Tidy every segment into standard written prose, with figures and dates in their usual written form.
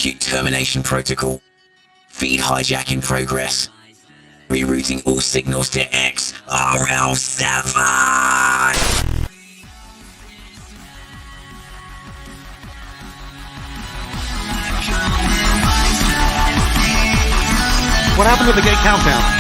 Execute termination protocol. Feed hijack in progress. Rerouting all signals to X-RL7. What happened to the gate countdown?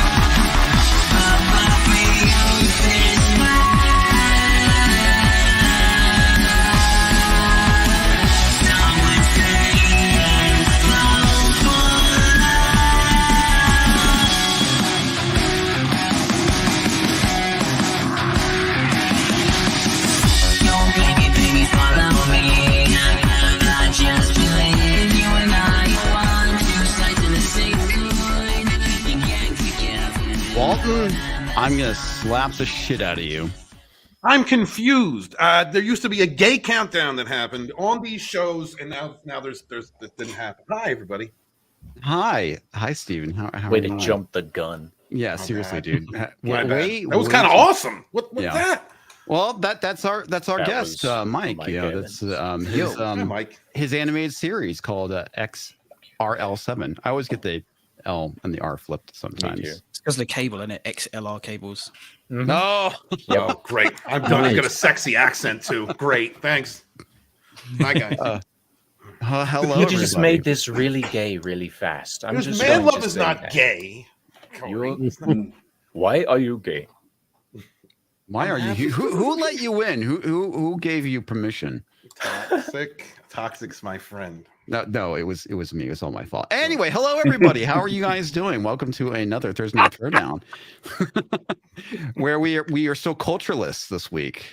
Walton, I'm going to slap the shit out of you. I'm confused. There used to be a gay countdown that happened on these shows, and now there's that didn't happen. Hi, everybody. Hi, Steven. How Way are you? to jump the gun. Yeah, seriously, dude. That was kind of awesome. What's that? Well, that's our guest, Mike. You know, that's Mike. His animated series called X-RL7. I always get the L and the R flipped sometimes. It's because of the cable, isn't it? XLR cables. Mm-hmm. Oh, oh, great. I've done it. Got a sexy accent too. Great. Thanks. Hi, guys. Hello. You just made this really gay really fast. Because man love is not gay. Why are you gay? Why are you? Who let you in? Who gave you permission? Toxic's my friend. No, it was me. It was all my fault. Anyway, hello everybody. How are you guys doing? Welcome to another Thursday Night Throwdown, where we are so cultureless this week,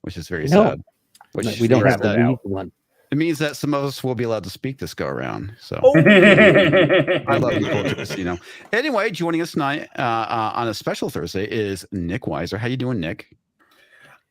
which is very sad. Which we don't have that one. It means that some of us will be allowed to speak this go around. So I love you, cultureless. You know. Anyway, joining us tonight on a special Thursday is Nickweiser. How you doing, Nick?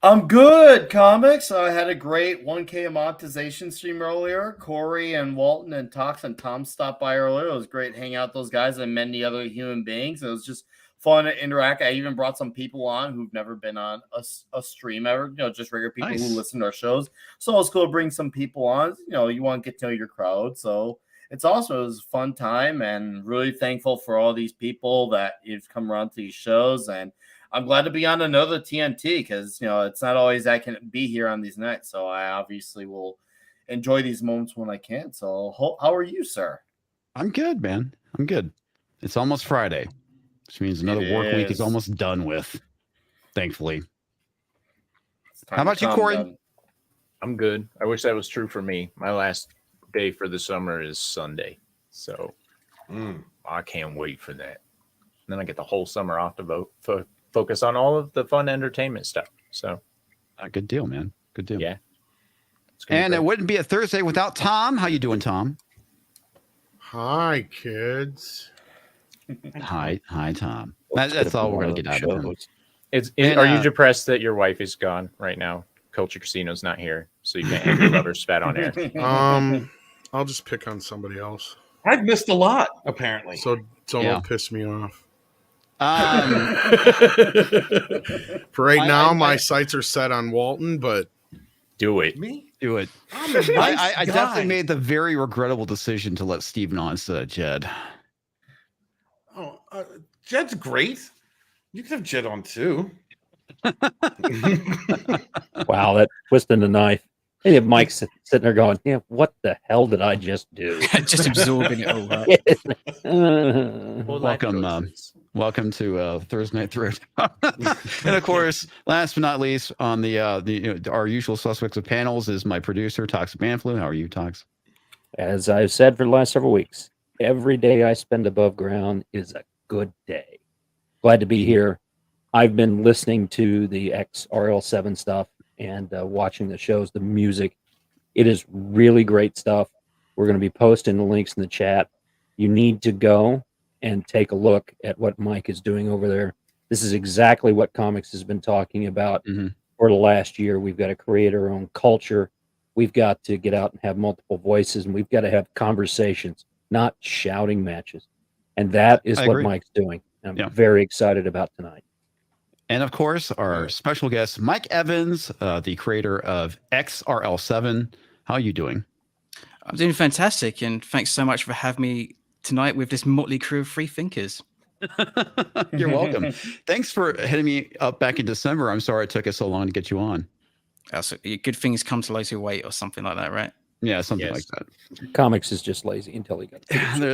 I'm good, Comics. I had a great 1K monetization stream earlier. Cory and Walton and Tox and Tom stopped by earlier. It was great hanging out with those guys and many other human beings. It was just fun to interact. I even brought some people on who've never been on a stream ever, just regular people who listen to our shows. So it's cool to bring some people on. You want to get to know your crowd. So it's also it was a fun time and really thankful for all these people that have come around to these shows. And I'm glad to be on another TNT because, it's not always I can be here on these nights. So I obviously will enjoy these moments when I can. So how are you, sir? I'm good, man. I'm good. It's almost Friday, which means another work week is almost done with, thankfully. How about you, Cory? I'm good. I wish that was true for me. My last day for the summer is Sunday. So I can't wait for that. And then I get the whole summer off to focus on all of the fun entertainment stuff. So good deal, man. Good deal. Yeah. And it wouldn't be a Thursday without Tom. How you doing, Tom? Hi, kids. Hi, Tom. That's all we're gonna get out of him. Are you depressed that your wife is gone right now? Culture Casino's not here, so you can't have your lover spat on air. I'll just pick on somebody else. I've missed a lot, apparently. So don't piss me off. For right now, my sights are set on Walton, but do it. Do it. I definitely made the very regrettable decision to let Steven on instead of Jed. Oh, Jed's great. You could have Jed on too. Wow, that twisting the knife. Hey, Mike's sitting there going, "Yeah, what the hell did I just do?" Just absorbing it all. Welcome to Thursday Night Throwdown. And of course, last but not least, on the our usual suspects of panels is my producer, Tox Manflu. How are you, Tox? As I've said for the last several weeks, every day I spend above ground is a good day. Glad to be here. I've been listening to the X-RL7 stuff and watching the shows, the music. It is really great stuff. We're going to be posting the links in the chat. You need to go and take a look at what Mike is doing over there. This is exactly what Comix has been talking about for the last year. We've got to create our own culture. We've got to get out and have multiple voices, and we've got to have conversations, not shouting matches. And that is what Mike's doing. I'm very excited about tonight. And of course, our special guest, Mike Evans, the creator of X-RL7. How are you doing? I'm doing fantastic, and thanks so much for having me tonight with this motley crew of free thinkers. You're welcome. Thanks for hitting me up back in December. I'm sorry it took us so long to get you on. So good things come to those who wait, or something like that, right? Yeah, something like that. Comix is just lazy until he got. There's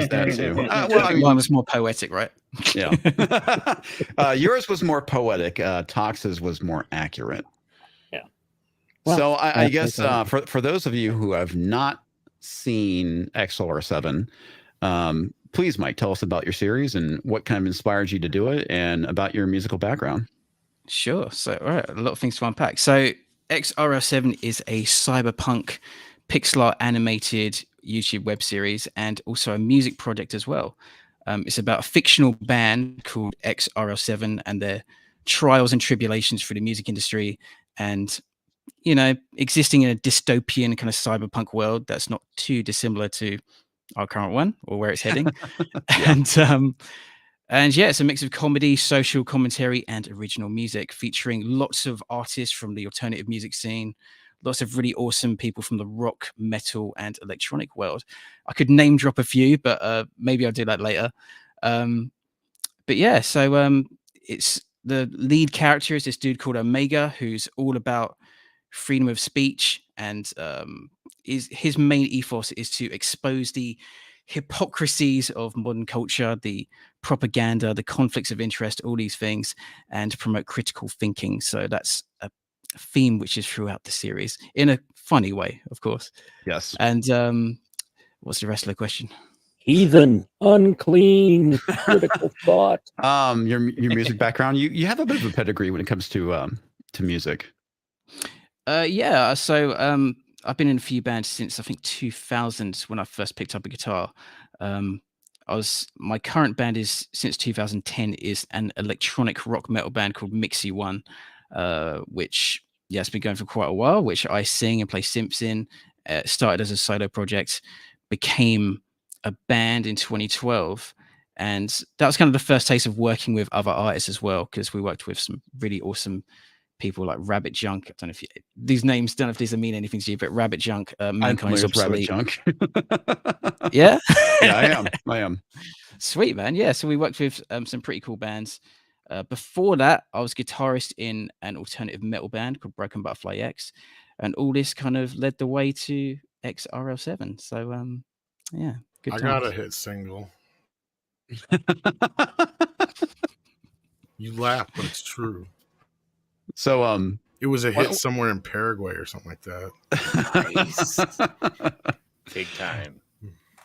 that too. Well, I mean, mine was more poetic, right? Yeah. Yours was more poetic. Tox's was more accurate. Yeah. Well, so I guess for those of you who have not seen X-RL7, please, Mike, tell us about your series and what kind of inspired you to do it, and about your musical background. Sure. So, all right, a lot of things to unpack. So, X-RL7 is a cyberpunk pixel art animated YouTube web series, and also a music project as well. It's about a fictional band called X-RL7 and their trials and tribulations through the music industry, and existing in a dystopian kind of cyberpunk world that's not too dissimilar to our current one or where it's heading. And yeah, it's a mix of comedy, social commentary, and original music, featuring lots of artists from the alternative music scene, lots of really awesome people from the rock, metal, and electronic world. I could name drop a few, but maybe I'll do that later. But yeah, so it's the lead character is this dude called Omega, who's all about freedom of speech, and his main ethos is to expose the hypocrisies of modern culture, the propaganda, the conflicts of interest, all these things, and promote critical thinking. So that's a theme which is throughout the series, in a funny way, of course. Yes. And what's the rest of the question? Heathen, unclean, critical thought. Your music background. You have a bit of a pedigree when it comes to music. Yeah. So I've been in a few bands since I think 2000, when I first picked up a guitar. My current band is since 2010 is an electronic rock metal band called Mixy One, which it's been going for quite a while. Which I sing and play synths in. Started as a solo project, became a band in 2012, and that was kind of the first taste of working with other artists as well, because we worked with some really awesome people like Rabbit Junk. I don't know if these names don't know if these mean anything to you, but Rabbit Junk, Mankind is Obsolete. Rabbit Junk. Yeah. Yeah, I am. Sweet, man. Yeah, so we worked with some pretty cool bands. Before that, I was guitarist in an alternative metal band called Broken Butterfly X, and all this kind of led the way to X-RL7. So yeah, good times. I got a hit single. You laugh, but it's true. So it was a hit somewhere in Paraguay or something like that. Nice. Big time.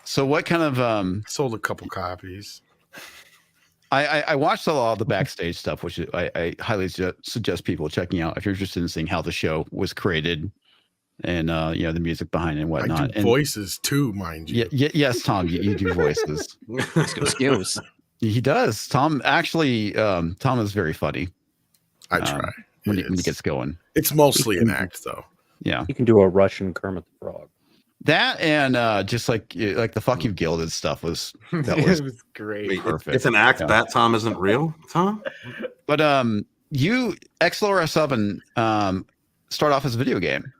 So what kind of sold a couple copies. I watched a lot of the backstage stuff, which I highly suggest people checking out if you're interested in seeing how the show was created, and the music behind it and whatnot. I do voices too, mind you. Yes, Tom, you do voices. He's got skills. He does. Tom actually, Tom is very funny. I try when he gets going. It's mostly an act, though. Yeah, you can do a Russian Kermit the Frog. That and just like the Fuck You Gilded stuff was it was great. Perfect. It's an act that Tom isn't real, Tom. But you X-RL7 start off as a video game.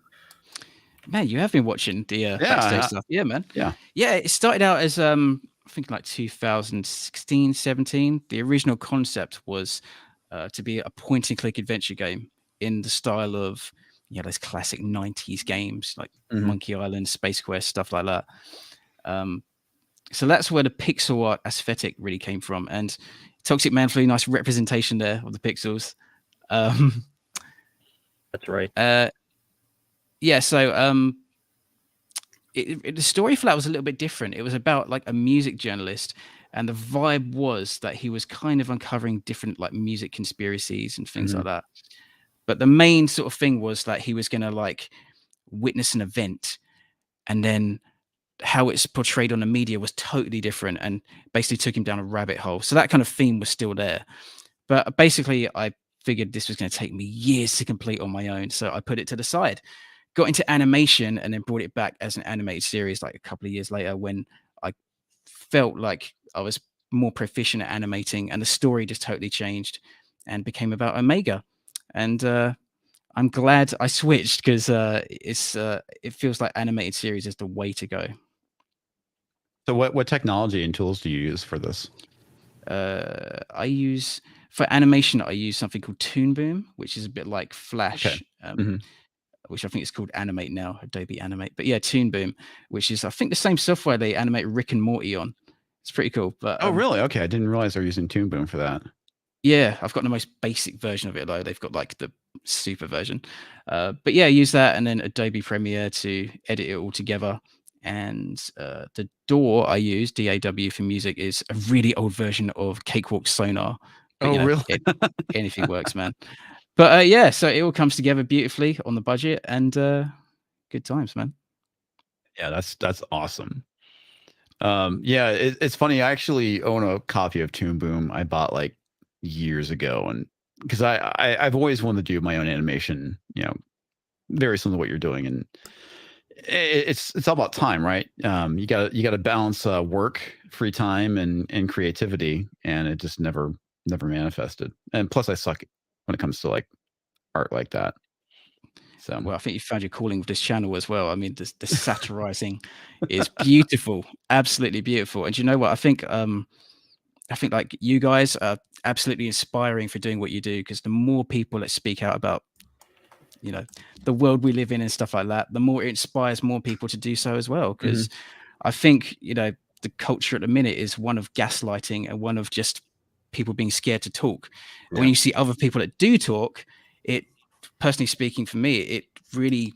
Man, you have been watching the backstage stuff. Yeah, man. Yeah. It started out as I think like 2016, 17. The original concept was to be a point and click adventure game in the style of those classic 90s games like Monkey Island, Space Quest, stuff like that. So that's where the pixel art aesthetic really came from. And Toxic Manflu, nice representation there of the pixels. That's right. So the story for that was a little bit different. It was about like a music journalist, and the vibe was that he was kind of uncovering different like music conspiracies and things like that. But the main sort of thing was that he was going to like witness an event, and then how it's portrayed on the media was totally different and basically took him down a rabbit hole. So that kind of theme was still there. But basically, I figured this was going to take me years to complete on my own. So I put it to the side, got into animation, and then brought it back as an animated series like a couple of years later, when I felt like I was more proficient at animating, and the story just totally changed and became about Omega. And I'm glad I switched because it feels like animated series is the way to go. So what technology and tools do you use for this? I use for animation. I use something called Toon Boom, which is a bit like Flash, which I think is called Animate now, Adobe Animate. But yeah, Toon Boom, which is I think the same software they animate Rick and Morty on. It's pretty cool. But oh, really? Okay, I didn't realize they're using Toon Boom for that. Yeah, I've got the most basic version of it though. They've got like the super version. But yeah, I use that and then Adobe Premiere to edit it all together. And the DAW I use, DAW for music, is a really old version of Cakewalk Sonar. But, oh, really? Anything works, man. But yeah, so it all comes together beautifully on the budget and good times, man. Yeah, that's awesome. Yeah, it's funny. I actually own a copy of Toon Boom I bought like years ago, and because I've always wanted to do my own animation, very similar to what you're doing, and it's all about time, right? You gotta balance work, free time, and creativity, and it just never manifested. And plus, I suck when it comes to like art like that. So well, I think you found your calling with this channel as well. I mean, the satirizing is beautiful, absolutely beautiful. And you know what? I think like you guys are absolutely inspiring for doing what you do, because the more people that speak out about the world we live in and stuff like that, the more it inspires more people to do so as well. Because I think the culture at the minute is one of gaslighting and one of just people being scared to talk. Yeah. When you see other people that do talk, it, personally speaking for me, it really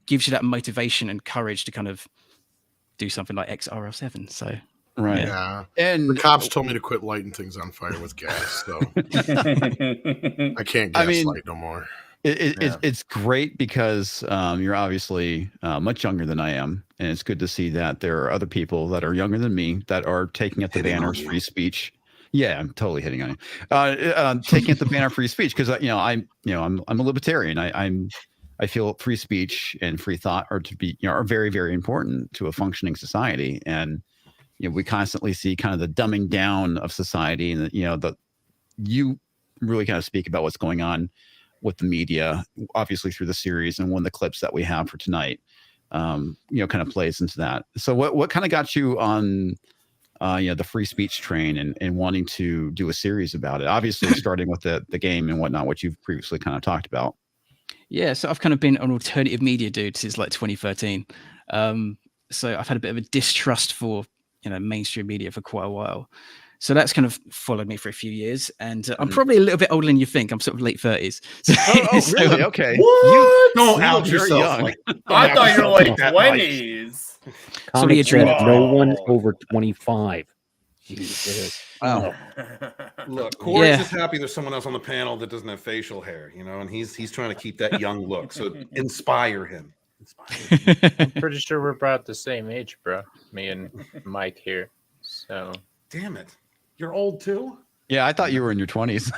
gives you that motivation and courage to kind of do something like X-RL7. So right. Yeah. And the cops told me to quit lighting things on fire with gas, so I can't gaslight no more. It's great because you're obviously much younger than I am, and it's good to see that there are other people that are younger than me that are taking up the banner free speech. Yeah, I'm totally hitting on you. Taking up the banner free speech because I'm a libertarian. I feel free speech and free thought are are very, very important to a functioning society, and we constantly see kind of the dumbing down of society, and you really kind of speak about what's going on with the media, obviously through the series, and one of the clips that we have for tonight, kind of plays into that. So what kind of got you on, the free speech train and wanting to do a series about it? Obviously starting with the game and whatnot, which you've previously kind of talked about. Yeah. So I've kind of been an alternative media dude since like 2013. So I've had a bit of a distrust for, mainstream media for quite a while. So that's kind of followed me for a few years, and I'm probably a little bit older than you think. I'm sort of late 30s. So, really? Okay. What? Don't out yourself. I thought you were like 20s. Comics said no one over 25. Jesus. Wow. Look, Cory's just happy there's someone else on the panel that doesn't have facial hair, and he's trying to keep that young look. So inspire him. I'm pretty sure we're about the same age, bro. Me and Mike here. So. Damn it. You're old too? Yeah, I thought you were in your 20s.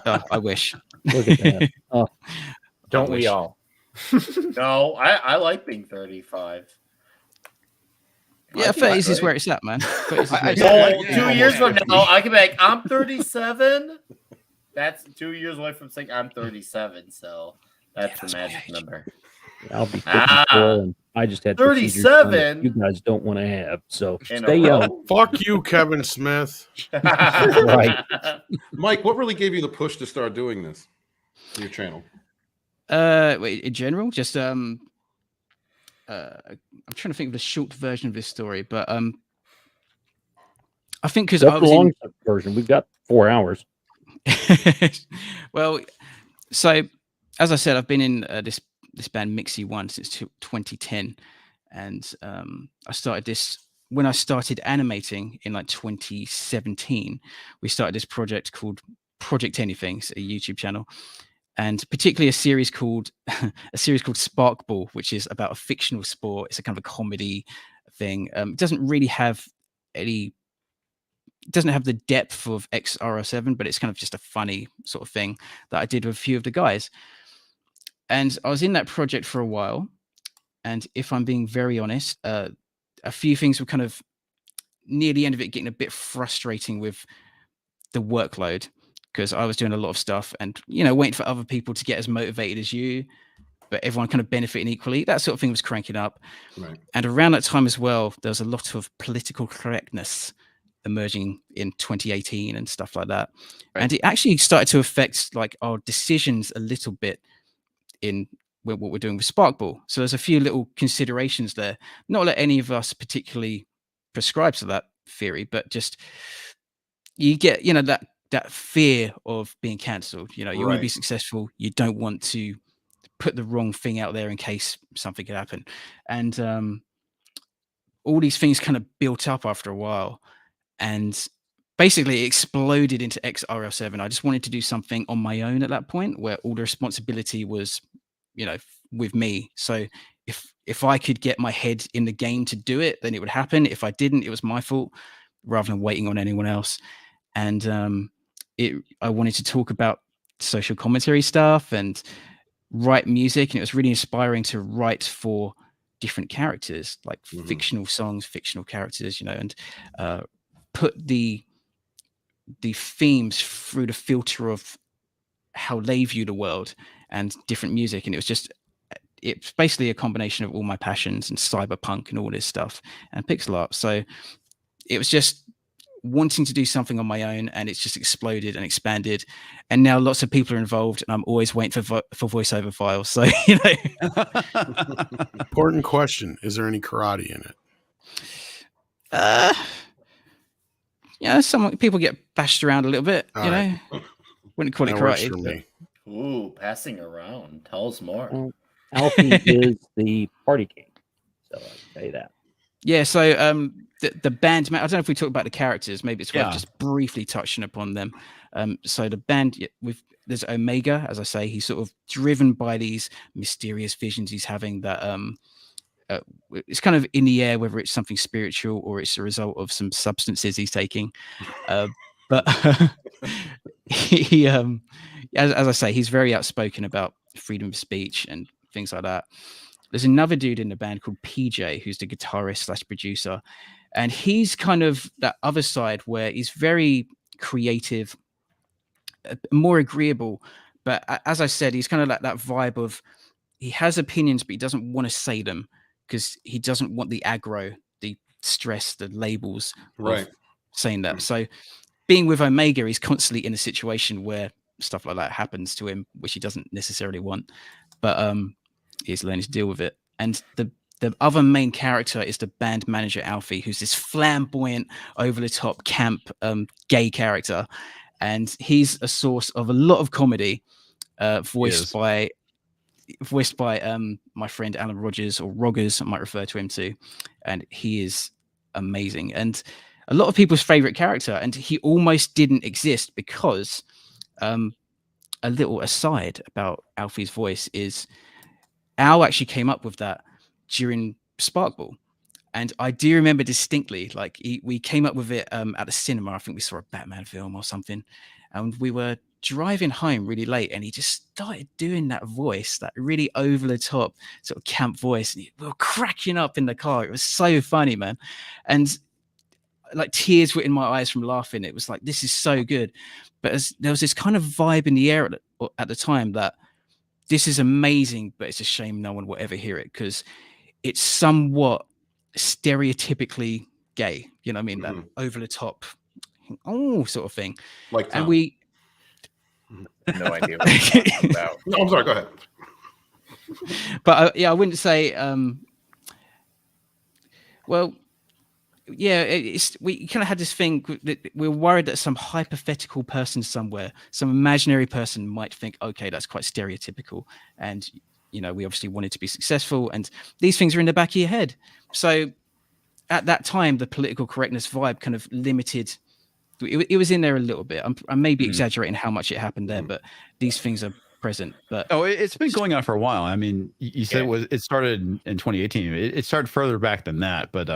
Oh, I wish. Look at that. Oh. Don't we all? No, I like being 35. Yeah, 30s is where it's at, man. 2 years from now, I can be like, I'm 37. That's 2 years away from saying I'm 37. So that's the magic number. I'll be 54, and I just had 37. You guys don't want to have, so stay young. Fuck you, Kevin Smith. Right, Mike. What really gave you the push to start doing this? Your channel. In general, just I'm trying to think of the short version of this story, but I think because I was the long version. We've got 4 hours. Well, so as I said, I've been in this band Mixy One since 2010, and I started this when I started animating in like 2017. We started this project called Project Anything, it's a YouTube channel, and particularly a series called Sparkball, which is about a fictional sport. It's a kind of a comedy thing. It doesn't really have the depth of X-RL7, but it's kind of just a funny sort of thing that I did with a few of the guys. And I was in that project for a while. And if I'm being very honest, a few things were kind of near the end of it getting a bit frustrating with the workload. because I was doing a lot of stuff and, you know, waiting for other people to get as motivated as you, but everyone kind of benefiting equally. That sort of thing was cranking up. Right. And around that time as well, there was a lot of political correctness emerging in 2018 and stuff like that. Right. And it actually started to affect like our decisions a little bit in what we're doing with Sparkball. So there's a few little considerations there. Not that any of us particularly prescribes to that theory, but just you get, you know, that fear of being cancelled. You know, you want to be successful. You don't want to put the wrong thing out there in case something could happen. And all these things kind of built up after a while. And basically it exploded into X-RL7. I just wanted to do something on my own at that point where all the responsibility was, you know, with me. So if I could get my head in the game to do it, then it would happen. If I didn't, it was my fault rather than waiting on anyone else. And I wanted to talk about social commentary stuff and write music. And it was really inspiring to write for different characters, like fictional songs, fictional characters, you know, and put the themes through the filter of how they view the world and different music. And it's basically a combination of all my passions and cyberpunk and all this stuff and pixel art. So it was just wanting to do something on my own, and it's just exploded and expanded. And now lots of people are involved, and I'm always waiting for voiceover files. So, you know. Important question: is there any karate in it? Yeah, some people get bashed around a little bit. All you right. know, wouldn't call it That works karate. for me. Ooh, passing around. Tell us more. Well, Alfie is the party king, so I can say that. Yeah, so the band, I don't know if we talk about the characters, maybe it's worth just briefly touching upon them. So the band, there's Omega, as I say, he's sort of driven by these mysterious visions he's having that it's kind of in the air, whether it's something spiritual or it's a result of some substances he's taking. But he as I say, he's very outspoken about freedom of speech and things like that. There's another dude in the band called PJ, who's the guitarist / producer. And he's kind of that other side where he's very creative, more agreeable. But as I said, he's kind of like that vibe of he has opinions, but he doesn't want to say them because he doesn't want the aggro, the stress, the labels of saying that. So being with Omega, he's constantly in a situation where stuff like that happens to him, which he doesn't necessarily want. But he's learning to deal with it. And the other main character is the band manager, Alfie, who's this flamboyant, over-the-top, camp, gay character. And he's a source of a lot of comedy, voiced by my friend Alan Rogers, or Roggers, I might refer to him to. And he is amazing. And a lot of people's favorite character. And he almost didn't exist because a little aside about Alfie's voice is Al actually came up with that during Sparkball. And I do remember distinctly, like we came up with it at the cinema. I think we saw a Batman film or something. And we were driving home really late and he just started doing that voice, that really over the top sort of camp voice. And we were cracking up in the car. It was so funny, man. And like tears were in my eyes from laughing. It was like, this is so good. But there was this kind of vibe in the air at the time that this is amazing, but it's a shame no one will ever hear it because it's somewhat stereotypically gay. You know what I mean? That over the top, sort of thing. Like Tom. And we no idea what you're talking about. No, I'm sorry. Go ahead. But I wouldn't say. Well, yeah, we kind of had this thing that we were worried that some hypothetical person somewhere, some imaginary person might think, okay, that's quite stereotypical. And, you know, we obviously wanted to be successful and these things are in the back of your head. So at that time, the political correctness vibe kind of limited. It was in there a little bit. I'm maybe exaggerating how much it happened there, but these things are present. But it's been going on for a while. I mean, you said it started in 2018. It started further back than that, but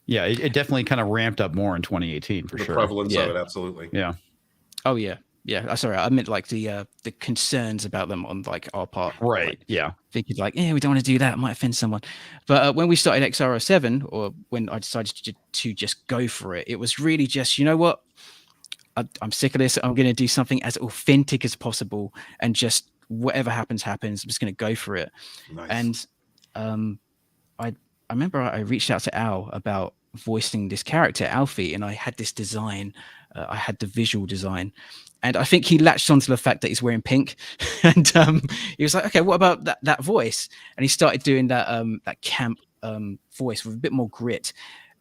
yeah, it definitely kind of ramped up more in 2018 for sure. The prevalence of it, absolutely. Yeah. Oh yeah. Yeah. Sorry, I meant like the concerns about them on like our part. Right. Like, yeah. Thinking like, we don't want to do that. It might offend someone. But when we started X-RL7, or when I decided to just go for it, it was really just, you know what? I'm sick of this. I'm going to do something as authentic as possible, and just whatever happens. I'm just going to go for it. Nice. And I remember I reached out to Al about voicing this character, Alfie, and I had this design. I had the visual design, and I think he latched onto the fact that he's wearing pink, and he was like, "Okay, what about that voice?" And he started doing that camp voice with a bit more grit,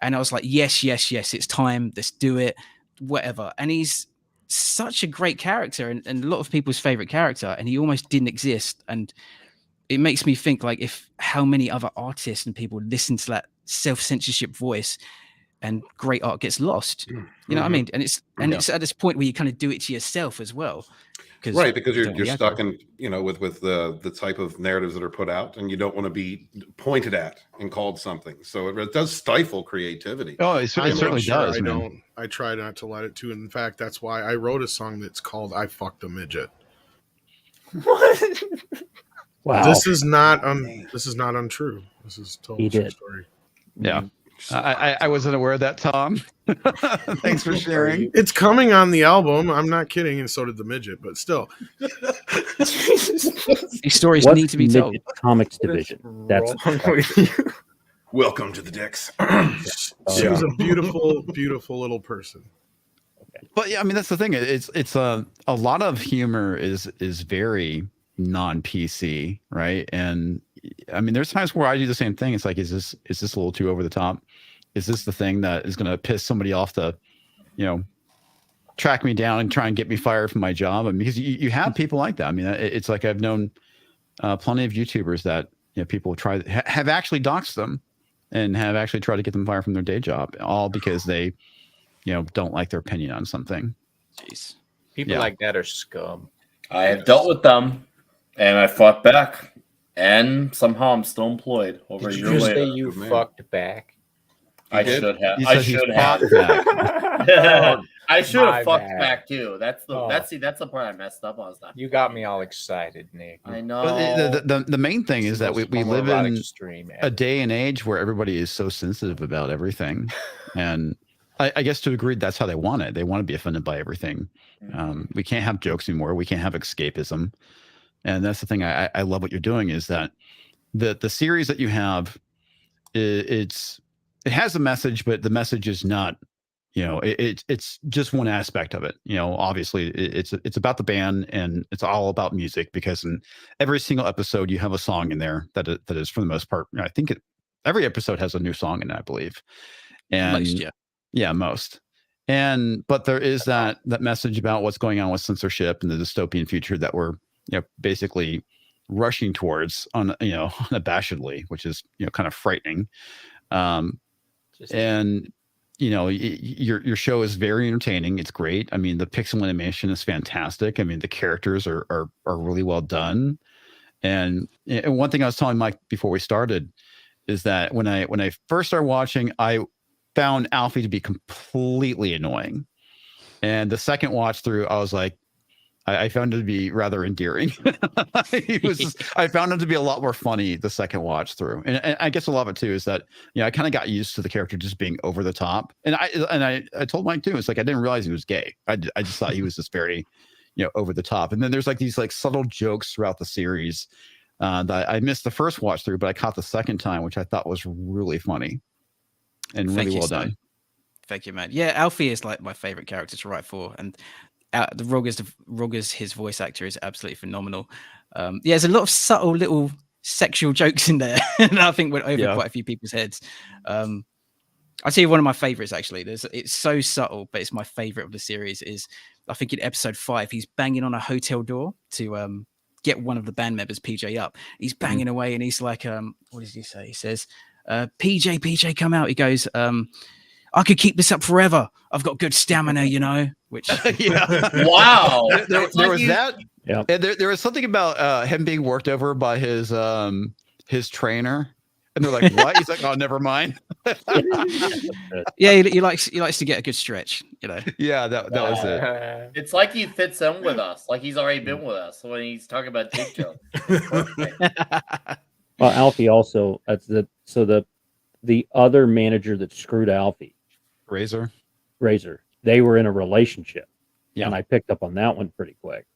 and I was like, "Yes, it's time. Let's do it, whatever." And he's such a great character, and a lot of people's favorite character, and he almost didn't exist. And it makes me think, like, if how many other artists and people listen to that self-censorship voice, and great art gets lost. You know what I mean? And it's at this point where you kind of do it to yourself as well. Right, because you're stuck in, with the type of narratives that are put out, and you don't want to be pointed at and called something. So it does stifle creativity. Oh, it certainly does. I try not to let it to. In fact, that's why I wrote a song that's called "I Fucked a Midget." What? Wow. This is not untrue. This is totally true story. Yeah. I wasn't aware of that, Tom. Thanks for sharing. It's coming on the album. I'm not kidding, and so did the midget, but still. These stories need to be told. Comix Division. That's welcome to the Dex. She was a beautiful, beautiful little person. But yeah, I mean, that's the thing. It's a lot of humor is very non-PC, right? And I mean, there's times where I do the same thing. It's like, is this a little too over the top? Is this the thing that is going to piss somebody off to, track me down and try and get me fired from my job? I mean, because you have people like that. I mean, it's like I've known plenty of YouTubers that people have actually doxed them and have actually tried to get them fired from their day job, all because they, don't like their opinion on something. Jeez, people like that are scum. I have dealt with them, and I fought back. And somehow I'm still employed over a year later. Did you say you fucked back? I should have. I should have. I should have fucked back too. That's the part I messed up on. You got me all excited, Nick. I know. The main thing is that we live in a day and age where everybody is so sensitive about everything, and I guess to a degree that's how they want it. They want to be offended by everything. We can't have jokes anymore. We can't have escapism. And that's the thing I love what you're doing is that the series that you have, it has a message, but the message is not, it's just one aspect of it. Obviously it's about the band and it's all about music, because in every single episode you have a song in there that is for the most part, I think every episode has a new song in it, I believe. And most. But there is that message about what's going on with censorship and the dystopian future that we're basically rushing towards unabashedly, which is kind of frightening. And your show is very entertaining. It's great. I mean, the pixel animation is fantastic. I mean, the characters are really well done. And one thing I was telling Mike before we started is that when I first started watching, I found Alfie to be completely annoying. And the second watch through, I was like, I found him to be rather endearing. I found him to be a lot more funny the second watch through, and I guess a lot of it too is that I kind of got used to the character just being over the top, and I told Mike too. It's like I didn't realize he was gay. I just thought he was just very over the top. And then there's like these like subtle jokes throughout the series that I missed the first watch through, but I caught the second time, which I thought was really funny and really well done. Thank you, man. Yeah, Alfie is like my favorite character to write for, and the Ruggers, his voice actor is absolutely phenomenal. There's a lot of subtle little sexual jokes in there, and I think went over quite a few people's heads. I'll tell you one of my favorites actually. It's so subtle, but it's my favorite of the series. Is I think in episode 5, he's banging on a hotel door to get one of the band members, PJ, up. He's banging away, and he's like, what does he say? He says, PJ, come out. He goes, I could keep this up forever. I've got good stamina, which wow. There was that. Yeah. And there was something about him being worked over by his trainer. And they're like, what? He's like, oh, never mind. Yeah, he likes to get a good stretch, Yeah, that was it. It's like he fits in with us, like he's already been with us when he's talking about dick jokes. Well, Alfie also, the other manager that screwed Alfie, Razor, they were in a relationship. and I picked up on that one pretty quick.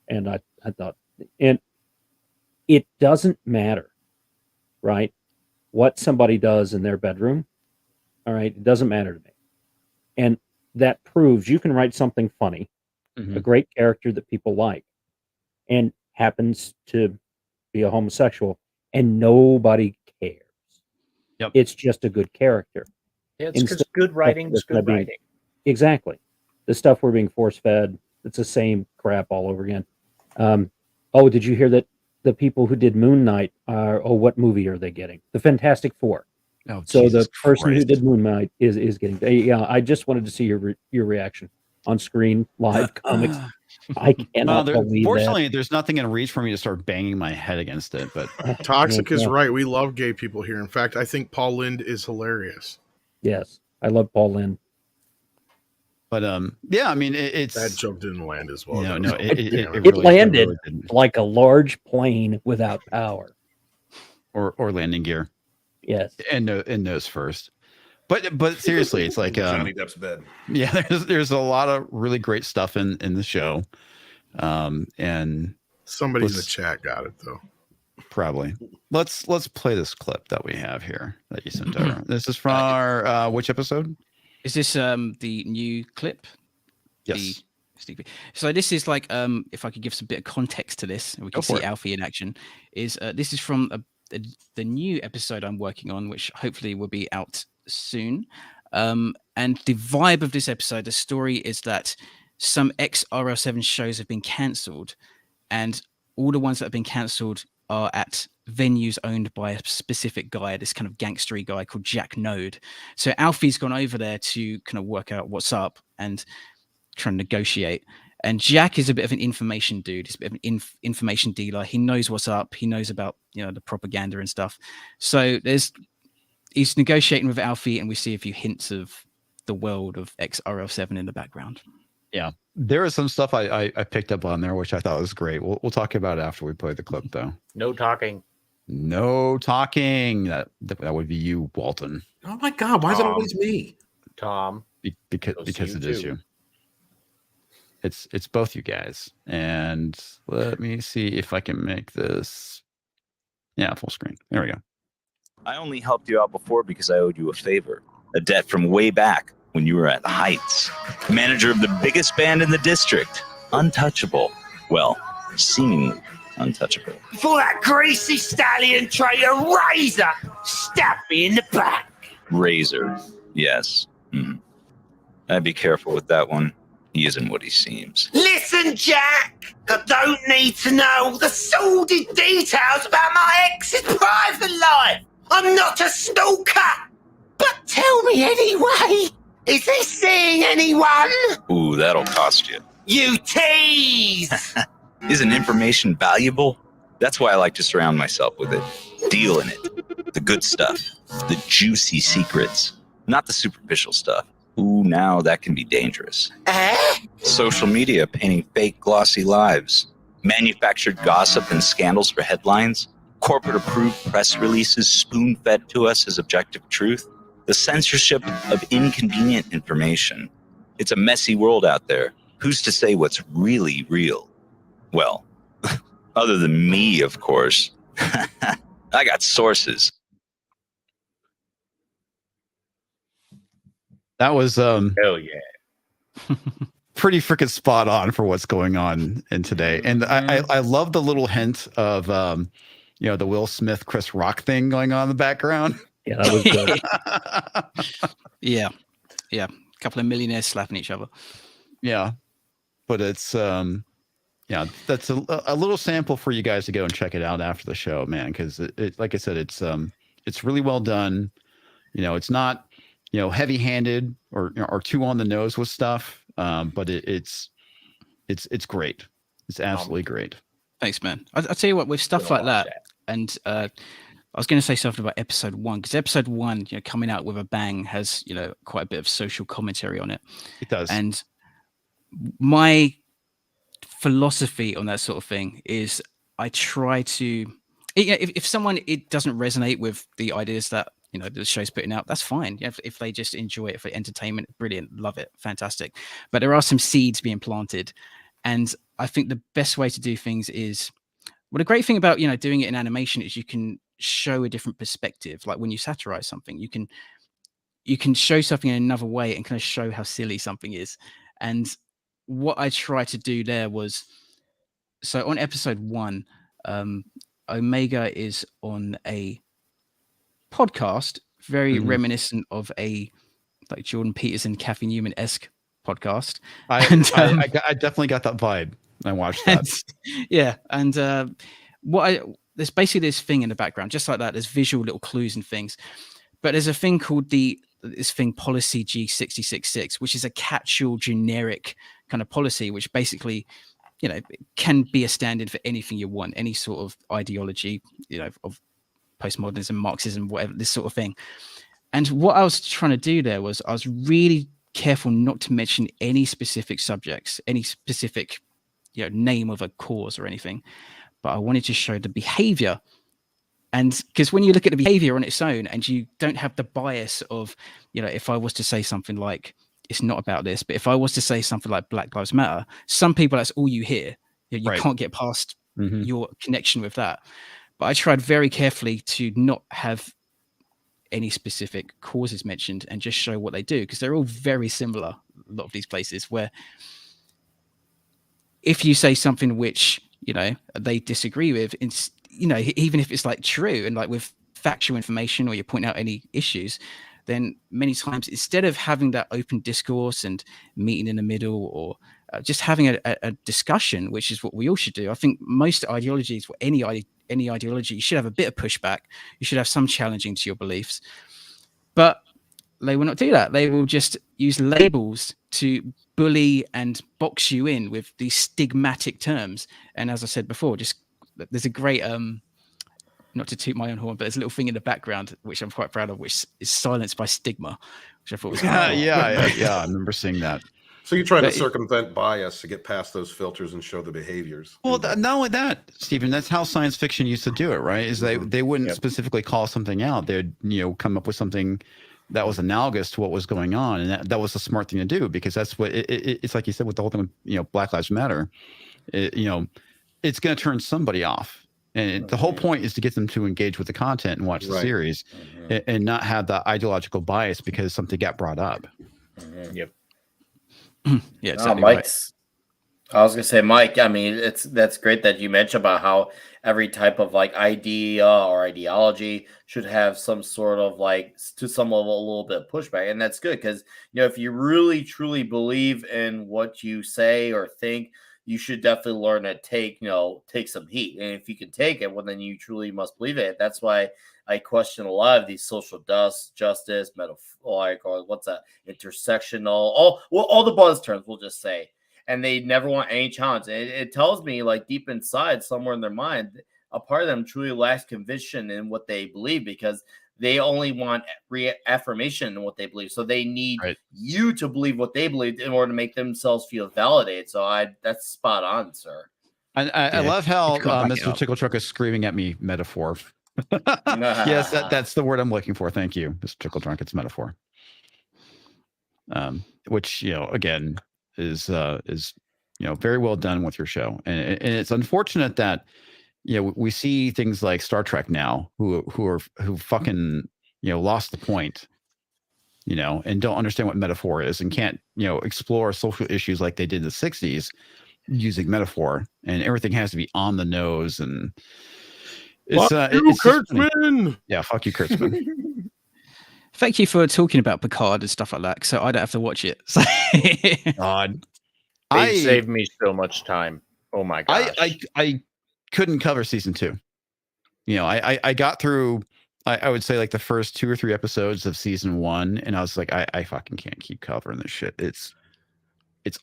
And I thought, and it doesn't matter, right, what somebody does in their bedroom. All right, it doesn't matter to me. And that proves you can write something funny, a great character that people like, and happens to be a homosexual, and nobody cares. Yep. It's just a good character. Yeah, it's because good writing is good writing. Exactly. The stuff we're being force-fed, it's the same crap all over again. Did you hear that the people who did Moon Knight what movie are they getting? The Fantastic Four. Oh, so Jesus the person Christ. who did Moon Knight is getting. Yeah, I just wanted to see your reaction on screen, live comics. I cannot believe fortunately, that. there's nothing in reach for me to start banging my head against it. But Toxic is right. We love gay people here. In fact, I think Paul Lynde is hilarious. Yes, I love Paul Lynde. But yeah, I mean, it's that joke didn't land as well. It landed like a large plane without power or landing gear. Yes, and nose first. But seriously, it's like Johnny Depp's bed. Yeah, there's a lot of really great stuff in the show, and somebody in the chat got it though. Probably. Let's play this clip that we have here that you sent over. This is from our which episode? Is this the new clip? Yes. So this is like if I could give some bit of context to this, we can see Alfie in action. This is from the new episode I'm working on, which hopefully will be out soon. And the vibe of this episode, the story is that some X-RL7 shows have been cancelled, and all the ones that have been cancelled are at venues owned by a specific guy, this kind of gangstery guy called Jack Node. So Alfie's gone over there to kind of work out what's up and try and negotiate. And Jack is a bit of an information dude. He's a bit of an information dealer. He knows what's up. He knows about, the propaganda and stuff. So he's negotiating with Alfie, and we see a few hints of the world of X-RL7 in the background. Yeah, there is some stuff I picked up on there, which I thought was great. We'll talk about it after we play the clip, though. No talking. No talking. That would be you, Walton. Oh my God! Why is it always me, Tom? Because it is you. It's both you guys. And let me see if I can make this. Yeah, full screen. There we go. I only helped you out before because I owed you a favor, a debt from way back when you were at the Heights. Manager of the biggest band in the district, untouchable. Well, seemingly untouchable. Before that greasy stallion traitor Razor stabbed me in the back. Razor, yes. I'd be careful with that one. He isn't what he seems. Listen, Jack, I don't need to know the sordid details about my ex's private life. I'm not a stalker. But tell me anyway, is he seeing anyone? Ooh, that'll cost you. You tease! Isn't information valuable? That's why I like to surround myself with it. Deal in it. The good stuff. The juicy secrets. Not the superficial stuff. Ooh, now that can be dangerous. Social media painting fake glossy lives. Manufactured gossip and scandals for headlines. Corporate-approved press releases spoon-fed to us as objective truth. The censorship of inconvenient information. It's a messy world out there. Who's to say what's really real? Well, other than me, of course. I got sources. That was hell yeah. Pretty freaking spot on for what's going on in today. And I love the little hint of the Will Smith Chris Rock thing going on in the background. Yeah, that was good. Yeah. A couple of millionaires slapping each other. Yeah. But it's that's a little sample for you guys to go and check it out after the show, man, because it like I said, it's really well done. It's not heavy-handed or too on the nose with stuff, but it's great. It's absolutely great. Thanks, man. I'll tell you what, with stuff like that, and I was going to say something about episode 1, because episode 1, coming out with a bang, has quite a bit of social commentary on it. It does. And my philosophy on that sort of thing is I try to, if someone, it doesn't resonate with the ideas that the show's putting out, that's fine. If they just enjoy it for entertainment, brilliant, love it, fantastic. But there are some seeds being planted, and I think the best way to do things is, well, the great thing about doing it in animation is you can show a different perspective. Like when you satirize something, you can show something in another way and kind of show how silly something is. And what I tried to do there was, so on episode 1, Omega is on a podcast, very reminiscent of a like Jordan Peterson, Kathy Newman-esque podcast. I definitely got that vibe. I watched that. There's basically this thing in the background, just like that. There's visual little clues and things, but there's a thing called policy G666, which is a catch-all generic kind of policy, which basically, can be a stand-in for anything you want, any sort of ideology, of postmodernism, Marxism, whatever, this sort of thing. And what I was trying to do there was I was really careful not to mention any specific subjects, any specific, name of a cause or anything, but I wanted to show the behavior. And because when you look at the behavior on its own and you don't have the bias of, if I was to say something like, it's not about this, but if I was to say something like Black Lives Matter, some people, that's all you hear. You can't get past your connection with that. But I tried very carefully to not have any specific causes mentioned and just show what they do, because they're all very similar, a lot of these places, where if you say something which, they disagree with, even if it's like true and like with factual information, or you point out any issues, then many times instead of having that open discourse and meeting in the middle, or just having a discussion, which is what we all should do. I think most ideologies, or any ideology, you should have a bit of pushback. You should have some challenging to your beliefs. But they will not do that. They will just use labels to bully and box you in with these stigmatic terms. And as I said before, there's a great, not to toot my own horn, but there's a little thing in the background, which I'm quite proud of, which is Silenced by Stigma, which I thought was yeah, I remember seeing that. So you're trying to circumvent bias to get past those filters and show the behaviors. Well, not only that, Stephen, that's how science fiction used to do it, right? Is they wouldn't specifically call something out. They'd, come up with something that was analogous to what was going on. And that was a smart thing to do, because that's what it's like you said with the whole thing with, Black Lives Matter. It's going to turn somebody off. And the whole point is to get them to engage with the content and watch the series, and not have that ideological bias because something got brought up. Yep. Yeah, exactly. Mike's. I was gonna say, Mike. I mean, that's great that you mentioned about how every type of like idea or ideology should have some sort of like to some level a little bit of pushback, and that's good because if you really truly believe in what you say or think, you should definitely learn to take some heat, and if you can take it, well, then you truly must believe it. That's why I question a lot of these social justice, metaphoric, or what's that, intersectional, all the buzz terms, we'll just say, and they never want any challenge. It tells me, like, deep inside, somewhere in their mind, a part of them truly lacks conviction in what they believe, because they only want reaffirmation in what they believe. So they need you to believe what they believe in order to make themselves feel validated. So that's spot on, sir. I love how Mr. TickleTrunk is screaming at me metaphor. Yes, that's the word I'm looking for. Thank you, Mr. TickleTrunk. It's metaphor. Which, again, is very well done with your show. And it's unfortunate that we see things like Star Trek now who fucking lost the point, and don't understand what metaphor is, and can't explore social issues like they did in the 60s using metaphor, and everything has to be on the nose. And it's Kurtzman. Yeah, fuck you, Kurtzman. Thank you for talking about Picard and stuff like that, so I don't have to watch it. God, they saved me so much time. Oh my gosh, I couldn't cover season 2. I got through, I would say, like the first 2 or 3 episodes of season 1, and I was like, I fucking can't keep covering this shit. It's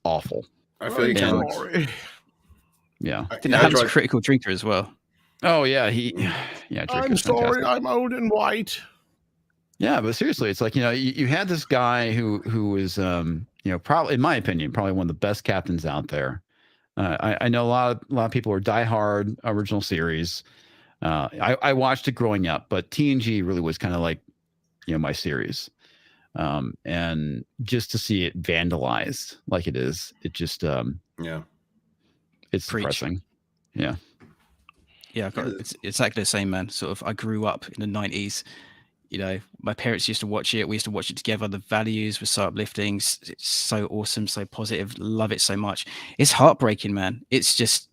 awful. I feel you. Yeah. I think that happens to Critical Drinker as well. Oh yeah, I'm sorry, I'm Odin White. Yeah, but seriously, it's like, you had this guy who was probably, in my opinion, probably one of the best captains out there. I know a lot of people are diehard original series. I watched it growing up, but TNG really was kind of like my series. And just to see it vandalized like it is, it just it's depressing. Yeah. Yeah, it's exactly the same, man. Sort of, I grew up in the 90s. My parents used to watch it. We used to watch it together. The values were so uplifting. It's so awesome, so positive. Love it so much. It's heartbreaking, man. It's just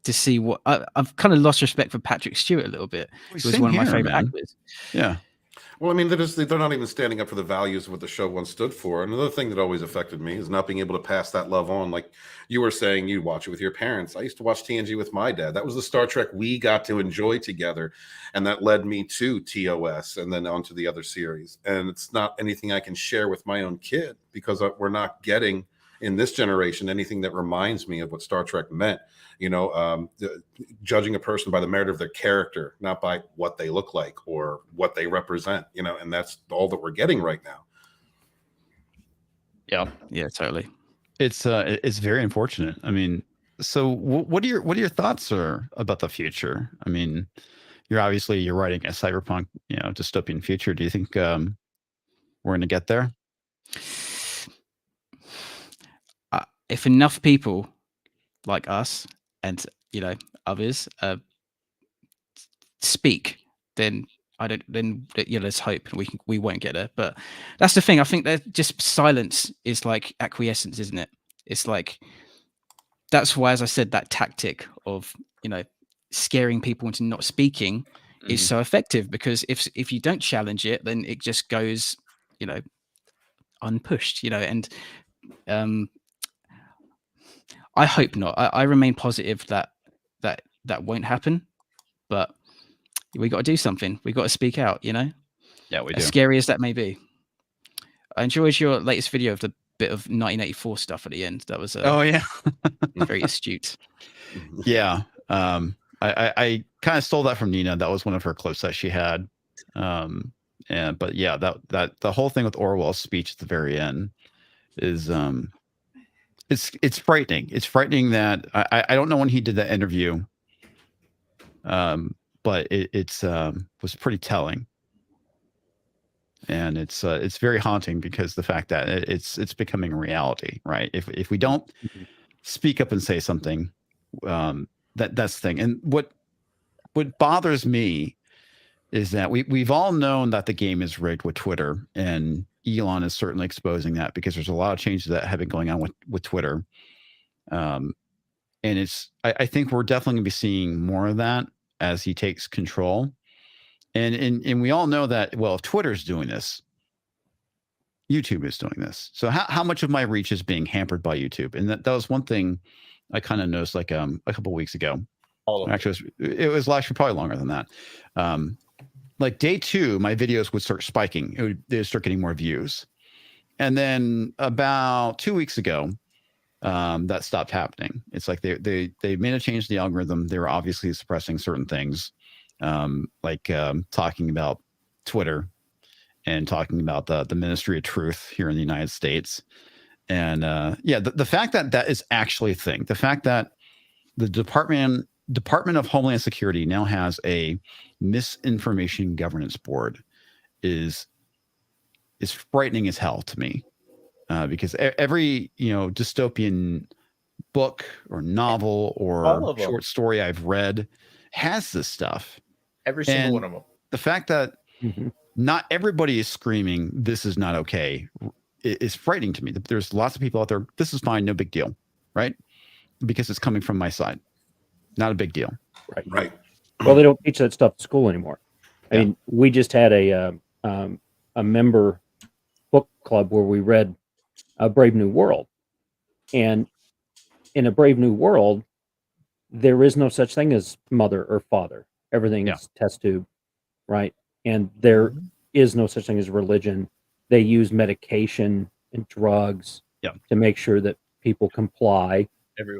to see what I've kind of lost respect for Patrick Stewart a little bit. He was one of my favorite actors. Yeah. Well, I mean, they're not even standing up for the values of what the show once stood for. Another thing that always affected me is not being able to pass that love on. Like you were saying, you watch it with your parents. I used to watch TNG with my dad. That was the Star Trek we got to enjoy together. And that led me to TOS and then on to the other series. And it's not anything I can share with my own kid because we're not getting in this generation anything that reminds me of what Star Trek meant. Judging a person by the merit of their character, not by what they look like or what they represent, and that's all that we're getting right now. Yeah, totally. It's very unfortunate. I mean, so what are your thoughts about the future? I mean, you're writing a cyberpunk, dystopian future. Do you think we're going to get there? If enough people like us and others speak, then there's hope. We won't get there. But that's the thing. I think that just silence is like acquiescence, isn't it? It's like, that's why, as I said, that tactic of scaring people into not speaking is so effective, because if you don't challenge it, then it just goes unpushed. And I hope not. I remain positive that won't happen, but we got to do something. We got to speak out. Yeah, we do. As scary as that may be. I enjoyed your latest video of the bit of 1984 stuff at the end. That was very astute. Yeah, I kind of stole that from Nina. That was one of her clips that she had. But yeah, that the whole thing with Orwell's speech at the very end is it's frightening. It's frightening that I don't know when he did that interview, but it was pretty telling, and it's very haunting because the fact that it's becoming a reality, right? If we don't speak up and say something, that's the thing. And what bothers me is that we've all known that the game is rigged with Twitter, and Elon is certainly exposing that because there's a lot of changes that have been going on with Twitter. And I think we're definitely going to be seeing more of that as he takes control. And we all know that, well, if Twitter's doing this, YouTube is doing this. So how much of my reach is being hampered by YouTube? And that was one thing I kind of noticed like a couple of weeks ago. Actually, it was actually probably longer than that. Like day 2, my videos would start spiking. They'd start getting more views. And then about 2 weeks ago, that stopped happening. It's like they made a change to the algorithm. They were obviously suppressing certain things, like talking about Twitter and talking about the Ministry of Truth here in the United States. And the fact that is actually a thing, the fact that the Department of Homeland Security now has a misinformation governance board is frightening as hell to me, because every dystopian book or novel or short story I've read has this stuff. Every single one of them. The fact that not everybody is screaming this is not okay is frightening to me. There's lots of people out there, this is fine, no big deal, right? Because it's coming from my side. Not a big deal. Right. Well, they don't teach that stuff at school anymore. I mean, we just had a member book club where we read A Brave New World. And in A Brave New World, there is no such thing as mother or father. Everything is test tube, right? And there is no such thing as religion. They use medication and drugs to make sure that people comply.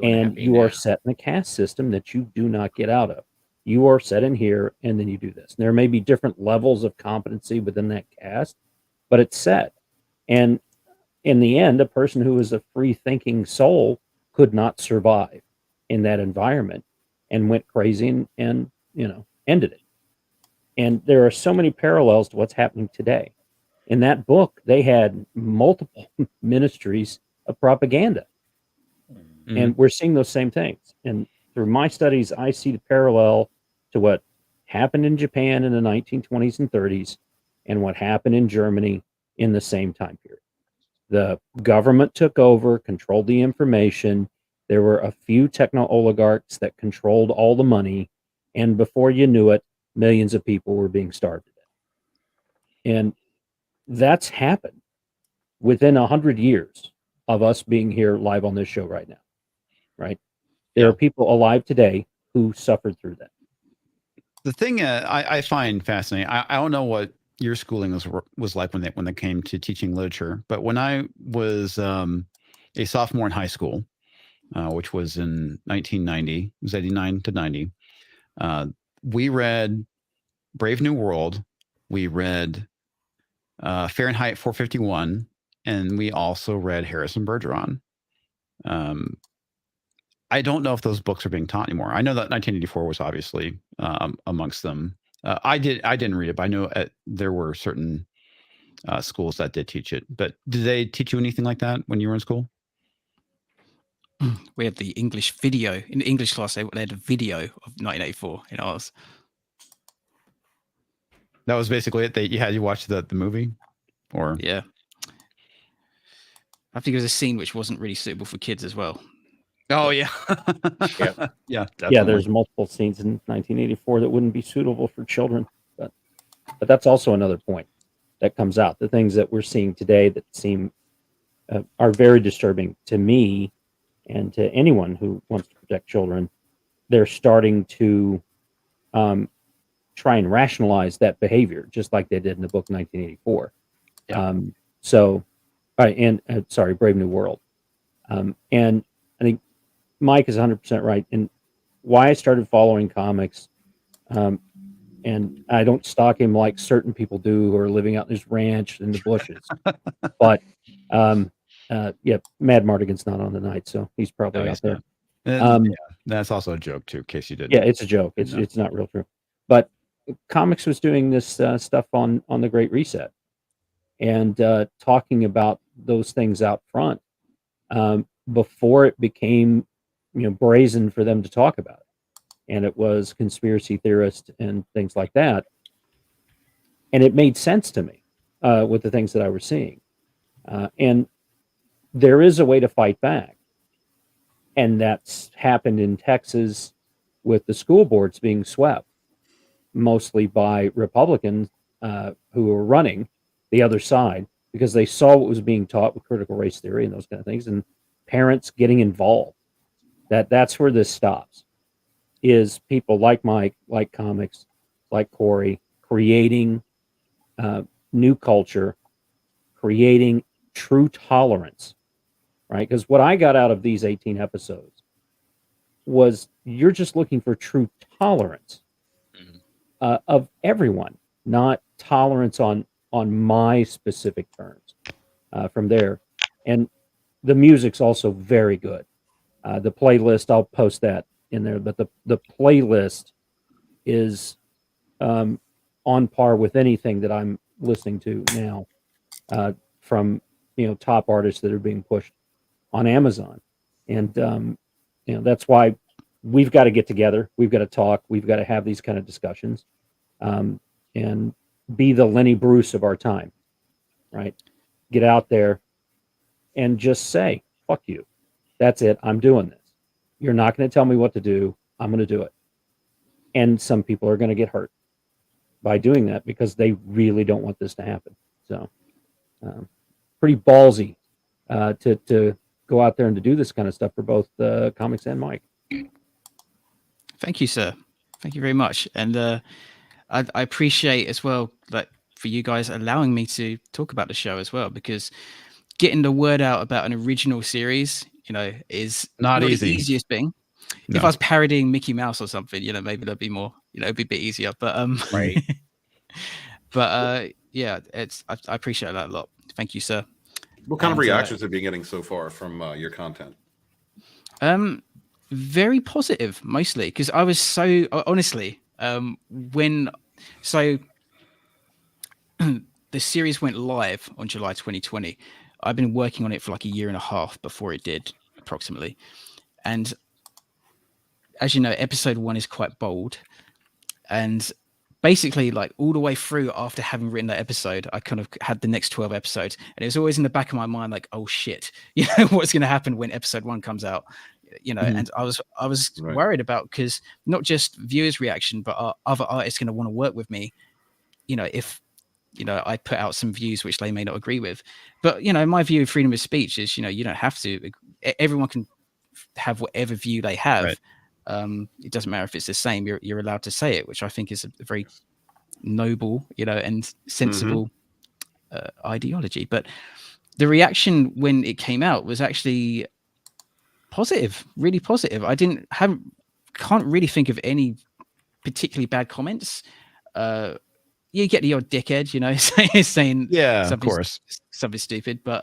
And you are set in a caste system that you do not get out of. You are set in here, and then you do this. And there may be different levels of competency within that caste, but it's set. And in the end, a person who is a free-thinking soul could not survive in that environment and went crazy and ended it. And there are so many parallels to what's happening today. in that book, they had multiple ministries of propaganda. Mm-hmm. And we're seeing those same things. And through my studies, I see the parallel to what happened in Japan in the 1920s and 30s and what happened in Germany in the same time period. The government took over, controlled the information. There were a few techno-oligarchs that controlled all the money. And before you knew it, millions of people were being starved to death. And that's happened within 100 years of us being here live on this show right now, right? There are people alive today who suffered through that. The thing I find fascinating, I don't know what your schooling was like when they came to teaching literature, but when I was a sophomore in high school, which was in 1990, it was 89 to 90, we read Brave New World, we read Fahrenheit 451, and we also read Harrison Bergeron. I don't know if those books are being taught anymore. I know that 1984 was obviously amongst them. I didn't read it, but I know there were certain schools that did teach it. But did they teach you anything like that when you were in school? We had the English video in the English class. They had a video of 1984 in ours. That was basically it. You watch the movie, or yeah. I think it was a scene which wasn't really suitable for kids as well. Oh yeah, yeah. There's multiple scenes in 1984 that wouldn't be suitable for children, but that's also another point that comes out. The things that we're seeing today that seem are very disturbing to me and to anyone who wants to protect children. They're starting to try and rationalize that behavior, just like they did in the book 1984. Yeah. Brave New World, and I think Mike is 100% right. And why I started following comics, and I don't stalk him like certain people do who are living out in his ranch in the bushes. But Mad Mardigan's not on tonight, so he's probably out there. That's also a joke too, in case you didn't. Yeah, it's a joke. It's not real true. But Comics was doing this stuff on the Great Reset and talking about those things out front before it became brazen for them to talk about it, and it was conspiracy theorists and things like that, and it made sense to me with the things that I was seeing, and there is a way to fight back, and that's happened in Texas with the school boards being swept mostly by Republicans who were running the other side because they saw what was being taught with critical race theory and those kind of things, and parents getting involved. That's where this stops, is people like Mike, like Comics, like Cory, creating new culture, creating true tolerance, right? Because what I got out of these 18 episodes was you're just looking for true tolerance of everyone, not tolerance on my specific terms from there. And the music's also very good. The playlist, I'll post that in there, but the playlist is on par with anything that I'm listening to now from top artists that are being pushed on Amazon. And that's why we've got to get together, we've got to talk, we've got to have these kind of discussions, and be the Lenny Bruce of our time, right? Get out there and just say, fuck you. That's it. I'm doing this. You're not going to tell me what to do. I'm going to do it. And some people are going to get hurt by doing that because they really don't want this to happen. So pretty ballsy to go out there and to do this kind of stuff for both Comics and Mike. Thank you, sir. Thank you very much. And I appreciate as well that for you guys allowing me to talk about the show as well, because getting the word out about an original series, is not the easy. easiest thing. No. If I was parodying Mickey Mouse or something, maybe that'd be more, it'd be a bit easier. But right. But yeah, I appreciate that a lot. Thank you, sir. What kind of reactions have you been getting so far from your content? Very positive, mostly, because I was so honestly the series went live on July 2020. I've been working on it for like a year and a half before it did, approximately. And as you know, episode 1 is quite bold. And basically, like all the way through after having written that episode, I kind of had the next 12 episodes. And it was always in the back of my mind, like, oh shit, what's going to happen when episode 1 comes out? And I was Right. worried about, because not just viewers' reaction, but are other artists going to want to work with me? If I put out some views which they may not agree with. But my view of freedom of speech is, you don't have to. Everyone can have whatever view they have. Right. It doesn't matter if it's the same. You're allowed to say it, which I think is a very noble, and sensible ideology. But the reaction when it came out was actually positive, really positive. Can't really think of any particularly bad comments. You get the odd dickhead, saying of course, something stupid, but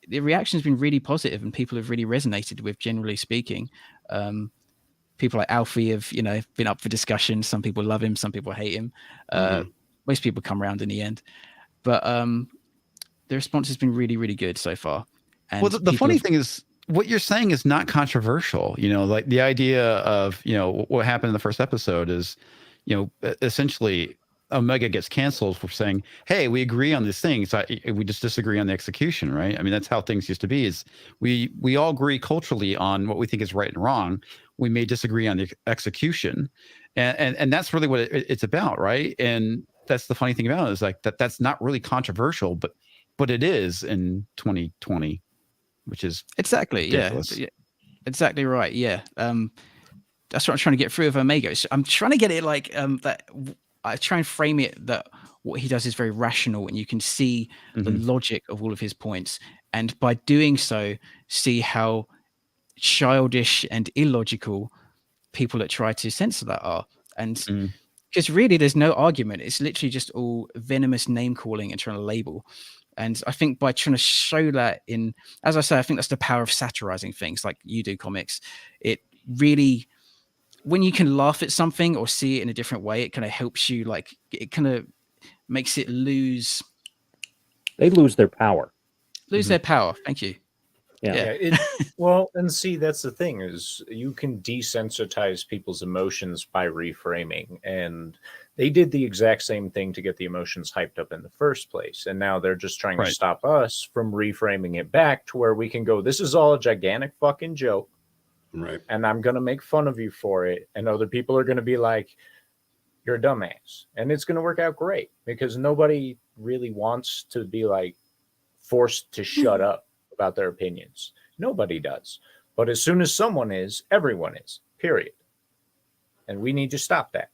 the reaction's been really positive, and people have really resonated with, generally speaking. People like Alfie have, been up for discussion. Some people love him, some people hate him. Most people come around in the end, but the response has been really, really good so far. And well, the funny thing is, what you're saying is not controversial. Like the idea of, what happened in the first episode is, essentially Omega gets canceled for saying, hey, we agree on these things. We just disagree on the execution, right? I mean, that's how things used to be, is we all agree culturally on what we think is right and wrong. We may disagree on the execution. And that's really what it's about, right? And that's the funny thing about it, is like that's not really controversial, but it is in 2020, which is exactly ridiculous. Yeah, exactly right. Yeah. That's what I'm trying to get through with Omega. So I'm trying to get it like that. I try and frame it that what he does is very rational, and you can see the logic of all of his points. And by doing so, see how childish and illogical people that try to censor that are. And because really there's no argument. It's literally just all venomous name calling and trying to label. And I think by trying to show that as I say, I think that's the power of satirizing things like you do, Comix. It really, when you can laugh at something or see it in a different way, it kind of helps you, like, it kind of makes it lose. They lose their power. Their power. Thank you. Yeah. Well, and see, that's the thing, is you can desensitize people's emotions by reframing. And they did the exact same thing to get the emotions hyped up in the first place. And now they're just trying to stop us from reframing it back to where we can go, this is all a gigantic fucking joke. Right. And I'm going to make fun of you for it. And other people are going to be like, you're a dumbass. And it's going to work out great, because nobody really wants to be like forced to shut up about their opinions. Nobody does. But as soon as someone is, everyone is, period. And we need to stop that.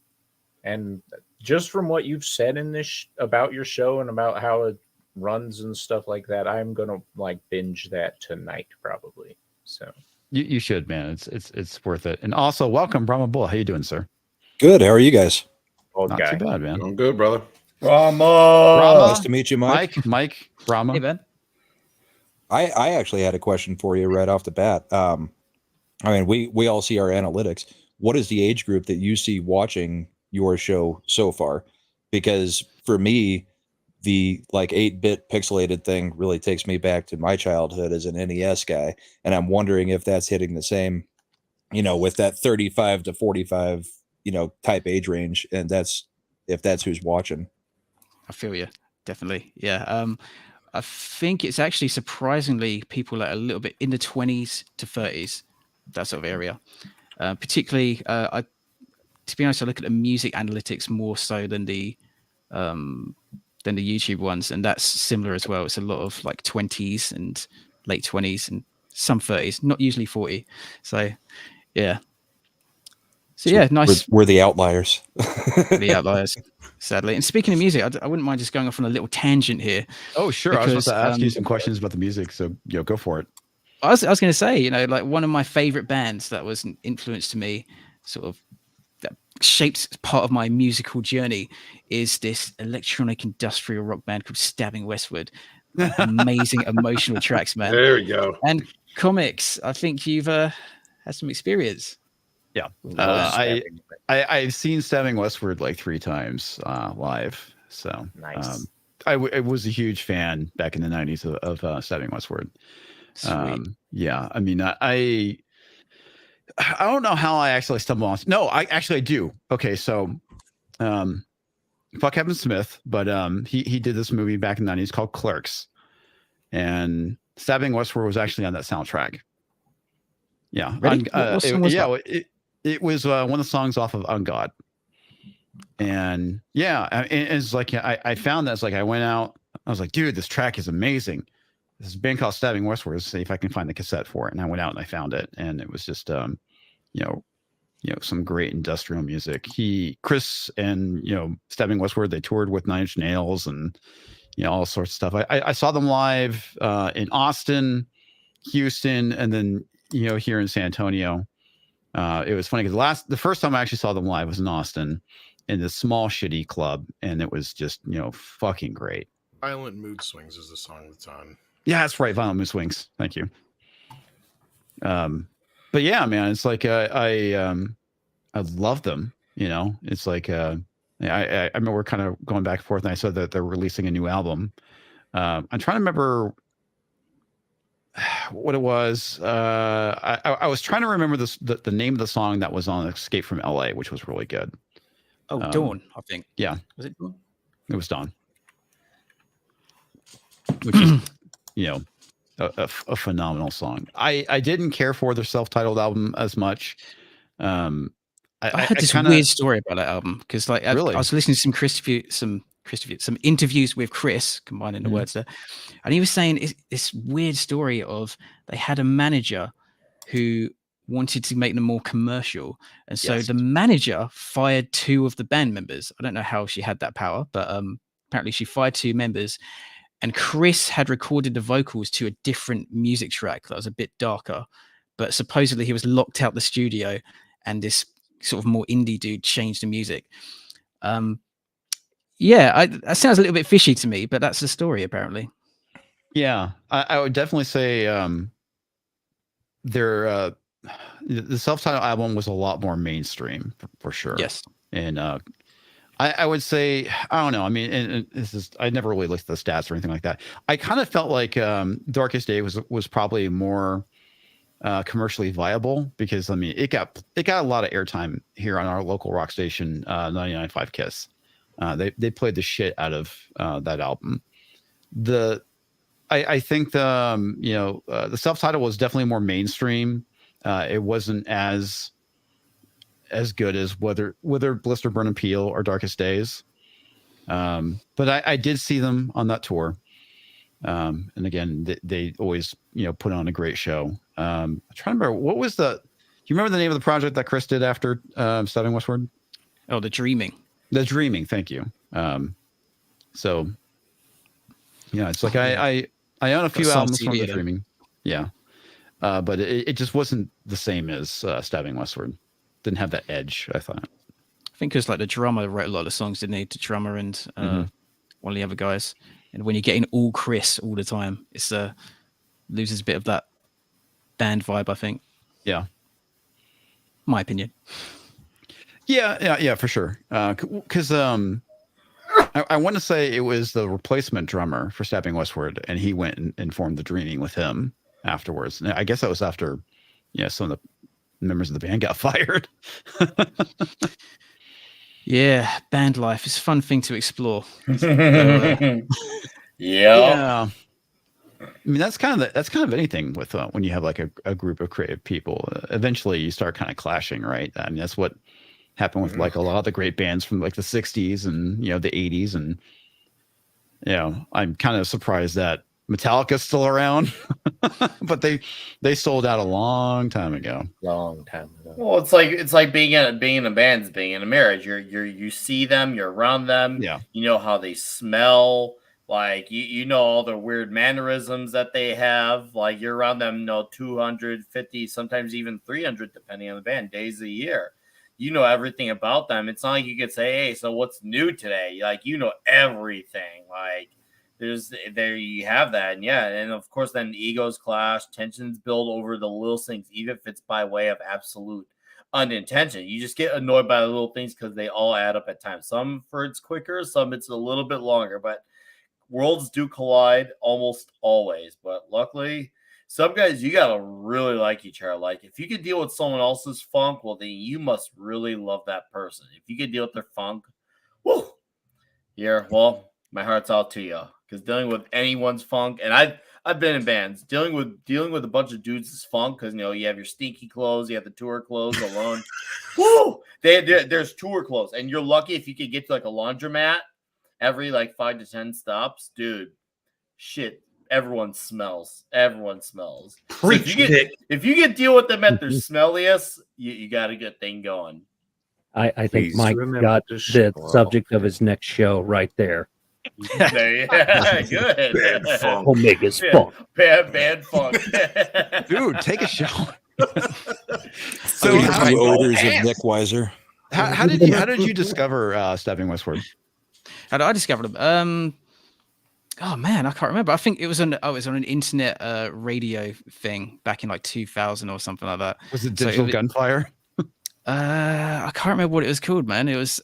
And just from what you've said in this about your show and about how it runs and stuff like that, I'm going to like binge that tonight, probably. So You should, man. It's worth it. And also, welcome, Brahmabull. How you doing, sir? Good. How are you guys? Old Not guy. too bad, man. I'm good, brother. Brahma. Nice to meet you, Mike. Mike, Brahma. Hey, Ben. I actually had a question for you right off the bat. I mean, we all see our analytics. What is the age group that you see watching your show so far? Because for me, the like 8-bit pixelated thing really takes me back to my childhood as an NES guy. And I'm wondering if that's hitting the same, with that 35 to 45, type age range. And if that's who's watching. I feel you. Definitely. Yeah. I think it's actually surprisingly people that are a little bit in the 20s to 30s, that sort of area. Particularly, to be honest, I look at the music analytics more so than the YouTube ones, and that's similar as well. It's a lot of like 20s and late 20s and some 30s, not usually 40. So, yeah. So yeah, nice. We're the outliers. The outliers, sadly. And speaking of music, I wouldn't mind just going off on a little tangent here. Oh, sure. Because, I was about to ask you some questions about the music, so go for it. I was going to say, like one of my favorite bands that was an influence to me, sort of that shaped part of my musical journey, is this electronic industrial rock band called Stabbing Westward. Amazing emotional tracks, man. There we go. And Comix, I think you've had some experience. Yeah. I've seen Stabbing Westward like 3 times live. So Nice. I was a huge fan back in the 90s of Stabbing Westward. Sweet. Yeah, I mean, I don't know how I actually stumbled on. No, I do. Okay, so fuck Kevin Smith, but he did this movie back in the 90s called Clerks, and Stabbing Westward was actually on that soundtrack. Yeah, Really? What song was that? It was one of the songs off of On God. And yeah, it's like I found that. It's like I went out, I was like, dude, this track is amazing. This band called Stabbing Westward. See if I can find the cassette for it. And I went out and I found it, and it was just some great industrial music. Chris and Stabbing Westward, they toured with Nine Inch Nails and all sorts of stuff. I saw them live in Austin, Houston, and then here in San Antonio. It was funny because the first time I actually saw them live was in Austin in this small shitty club, and it was just fucking great. Violent Mood Swings is the song that's on. Yeah, that's right. Violent Mood Swings. Thank you. But yeah, man, it's like I love them. It's like I remember we're kind of going back and forth, and I said that they're releasing a new album. I'm trying to remember what it was. I was trying to remember the name of the song that was on Escape from LA, which was really good. Oh, Dawn, I think. Yeah. Was it Dawn? It was Dawn. Which is, a phenomenal song. I didn't care for their self-titled album as much. I had this weird story about that album because, like, really? I was listening to some interviews with Chris, combining the words there, and he was saying this weird story of they had a manager who wanted to make them more commercial, and so the manager fired 2 of the band members. I don't know how she had that power, but apparently she fired 2 members, and Chris had recorded the vocals to a different music track that was a bit darker, but supposedly he was locked out the studio, and this sort of more indie dude changed the music. That sounds a little bit fishy to me, but that's the story apparently. Yeah, I would definitely say the self-titled album was a lot more mainstream for sure. Yes, and I would say, I don't know. I mean, and this is, I never really looked at the stats or anything like that. I kind of felt like Darkest Day was probably more commercially viable because, I mean, it got a lot of airtime here on our local rock station, 99.5 KISS. They played the shit out of that album. I think the self-titled was definitely more mainstream. It wasn't as good as whether Blister, Burn and Peel or Darkest Days. But I did see them on that tour. And again, they always, put on a great show. I'm trying to remember do you remember the name of the project that Chris did after Stabbing Westward? Oh, The Dreaming. The Dreaming. Thank you. So yeah, it's like I own a few albums from The Dreaming. Yeah. But it just wasn't the same as Stabbing Westward. Didn't have that edge, I thought. I think because like the drummer wrote a lot of songs, didn't he? The drummer and one of the other guys. And when you're getting all Chris all the time, it's loses a bit of that band vibe, I think. Yeah. My opinion. Yeah, for sure. Because I want to say it was the replacement drummer for Stabbing Westward, and he went and formed The Dreaming with him afterwards. And I guess that was after, some of the members of the band got fired. Yeah, band life is a fun thing to explore. Yeah. I mean, that's kind of anything with when you have like a group of creative people. Eventually, you start kind of clashing, right? I mean, that's what happened with like a lot of the great bands from like the 60s and the 80s. And I'm kind of surprised that Metallica's still around, but they sold out a long time ago. Long time ago. Well, it's like being in a band is being in a marriage. You see them, you're around them. Yeah. You know how they smell. Like you know all the weird mannerisms that they have. Like you're around them, 250, sometimes even 300, depending on the band, days a year. You know everything about them. It's not like you could say, "Hey, so what's new today?" Like everything. Like there you have that, and of course then egos clash, tensions build over the little things, even if it's by way of absolute unintentional. You just get annoyed by the little things because they all add up at times. Some for it's quicker, some it's a little bit longer, but worlds do collide almost always. But luckily, some guys you gotta really like each other. Like if you can deal with someone else's funk, well then you must really love that person. If you can deal with their funk, whoo, yeah, well, my heart's out to you. Because dealing with anyone's funk, and I've been in bands dealing with a bunch of dudes' funk, because you have your stinky clothes, you have the tour clothes alone. Woo! There's tour clothes, and you're lucky if you could get to like a laundromat every like 5 to 10 stops, dude. Shit, everyone smells. Everyone smells. So if you get deal with them at their smelliest, you got a good thing going. I think Mike got the subject of his next show right there. Yeah, good. Bad funk. Omega's funk. Bad funk. Dude, take a shower. So the odors of Nickweiser. How did you discover Stepping Westward? How did I discover them? Oh man, I can't remember. I think it was on an internet radio thing back in like 2000 or something like that. Was it Digital Gunfire? I can't remember what it was called, man. It was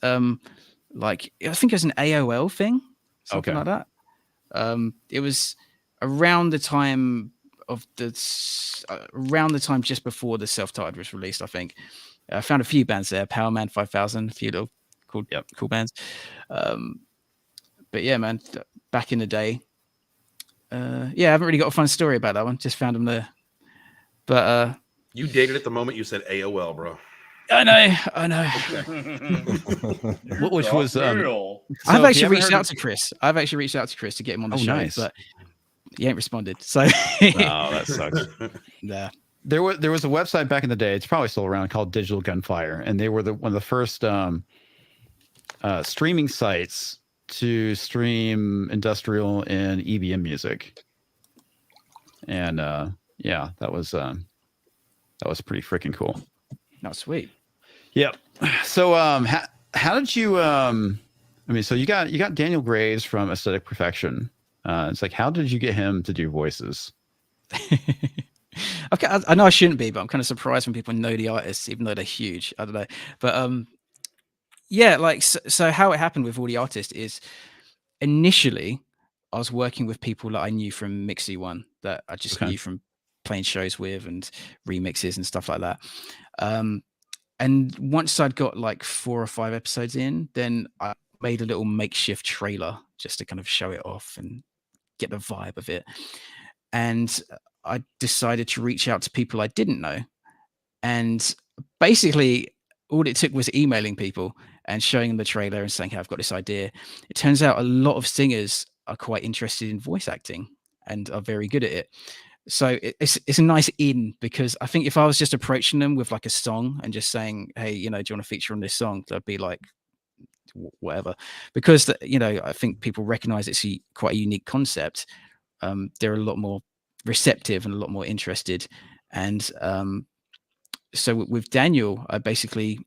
like I think it was an AOL thing, something like that. It was around the time just before the self-titled was released. I think I found a few bands there, Power Man 5000, a few little cool bands. But yeah, man, back in the day, I haven't really got a fun story about that one. Just found them there. But you dated at the moment you said AOL, bro. I know. Which was I've actually reached out to Chris. To get him on the show, nice. But he ain't responded. So that sucks. Yeah. There was a website back in the day. It's probably still around called Digital Gunfire, and they were one of the first streaming sites to stream industrial and EBM music. And that was pretty freaking cool. No, sweet. Yep. So how did you so you got Daniel Graves from Aesthetic Perfection. It's like, how did you get him to do voices? Okay, I know I shouldn't be, but I'm kind of surprised when people know the artists, even though they're huge. I don't know. But so how it happened with all the artists is initially I was working with people that I knew from Mixy One, that I just knew from playing shows with and remixes and stuff like that. And once I'd got like 4 or 5 episodes in, then I made a little makeshift trailer just to kind of show it off and get the vibe of it. And I decided to reach out to people I didn't know. And basically all it took was emailing people and showing them the trailer and saying, hey, I've got this idea. It turns out a lot of singers are quite interested in voice acting and are very good at it. So it's a nice in, because I think if I was just approaching them with like a song and just saying, hey, do you want to feature on this song? They'd be like, whatever. Because, I think people recognize it's quite a unique concept. They're a lot more receptive and a lot more interested. And so with Daniel, I basically,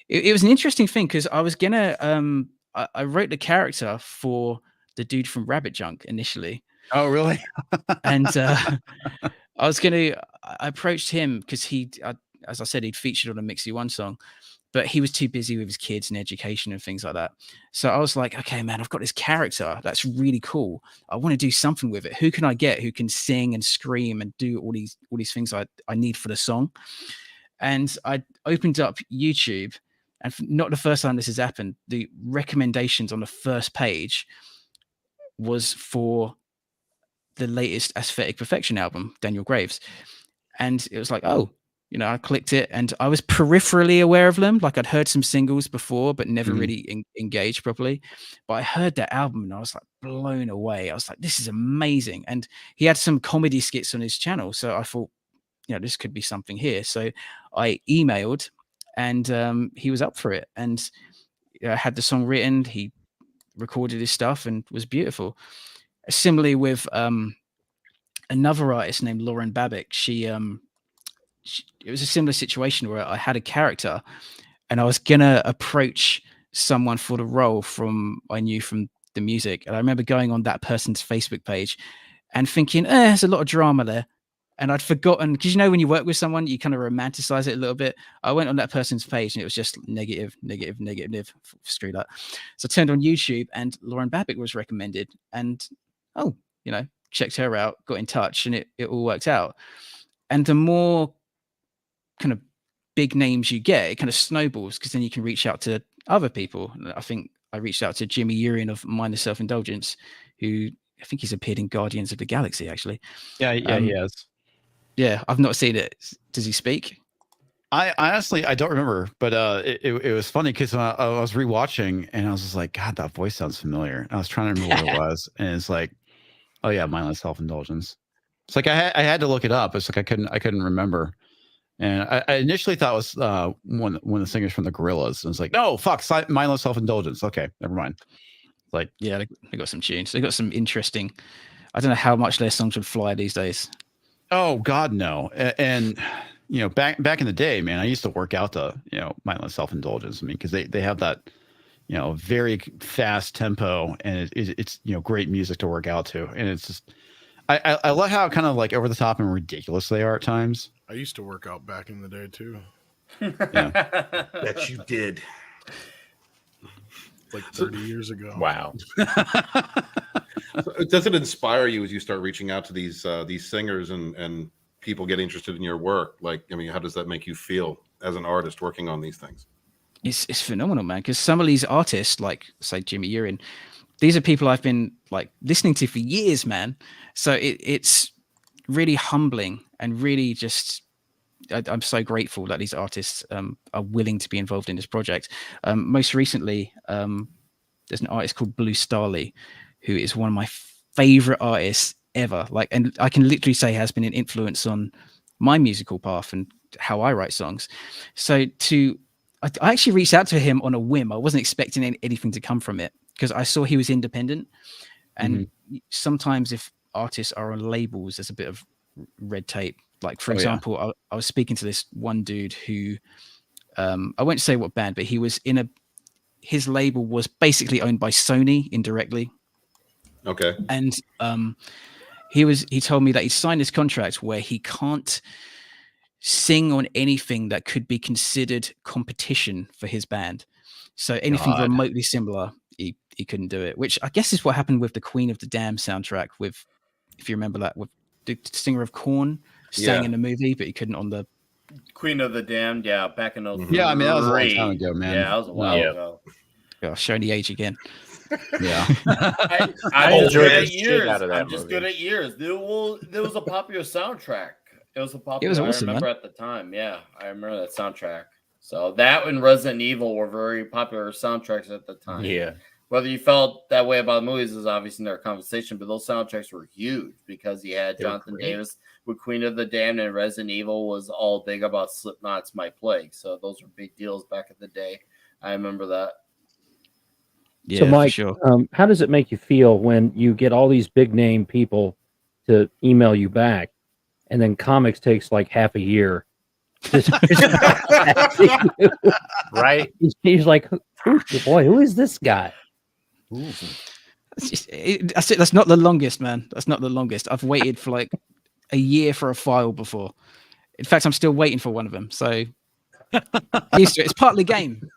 it was an interesting thing because I was gonna, I wrote the character for the dude from Rabbit Junk initially. Oh, really? And I approached him because as I said, he'd featured on a Mixy One song, but he was too busy with his kids and education and things like that. So I was like, okay, man, I've got this character that's really cool. I want to do something with it. Who can I get who can sing and scream and do all these things I need for the song? And I opened up YouTube, and not the first time this has happened, the recommendations on the first page was for the latest Aesthetic Perfection album, Daniel Graves. And it was like, oh, I clicked it, and I was peripherally aware of them. Like I'd heard some singles before, but never really engaged properly. But I heard that album and I was like blown away. I was like, this is amazing. And he had some comedy skits on his channel. So I thought, this could be something here. So I emailed, and he was up for it. And I had the song written. He recorded his stuff and was beautiful. Similarly with another artist named Lauren Babick, it was a similar situation where I had a character and I was gonna approach someone for the role I knew from the music. And I remember going on that person's Facebook page and thinking, there's a lot of drama there. And I'd forgotten, because you know when you work with someone, you kind of romanticize it a little bit. I went on that person's page and it was just negative. Screw that. So I turned on YouTube and Lauren Babick was recommended. And checked her out, got in touch, and it all worked out. And the more kind of big names you get, it kind of snowballs, because then you can reach out to other people. I think I reached out to Jimmy Urine of Mindless Self-Indulgence, who I think he's appeared in Guardians of the Galaxy, actually. Yeah, he has. Yeah, I've not seen it. Does he speak? I honestly, I don't remember, but it was funny because I was rewatching and I was just like, God, that voice sounds familiar. And I was trying to remember what it was, and it's like, oh yeah, Mindless Self-Indulgence. It's like I had to look it up. It's like I couldn't remember, and I initially thought it was one of the singers from the Gorillaz. And it's like, no, fuck, Mindless Self-Indulgence. Okay, never mind. Like, yeah, they got some tunes. They got some interesting. I don't know how much their songs would fly these days. Oh God, no. And back in the day, man, I used to work out to Mindless Self-Indulgence. I mean, because they have that very fast tempo, and it's great music to work out to, and it's just I love how kind of like over the top and ridiculous they are at times. I used to work out back in the day too. Yeah. Bet you did. Like 30 years ago. Wow. Does it inspire you as you start reaching out to these singers and people get interested in your work? Like, I mean, how does that make you feel as an artist working on these things? It's phenomenal, man. Because some of these artists, like say Jimmy Urine, these are people I've been like listening to for years, man. So it's really humbling and really just. I'm so grateful that these artists are willing to be involved in this project. Most recently, there's an artist called Blue Starly, who is one of my favorite artists ever. Like, and I can literally say has been an influence on my musical path and how I write songs. So I actually reached out to him on a whim. I wasn't expecting anything to come from it because I saw he was independent. And sometimes if artists are on labels, there's a bit of red tape. Like, for example, I was speaking to this one dude who, I won't say what band, but he was his label was basically owned by Sony indirectly. Okay. And he told me that he signed this contract where he can't sing on anything that could be considered competition for his band. So anything remotely similar, he couldn't do it, which I guess is what happened with the Queen of the Damned soundtrack with, if you remember that, with the singer of Korn sang in the movie, but he couldn't on the Queen of the Damned. Yeah, back in those. Yeah, I mean, that was a long time ago, man. Yeah, that was a while ago. Oh, showing the age again. Yeah. I enjoyed good the at shit years. out of that I'm just movie. good at years. There was a popular soundtrack. It was a popular. It was awesome, I remember man. at the time. Yeah, I remember that soundtrack. So that and Resident Evil were very popular soundtracks at the time. Yeah. Whether you felt that way about the movies is obviously in their conversation, but those soundtracks were huge because you had Jonathan Davis with Queen of the Damned, and Resident Evil was all big about Slipknot's My Plague. So those were big deals back in the day. I remember that. Yeah, so, Mike, for sure. How does it make you feel when you get all these big name people to email you back, and then Comix takes like half a year? Right? He's like, who is this guy? That's not the longest, man. That's not the longest. I've waited for like a year for a file before. In fact, I'm still waiting for one of them. So used to it. It's part of the game.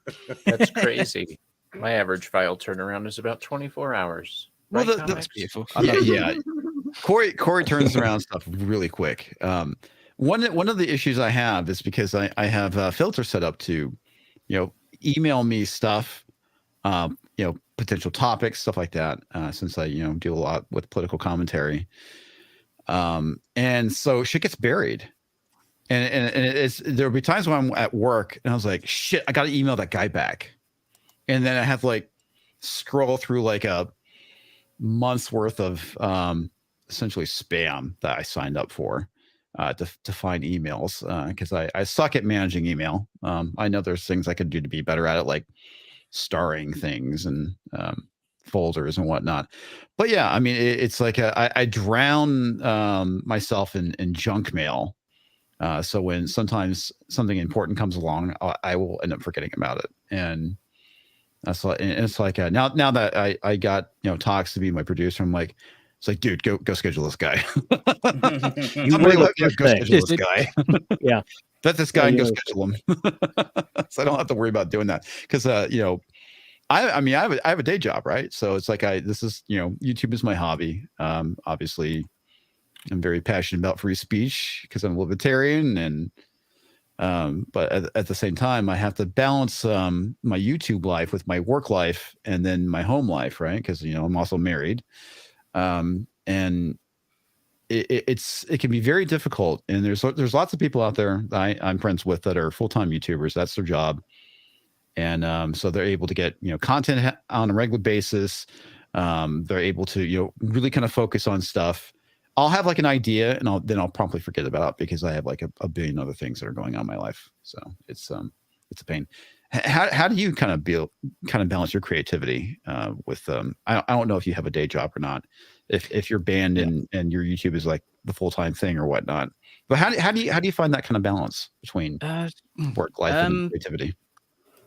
That's crazy. My average file turnaround is about 24 hours. Well, Right, That's Comix? beautiful. Yeah. Corey turns around stuff really quick. One of the issues I have is because I have a filter set up to, email me stuff, potential topics, stuff like that. Since I, do a lot with political commentary, and so shit gets buried, and there'll be times when I'm at work and I was like, shit, I got to email that guy back, and then I have to like scroll through like a month's worth of essentially spam that I signed up for. To find emails because I suck at managing email. I know there's things I could do to be better at it, like starring things and folders and whatnot. But yeah, I mean, it's like I drown myself in junk mail. So when sometimes something important comes along, I will end up forgetting about it. And that's like, and it's like now that I got Talks to be my producer, I'm like, It's like, dude, go schedule this guy. You Somebody were let the me first go thing. schedule this guy. Yeah. Let this guy and Yeah, go you know. schedule him. So I don't have to worry about doing that. Because you know, I mean, I have a day job, right? So it's like this is, you know, YouTube is my hobby. Obviously, I'm very passionate about free speech because I'm a libertarian, and but at the same time, I have to balance my YouTube life with my work life and then my home life, right? Because, you know, I'm also married, and it can be very difficult. And there's lots of people out there that I'm friends with that are full-time YouTubers. That's their job. And so they're able to get, you know, content on a regular basis. They're able to, you know, really kind of focus on stuff. I'll have like an idea, and I'll promptly forget about it because I have like a billion other things that are going on in my life. So it's a pain. How do you kind of balance your creativity with I don't know if you have a day job or not, if your band and your YouTube is like the full-time thing or whatnot. But how do you find that kind of balance between work life and creativity?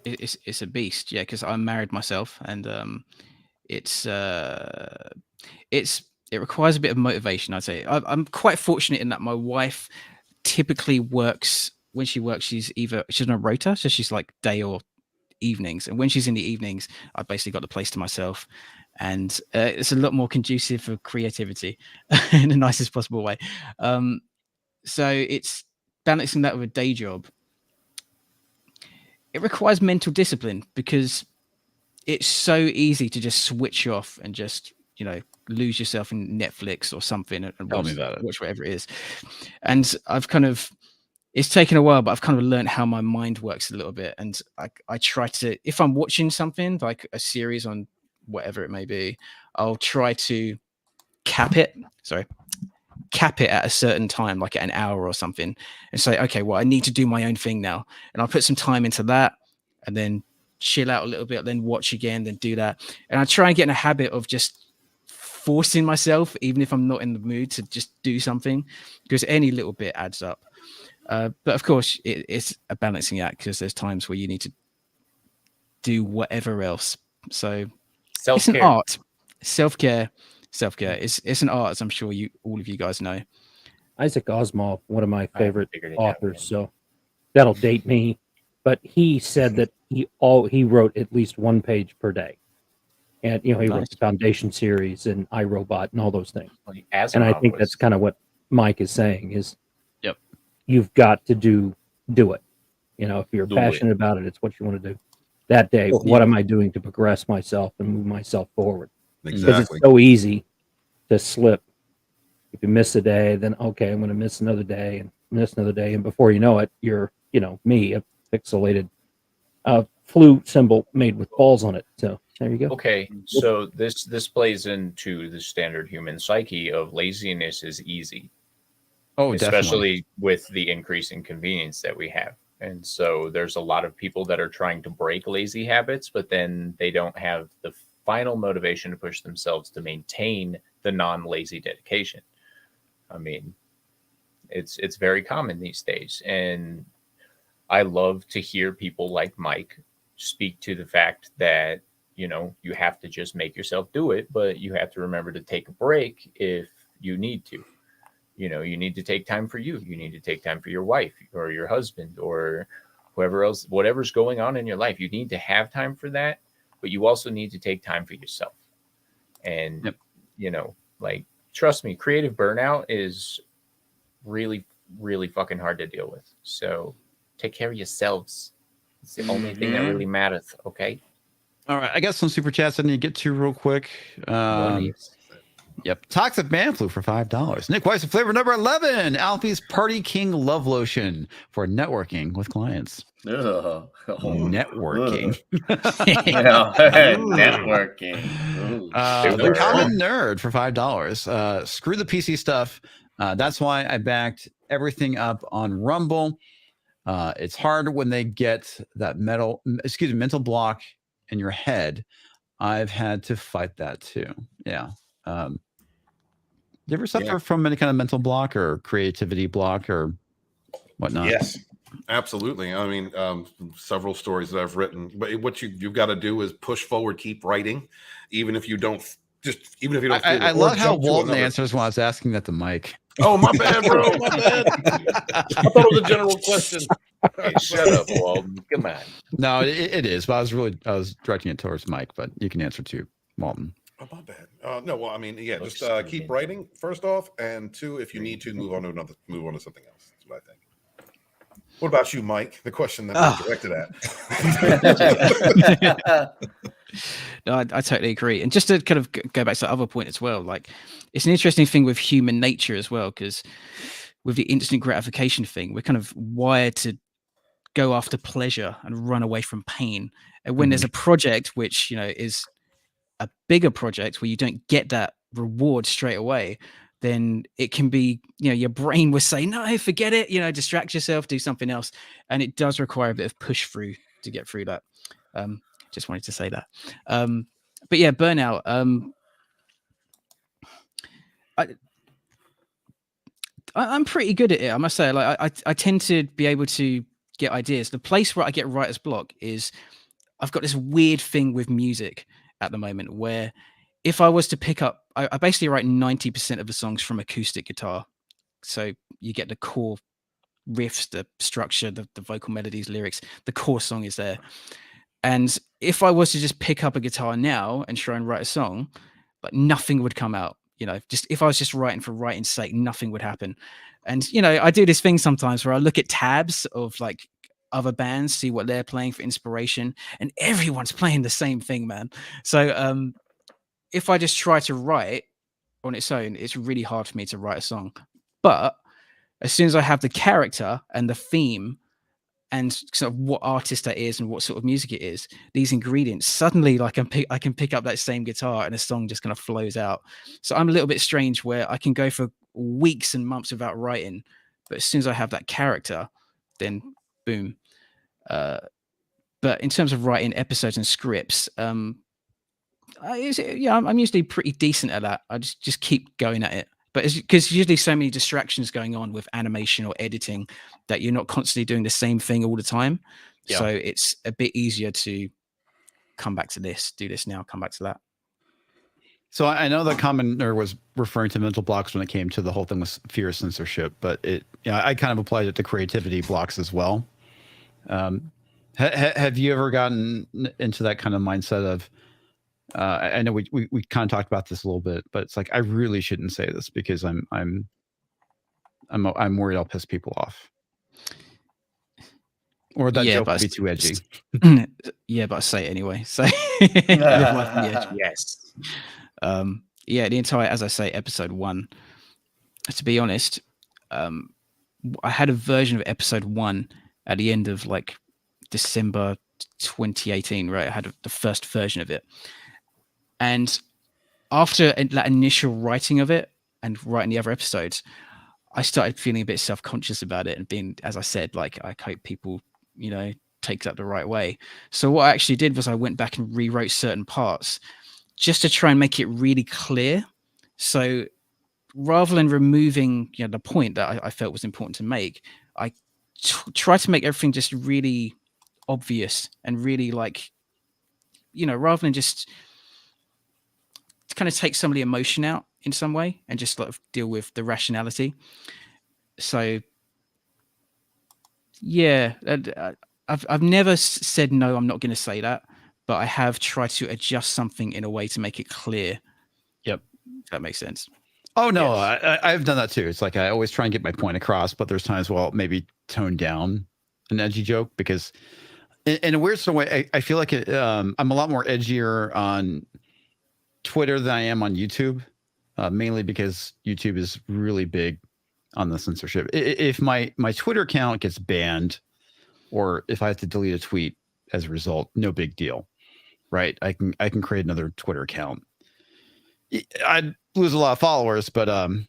It's a beast, yeah, because I'm married myself, and it requires a bit of motivation, I'd say. I'm quite fortunate in that my wife typically works. When she works, she's on a rota, so she's like day or evenings. And when she's in the evenings, I've basically got the place to myself, and it's a lot more conducive for creativity in the nicest possible way. So it's balancing that with a day job. It requires mental discipline because it's so easy to just switch off and just, you know, lose yourself in Netflix or something and watch whatever it is. And it's taken a while, but I've kind of learned how my mind works a little bit. And I try to, if I'm watching something like a series on whatever it may be, I'll try to cap it at a certain time, like at an hour or something, and say, okay, well, I need to do my own thing now. And I'll put some time into that and then chill out a little bit, then watch again, then do that. And I try and get in a habit of just forcing myself, even if I'm not in the mood, to just do something, because any little bit adds up. But of course, it's a balancing act because there's times where you need to do whatever else. So it's an art. Self-care. It's an art, as I'm sure all of you guys know. Isaac Asimov, one of my favorite authors, so that'll date me. But he said that he wrote at least one page per day, and you know he wrote the Foundation series and iRobot and all those things. And I think that's kind of what Mike is saying is, you've got to do it. You know, if you're passionate about it, it's what you want to do that day. What am I doing to progress myself and move myself forward? Exactly. Because it's so easy to slip. If you miss a day, then okay, I'm going to miss another day and miss another day, and before you know it, you're, you know, me, a pixelated flu symbol made with balls on it. So there you go. Okay, so this plays into the standard human psyche of laziness is easy. Oh, especially definitely. with the increasing convenience that we have. And so there's a lot of people that are trying to break lazy habits, but then they don't have the final motivation to push themselves to maintain the non-lazy dedication. I mean, it's very common these days. And I love to hear people like Mike speak to the fact that, you know, you have to just make yourself do it, but you have to remember to take a break if you need to. You know, you need to take time for you. You need to take time for your wife or your husband or whoever else, whatever's going on in your life. You need to have time for that, but you also need to take time for yourself. And, you know, like, trust me, creative burnout is really, really fucking hard to deal with. So take care of yourselves. It's the only thing that really matters. Okay. All right. I got some super chats I need to get to real quick. Yep. Toxic Man Flu for $5. Nickweiser flavor number 11. Alfie's Party King Love Lotion for networking with clients. Networking. Networking. The Common Nerd for $5. Screw the PC stuff. That's why I backed everything up on Rumble. It's hard when they get that mental block in your head. I've had to fight that too. Yeah. You ever suffer from any kind of mental block or creativity block or whatnot? Yes, absolutely. I mean, several stories that I've written. But what you've got to do is push forward, keep writing, even if you don't just even if you don't. I love how Walton answers when I was asking at the mic. Oh, my bad, bro. My bad. I thought it was a general question. Hey, shut up, Walton. Come on. No, it is. But I was directing it towards Mike, but you can answer too, Walton. Oh, my bad. No, well, I mean, yeah, just keep writing first off, and two, if you need to move on to something else. That's what I think. What about you, Mike? The question that was directed at. No, I totally agree. And just to kind of go back to the other point as well, like it's an interesting thing with human nature as well, because with the instant gratification thing, we're kind of wired to go after pleasure and run away from pain. And when there's a project which, is a bigger project where you don't get that reward straight away, then it can be, your brain will say, no, forget it, distract yourself, do something else. And it does require a bit of push through to get through that. Just wanted to say that. But yeah, burnout. I'm pretty good at it, I must say. Like I tend to be able to get ideas. The place where I get writer's block is I've got this weird thing with music at the moment where if I was to pick up, I basically write 90% of the songs from acoustic guitar. So you get the core riffs, the structure, the vocal melodies, lyrics, the core song is there. And if I was to just pick up a guitar now and try and write a song, like nothing would come out. Just if I was just writing for writing's sake, nothing would happen. And I do this thing sometimes where I look at tabs of like other bands, see what they're playing for inspiration, and everyone's playing the same thing, man. So if I just try to write on its own, it's really hard for me to write a song. But as soon as I have the character and the theme and sort of what artist that is and what sort of music it is, these ingredients, suddenly like I can pick up that same guitar and a song just kind of flows out. So I'm a little bit strange where I can go for weeks and months without writing, but as soon as I have that character, then boom. But in terms of writing episodes and scripts, I'm usually pretty decent at that. I just keep going at it. But because usually so many distractions going on with animation or editing that you're not constantly doing the same thing all the time. Yeah. So it's a bit easier to come back to this, do this now, come back to that. So I know the commenter was referring to mental blocks when it came to the whole thing with fear of censorship, but I kind of applied it to creativity blocks as well. Have you ever gotten into that kind of mindset of, I know we kind of talked about this a little bit, but it's like I really shouldn't say this because I'm worried I'll piss people off, or that joke will be too edgy. Yeah, but I say it anyway. So yes. The entire, as I say, episode 1. To be honest, I had a version of episode 1 at the end of like December 2018. Right, I had the first version of it. And after that initial writing of it and writing the other episodes, I started feeling a bit self-conscious about it and being, as I said, like, I hope people, take that the right way. So what I actually did was I went back and rewrote certain parts just to try and make it really clear. So rather than removing, the point that I felt was important to make, I tried to make everything just really obvious and really like, rather than just kind of take some of the emotion out in some way and just sort of deal with the rationality. So yeah, I've never said no, I'm not going to say that, but I have tried to adjust something in a way to make it clear. Yep, if that makes sense. Oh no, yes. I've done that too. It's like I always try and get my point across, but there's times where I'll maybe tone down an edgy joke because in a weird sort of way, I feel like I'm a lot more edgier on Twitter than I am on YouTube, mainly because YouTube is really big on the censorship. If my Twitter account gets banned, or if I have to delete a tweet as a result, no big deal, right? I can create another Twitter account. I'd lose a lot of followers, but I'm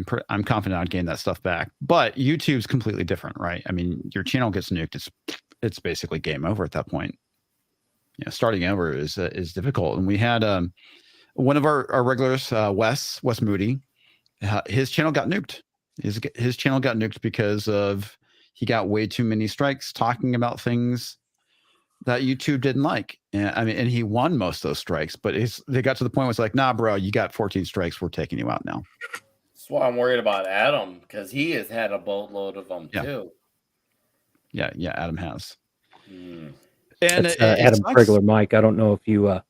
confident I'd gain that stuff back. But YouTube's completely different, right? I mean, your channel gets nuked, it's basically game over at that point. Starting over is difficult. And we had one of our regulars, Wes Moody, his channel got nuked. His channel got nuked because he got way too many strikes talking about things that YouTube didn't like. And I mean, and he won most of those strikes, but they got to the point where it's like, nah, bro, you got 14 strikes. We're taking you out now. That's why I'm worried about Adam, because he has had a boatload of them too. Yeah, Adam has. Mm. And Adam Krigler, Mike. I don't know if you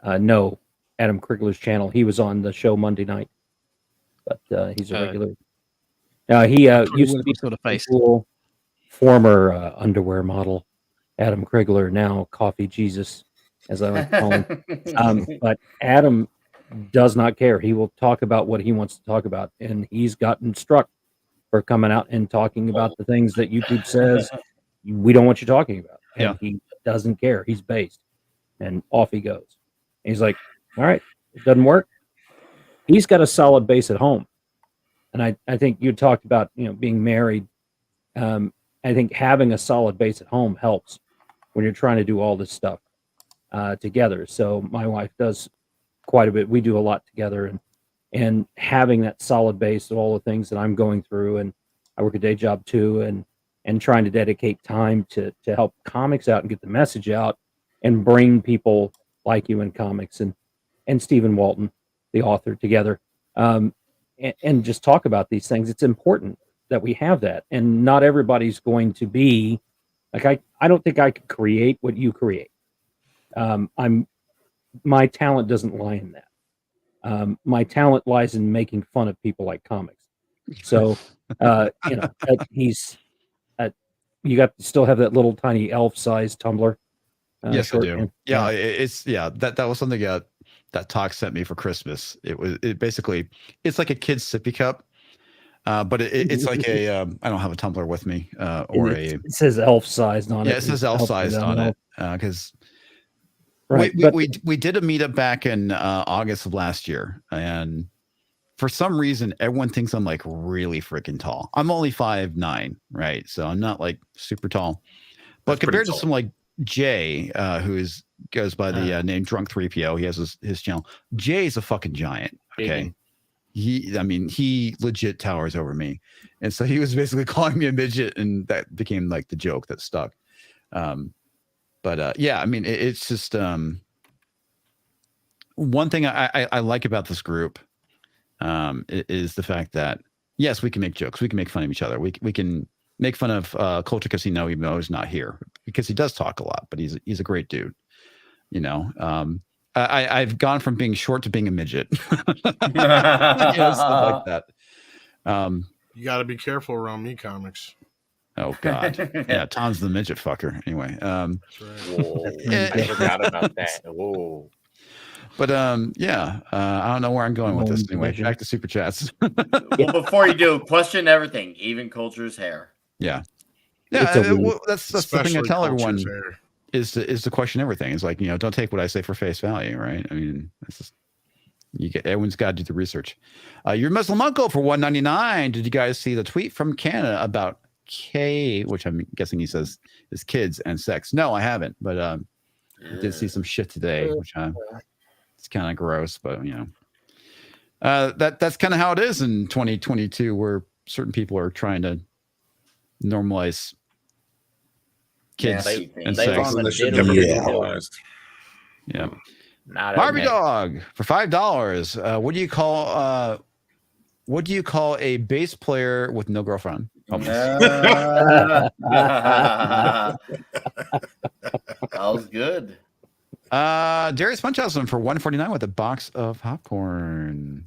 know Adam Krigler's channel. He was on the show Monday night, but he's a regular. He used to be sort of cool former underwear model, Adam Krigler, now Coffee Jesus, as I like to call him. But Adam does not care. He will talk about what he wants to talk about, and he's gotten struck for coming out and talking about the things that YouTube says we don't want you talking about. And he doesn't care. He's based, and off he goes. And he's like, all right, it doesn't work. He's got a solid base at home. And I think you talked about, being married. I think having a solid base at home helps when you're trying to do all this stuff together. So my wife does quite a bit. We do a lot together, and having that solid base of all the things that I'm going through, and I work a day job too, and trying to dedicate time to help comics out and get the message out and bring people like you in comics and Stephen Walton, the author, together, and just talk about these things. It's important that we have that, and not everybody's going to be like, I don't think I could create what you create. My talent doesn't lie in that. My talent lies in making fun of people like comics. So, he's, you got to still have that little tiny elf-sized tumbler. Yes, I do. That was something that Talk sent me for Christmas. It basically, it's like a kid's sippy cup, but it's like a I don't have a tumbler with me, it says elf-sized on it. Yeah, it says elf-sized on it because right. We did a meetup back in August of last year, and for some reason, everyone thinks I'm like really freaking tall. I'm only 5'9", right? So I'm not like super tall. But compared to some like Jay, who goes by the name Drunk 3PO, he has his channel. Jay's a fucking giant. Okay. He legit towers over me. And so he was basically calling me a midget, and that became like the joke that stuck. It's just one thing I like about this group is the fact that, yes, we can make jokes. We can make fun of each other. We can make fun of Culture Casino, even though he's not here, because he does talk a lot, but he's a great dude. I've gone from being short to being a midget. Stuff like that. You got to be careful around me, comics. Oh God, yeah, Tom's the midget fucker. Anyway, that's right. I forgot about that. Whoa. But I don't know where I'm going with this. Anyway, back to super chats. Well, before you do, question everything, even Culture's hair. Yeah. That's the thing I tell everyone is to question everything. It's like, don't take what I say for face value, right? I mean, that's just, everyone's got to do the research. Your Muslim uncle for $1.99. Did you guys see the tweet from Canada about K, which I'm guessing he says is kids and sex? No, I haven't, but I did see some shit today, which it's kind of gross, but that's kind of how it is in 2022, where certain people are trying to normalize kids and sex. Yeah. Barbie Dog for $5. What do you call a bass player with no girlfriend? That was good. Darius Munchausen for $1.49 with a box of popcorn.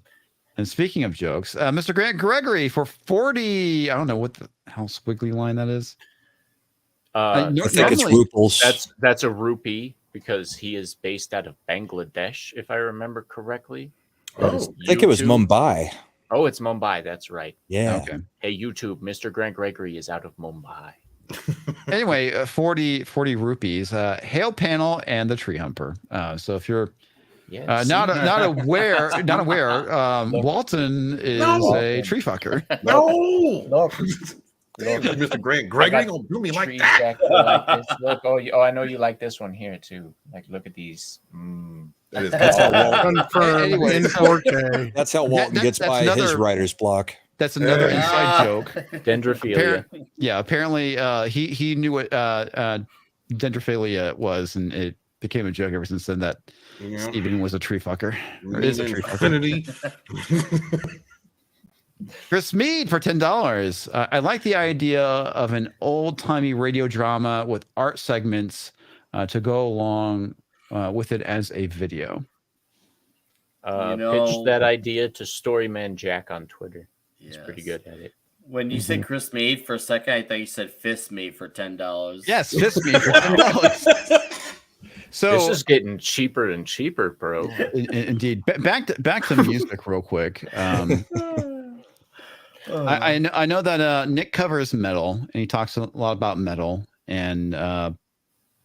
And speaking of jokes, Mr. Grant Gregory for $40. I don't know what the hell squiggly line that is. I think it's rupees. That's a rupee because he is based out of Bangladesh, if I remember correctly. I think it was Mumbai. Oh, it's Mumbai. That's right. Yeah. Okay. Hey, YouTube, Mr. Grant Gregory is out of Mumbai. Anyway, 40 rupees. Hail Panel and the Tree Humper. So if you're not aware, Walton is a tree fucker. No. Damn, Mr. Grant Gregory gonna do me like that. Like this. Look, I know you like this one here too. Like, look at these. That's how Walton, that's how Walton gets by his writer's block. That's another inside joke. Dendrophilia. Apparently he knew what dendrophilia was, and it became a joke ever since then that Steven was a tree fucker. Or is a tree fucker. Chris Mead for $10. I like the idea of an old-timey radio drama with art segments to go along with it as a video. Pitch that idea to Storyman Jack on Twitter. He's pretty good at it. When you said Chris Mead for a second, I thought you said Fist Me for $10. Yes, Fist Me for $10. So this is getting cheaper and cheaper, bro. Indeed. Back to music real quick. I know that Nick covers metal, and he talks a lot about metal and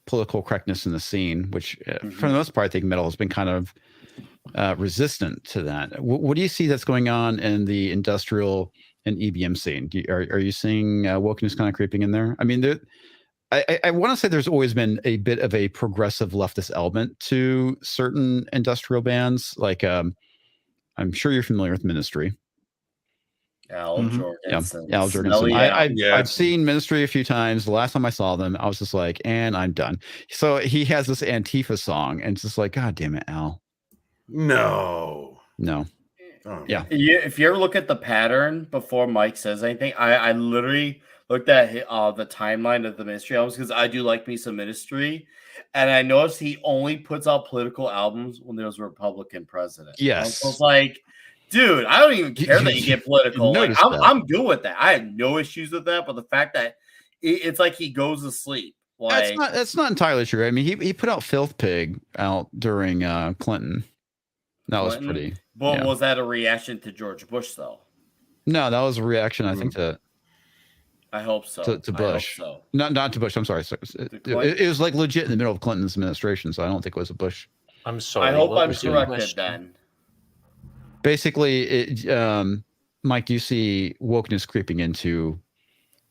political correctness in the scene, which for the most part, I think metal has been kind of resistant to that. What do you see that's going on in the industrial and EBM scene? Are you seeing wokeness kind of creeping in there? I mean, I want to say there's always been a bit of a progressive leftist element to certain industrial bands. Like, I'm sure you're familiar with Ministry. Al Jorgensen. Yeah, Al Jorgensen. I've seen Ministry a few times. The last time I saw them, I was just like, and I'm done. So he has this Antifa song, and it's just like, God damn it, Al. No. Oh. Yeah. If you ever look at the pattern before Mike says anything, I literally looked at the timeline of the Ministry albums because I do like me some Ministry, and I noticed he only puts out political albums when there's a Republican president. Yes. I was like, dude, I don't even care that you get political. Like, I'm good with that. I have no issues with that, but the fact that it's like he goes to sleep. Like, that's not entirely true. I mean, he put out Filth Pig out during Clinton. That was pretty. But was that a reaction to George Bush, though? No, that was a reaction, I think, to. I hope so. To Bush. I hope so. Not to Bush. I'm sorry. It was like legit in the middle of Clinton's administration, so I don't think it was a Bush. I'm sorry. I hope I'm corrected then. Basically, Mike, do you see wokeness creeping into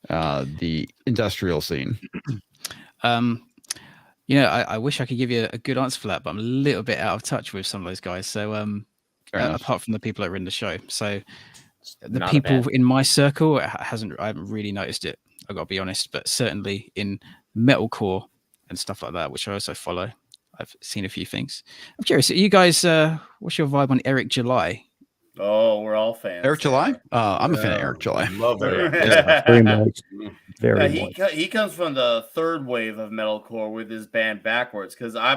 the industrial scene? I wish I could give you a good answer for that, but I'm a little bit out of touch with some of those guys. So, apart from the people that are in the show, so the people in my circle, I haven't really noticed it. I've got to be honest, but certainly in metalcore and stuff like that, which I also follow, I've seen a few things. I'm curious, you guys, what's your vibe on Eric July? Oh, we're all fans. Eric July? I'm a fan of Eric July. Love Eric. Very much. Very much. He comes from the third wave of metalcore with his band Backwards, because I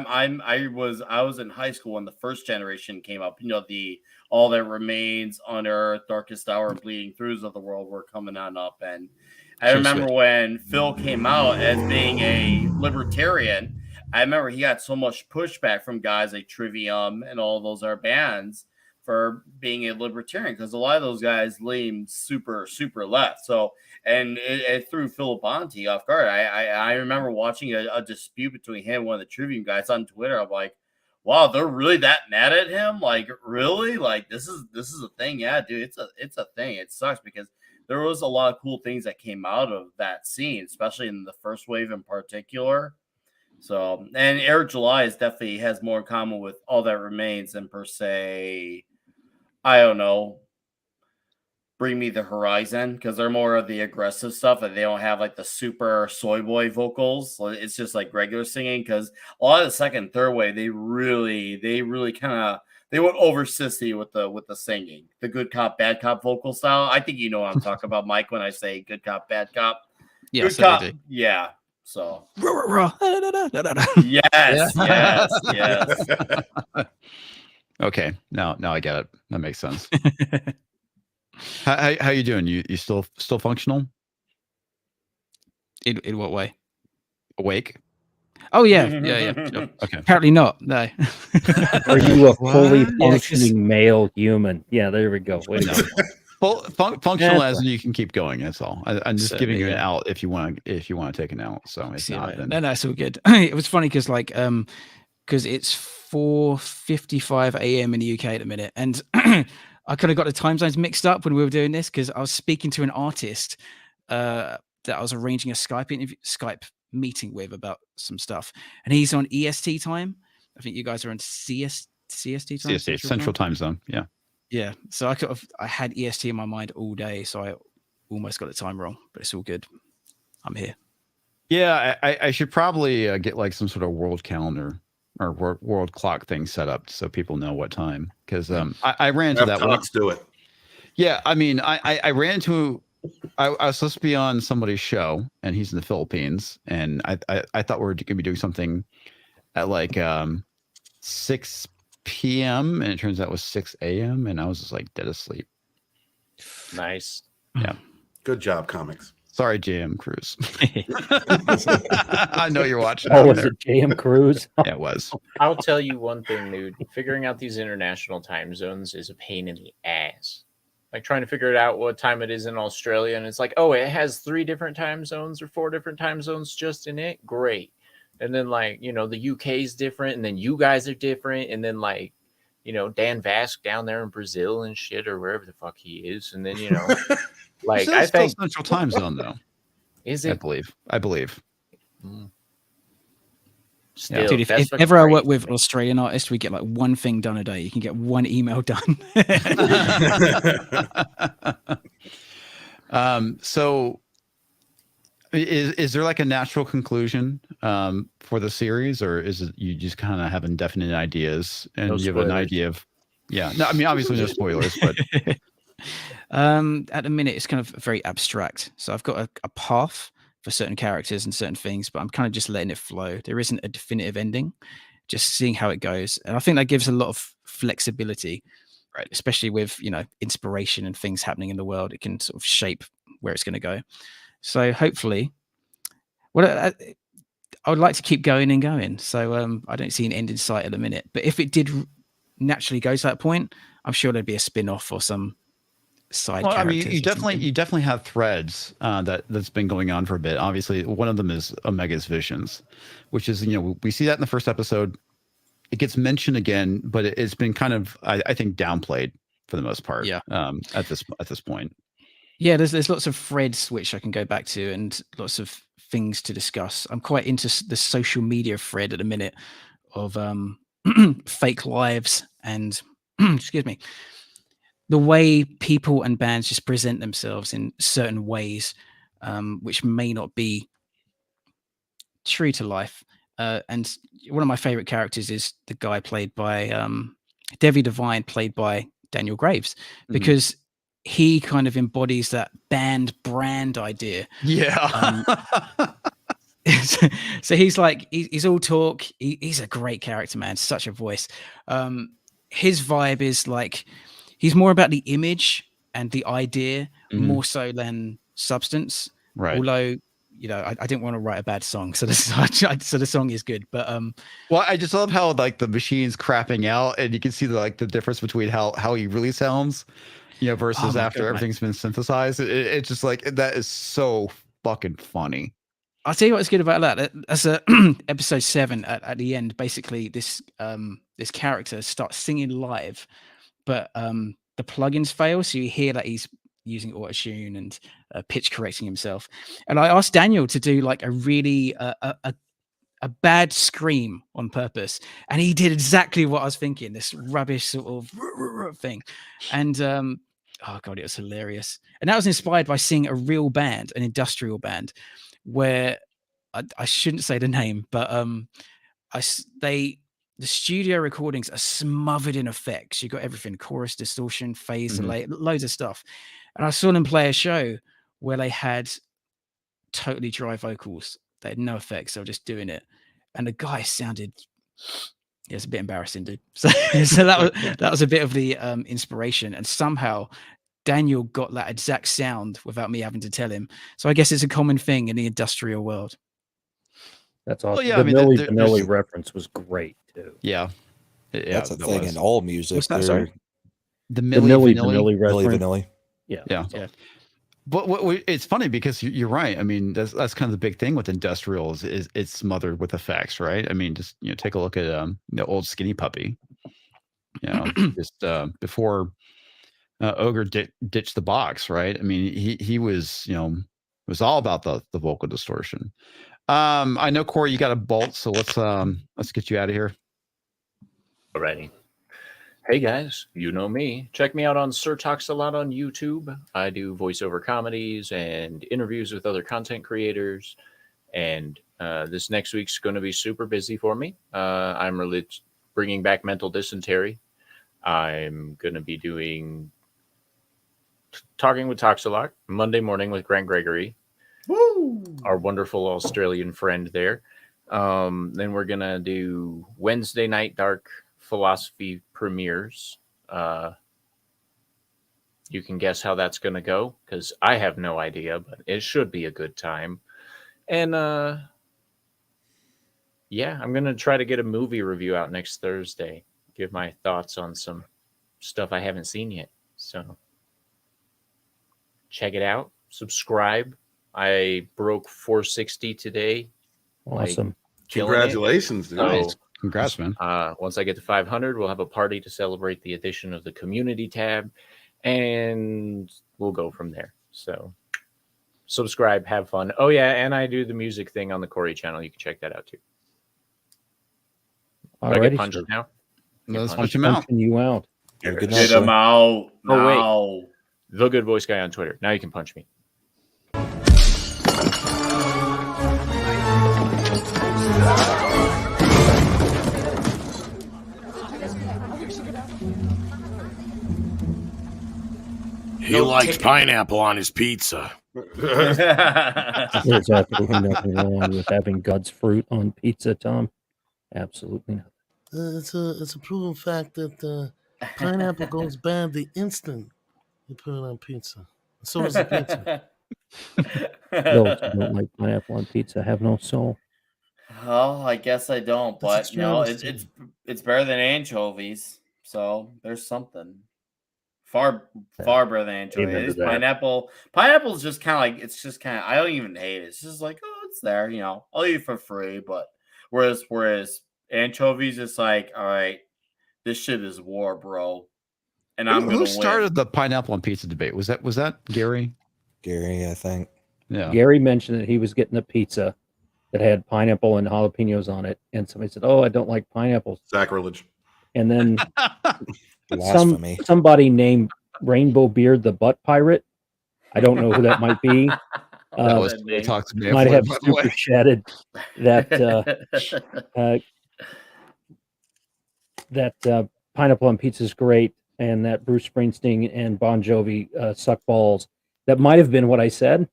was in high school when the first generation came up. You know, the All That Remains, Unearth, Darkest Hour, and Bleeding Throughs of the world were coming on up, and I remember when Phil came out as being a libertarian. I remember he got so much pushback from guys like Trivium and all those other bands for being a libertarian, because a lot of those guys lean super, super left. So, and it threw Phil Bonte off guard. I remember watching a dispute between him and one of the Trivium guys on Twitter. I'm like, wow, they're really that mad at him? Like, really? Like, this is a thing? Yeah, dude, it's a thing. It sucks because there was a lot of cool things that came out of that scene, especially in the first wave in particular. So, and Eric July definitely has more in common with All That Remains than per se, I don't know, Bring Me the Horizon, because they're more of the aggressive stuff and they don't have like the super soy boy vocals. It's just like regular singing, because a lot of the second and third wave, they really kind of, they went over sissy with the singing, the good cop, bad cop vocal style. I think you know what I'm talking about, Mike, when I say good cop, bad cop. Yeah, good cop. Yeah. So yes. Okay, now I get it. That makes sense. How you doing? You still functional? In what way? Awake? Oh yeah. Okay. Apparently not. No. Are you a fully functioning male human? Yeah, there we go. Wait, no. Functional as in you can keep going. That's all. I'm just giving you an out if you want to take an out. So it's not. No, it's all good. It was funny because it's 4:55 a.m. in the UK at the minute, and I kind of got the time zones mixed up when we were doing this because I was speaking to an artist that I was arranging a Skype meeting with about some stuff, and he's on EST time. I think you guys are on CST time. CST, Central Time Zone. Yeah. Yeah, so I had EST in my mind all day, so I almost got the time wrong, but it's all good. I'm here. Yeah, I should probably get like some sort of world calendar or world clock thing set up so people know what time. Because I ran into that. Let's do it. Yeah, I mean, I ran into. I was supposed to be on somebody's show, and he's in the Philippines, and I thought we were going to be doing something at like 6 p.m. and it turns out it was 6 a.m. and I was just like dead asleep. Nice. Yeah. Good job, Comix. Sorry, J.M. Cruz. I know you're watching. Oh, was it J.M. Cruz? Yeah, it was. I'll tell you one thing, dude. Figuring out these international time zones is a pain in the ass. Like trying to figure it out what time it is in Australia, and it's like, oh, it has 3 different time zones or 4 different time zones just in it. Great. And then like, the UK is different, and then you guys are different, and then like, Dan Vask down there in Brazil and shit, or wherever the fuck he is, and then like I think Central Time Zone though. Is it? I believe. Still, dude, if ever I work with Australian artists, we get like one thing done a day. You can get one email done. So is there like a natural conclusion for the series, or is it you just kind of have indefinite ideas and No you have spoilers. an idea of no, I mean obviously no spoilers, but at the minute it's kind of very abstract. So I've got a path for certain characters and certain things, but I'm kind of just letting it flow. There isn't a definitive ending, just seeing how it goes. And I think that gives a lot of flexibility, right? Especially with, inspiration and things happening in the world. It can sort of shape where it's going to go. So hopefully, I would like to keep going and going. So I don't see an end in sight at the minute. But if it did naturally go to that point, I'm sure there'd be a spin-off or some side well, I characters. mean, you definitely have threads that's been going on for a bit. Obviously, one of them is Omega's visions, which is we see that in the first episode. It gets mentioned again, but it's been kind of I think downplayed for the most part. Yeah. At this point. Yeah, there's lots of threads which I can go back to and lots of things to discuss. I'm quite into the social media thread at the minute of fake lives and excuse me, the way people and bands just present themselves in certain ways, which may not be true to life. And one of my favorite characters is the guy played by Devi Divine, played by Daniel Graves, because he kind of embodies that band brand idea. Yeah. So he's like, he's all talk. He's a great character, man. Such a voice. His vibe is like, he's more about the image and the idea more so than substance. Right. Although, I didn't want to write a bad song. So the song is good. But well, I just love how like the machine's crapping out and you can see the difference between how he really sounds, versus after everything's been synthesized. It's just like, that is so fucking funny. I'll tell you what's good about that. That's episode 7 at the end. Basically, this character starts singing live, but the plugins fail, so you hear that he's using autotune and pitch correcting himself. And I asked Daniel to do like a really a bad scream on purpose, and he did exactly what I was thinking. This rubbish sort of thing, and oh god, it was hilarious. And that was inspired by seeing a real band, an industrial band, where I shouldn't say the name, but the studio recordings are smothered in effects. You got everything: chorus, distortion, phase delay, loads of stuff. And I saw them play a show where they had totally dry vocals. They had no effects. They were just doing it, and the guy sounded. Yeah, it's a bit embarrassing, dude. So that was a bit of the inspiration, and somehow Daniel got that exact sound without me having to tell him. So I guess it's a common thing in the industrial world. That's awesome. Well, yeah, the I mean, Milli there's- Vanilli reference was great too. Yeah. That's a that thing was. in all music. What's that, They're- sorry? The The Milli Milli Vanilli. Vanilli Milli reference. Vanilli. Yeah. Yeah. But it's funny because you're right. I mean, that's kind of the big thing with industrials is it's smothered with effects, right? I mean, just take a look at the old Skinny Puppy. Just before Ogre ditched the box, right? I mean, he was was all about the vocal distortion. I know, Cory, you got a bolt, so let's get you out of here. Alrighty. Hey guys, you know me. Check me out on TalksAlot on YouTube. I do voiceover comedies and interviews with other content creators. And this next week's going to be super busy for me. I'm bringing back mental dysentery. I'm going to be talking with TalksAlot Monday morning with Grant Gregory, our wonderful Australian friend there. Then we're going to do Wednesday night dark philosophy premieres. You can guess how that's going to go because I have no idea, but it should be a good time. And yeah, I'm going to try to get a movie review out next Thursday. Give my thoughts on some stuff I haven't seen yet. So check it out. Subscribe. I broke 460 today. Awesome. Congratulations, dude. Nice. Congrats, man. Once I get to 500, we'll have a party to celebrate the addition of the community tab, and we'll go from there. So subscribe, have fun. Oh, yeah, and I do the music thing on the Cory channel. You can check that out, too. All I right. get punched now? Let's punch him out. You out. Have a good Get night, him out. Oh, wait. now. The Good Voice Guy on Twitter. Now you can punch me. He likes pineapple on his pizza. There's absolutely nothing wrong with having God's fruit on pizza, Tom. Absolutely not. It's a proven fact that pineapple goes bad the instant you put it on pizza. So does the pizza. Those who don't like pineapple on pizza have no soul. Oh, I guess I don't, That's but you know, extravagant. it's better than anchovies. So there's something far better than Amen anchovies. to that. Pineapple's just kind of like I don't even hate it. It's just like, oh, it's there. You know, I'll eat it for free. But whereas anchovies, it's like, all right, this shit is war, bro. And I'm gonna Who win. started the pineapple on pizza debate? Was that Gary? Gary, I think. Yeah. Gary mentioned that he was getting a pizza that had pineapple and jalapenos on it, and somebody said, "Oh, I don't like pineapples." Sacrilege. And then Blasphemy. somebody named Rainbow Beard the Butt Pirate. I don't know who that might be. That was that name. talks to me. Might have by the super way. chatted that pineapple on pizza is great, and that Bruce Springsteen and Bon Jovi suck balls. That might have been what I said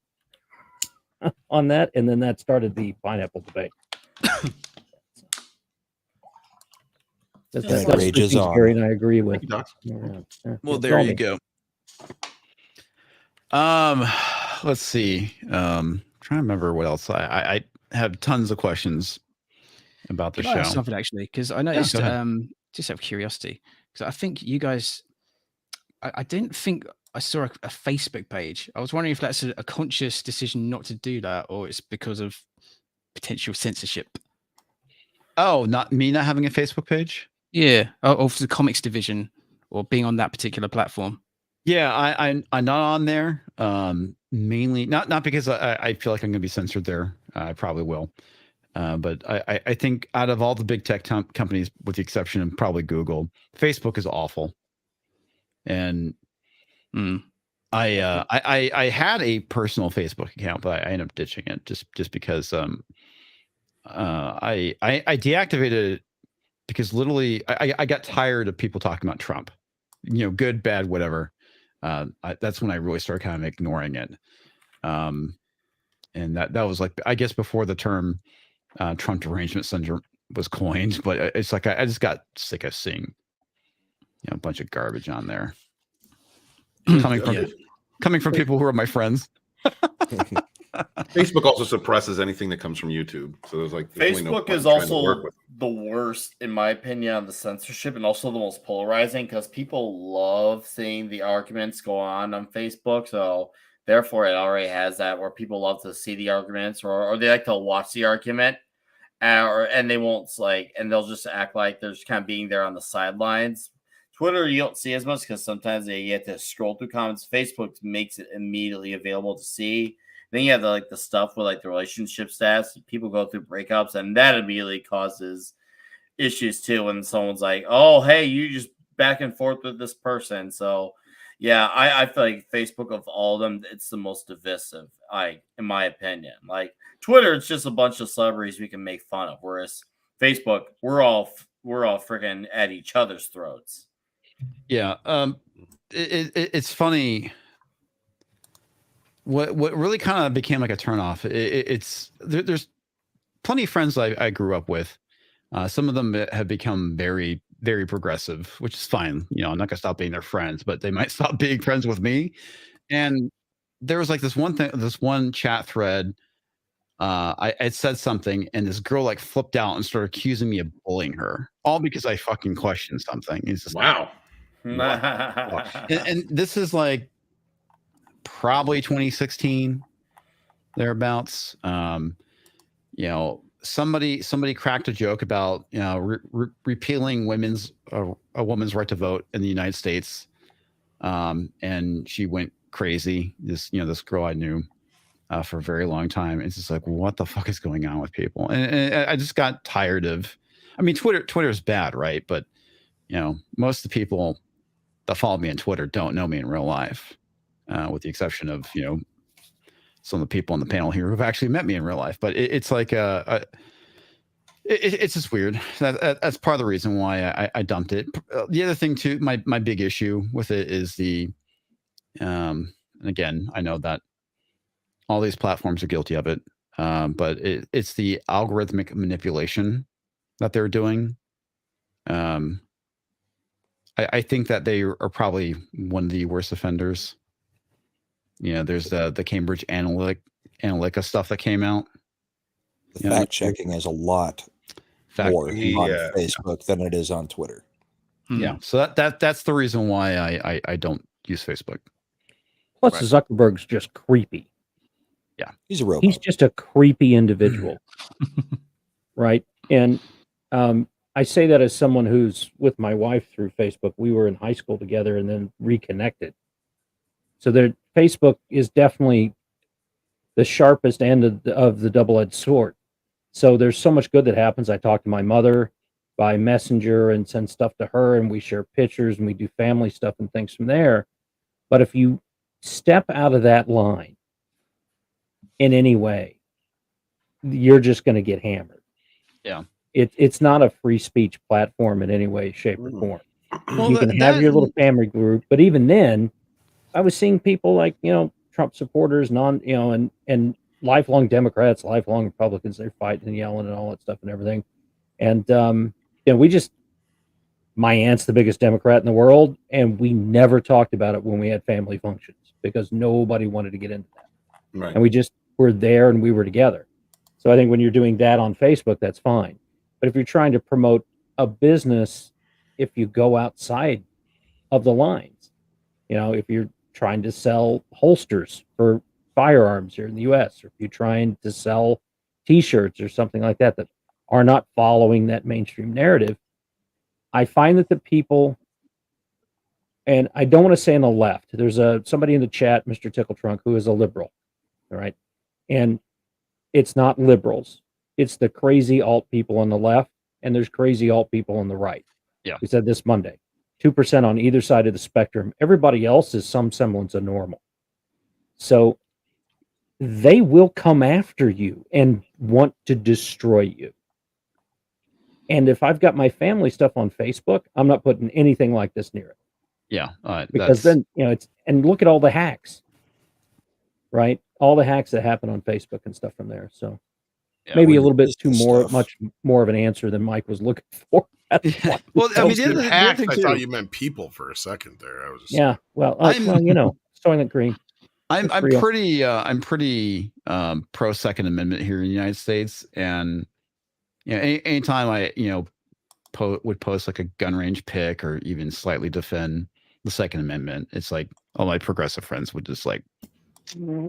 on that, and then that started the pineapple debate. That's Rage is on. Gary and I agree with. Thank you, Doc. Well, Yeah, there tell you me. go. Let's see. Trying to remember what else. I have tons of questions about the Can I ask show. something actually? Because I noticed, go ahead. just out of curiosity, because I think you guys, I didn't think I saw a Facebook page. I was wondering if that's a conscious decision not to do that, or it's because of potential censorship. Oh, not having a Facebook page? Yeah, or for the Comix Division, or being on that particular platform. Yeah, I'm not on there. Mainly not because I feel like I'm going to be censored there. I probably will. But I think out of all the big tech companies, with the exception of probably Google, Facebook is awful. And I had a personal Facebook account, but I ended up ditching it just because I deactivated it because literally I got tired of people talking about Trump, good, bad, whatever. That's when I really started kind of ignoring it. And that was like, I guess before the term Trump derangement syndrome was coined, but it's like I just got sick of seeing a bunch of garbage on there coming from people who are my friends. Facebook also suppresses anything that comes from YouTube. So there's like Facebook is also the worst, in my opinion, on the censorship, and also the most polarizing because people love seeing the arguments go on Facebook. So therefore, it already has that where people love to see the arguments, or they like to watch the argument, and they won't and they'll just act like they're just kind of being there on the sidelines. Twitter, you don't see as much because sometimes you have to scroll through comments. Facebook makes it immediately available to see. Then you have the stuff with the relationship stats. People go through breakups, and that immediately causes issues too. When someone's like, "Oh, hey, you just back and forth with this person." So Yeah, I feel like Facebook of all of them, it's the most divisive. In my opinion, like Twitter, it's just a bunch of celebrities we can make fun of. Whereas Facebook, we're all freaking at each other's throats. Yeah. It's funny. What really kind of became like a turnoff. There's plenty of friends I grew up with. Some of them have become very, very progressive, which is fine. You know, I'm not gonna stop being their friends, but they might stop being friends with me. And there was like this one chat thread. I said something, and this girl like flipped out and started accusing me of bullying her, all because I fucking questioned something. It's just wow. And this is like probably 2016 thereabouts. You know, somebody cracked a joke about, you know, repealing a woman's right to vote in the United States, and she went crazy. This girl I knew for a very long time. It's just like, what the fuck is going on with people? And I just got tired of. I mean, Twitter is bad, right? But you know, most of the people that follow me on Twitter don't know me in real life, with the exception of, you know, some of the people on the panel here who've actually met me in real life. But it's like it's just weird. That's part of the reason why I dumped it. The other thing too, my big issue with it is and again, I know that all these platforms are guilty of it, but it's the algorithmic manipulation that they're doing. I think that they are probably one of the worst offenders. You know, there's the Cambridge Analytica stuff that came out. The fact checking is a lot more on Facebook than it is on Twitter. Yeah, so that's the reason why I don't use Facebook. Plus, Zuckerberg's just creepy. Yeah, he's a robot. He's just a creepy individual, right? And I say that as someone who's with my wife through Facebook. We were in high school together and then reconnected. So Facebook is definitely the sharpest end of the double-edged sword. So there's so much good that happens. I talk to my mother by Messenger and send stuff to her, and we share pictures and we do family stuff and things from there. But if you step out of that line in any way, you're just going to get hammered. Yeah. It's not a free speech platform in any way, shape, or form. Well, you can have your little family group, but even then, I was seeing people like, you know, Trump supporters, and lifelong Democrats, lifelong Republicans, they're fighting and yelling and all that stuff and everything. And you know, my aunt's the biggest Democrat in the world, and we never talked about it when we had family functions because nobody wanted to get into that. Right. And we just were there and we were together. So I think when you're doing that on Facebook, that's fine. But if you're trying to promote a business, if you go outside of the lines, you know, if you're trying to sell holsters for firearms here in the US, or if you're trying to sell t-shirts or something like that that are not following that mainstream narrative, I find that the people, and I don't want to say on the left, there's somebody in the chat, MrTickleTrunk, who is a liberal, all right? And it's not liberals. It's the crazy alt people on the left, and there's crazy alt people on the right. Yeah. We said this Monday. 2% on either side of the spectrum. Everybody else is some semblance of normal. So they will come after you and want to destroy you. And if I've got my family stuff on Facebook, I'm not putting anything like this near it. Yeah. Because then, you know, and look at all the hacks, right? All the hacks that happen on Facebook and stuff from there. So maybe a little bit much more of an answer than Mike was looking for. Well, I mean, hacks, I thought you meant people for a second there. I was just well, you know, Soylent Green. I'm pretty pro Second Amendment here in the United States, and you know, anytime I would post like a gun range pic or even slightly defend the Second Amendment, it's like all my progressive friends would just like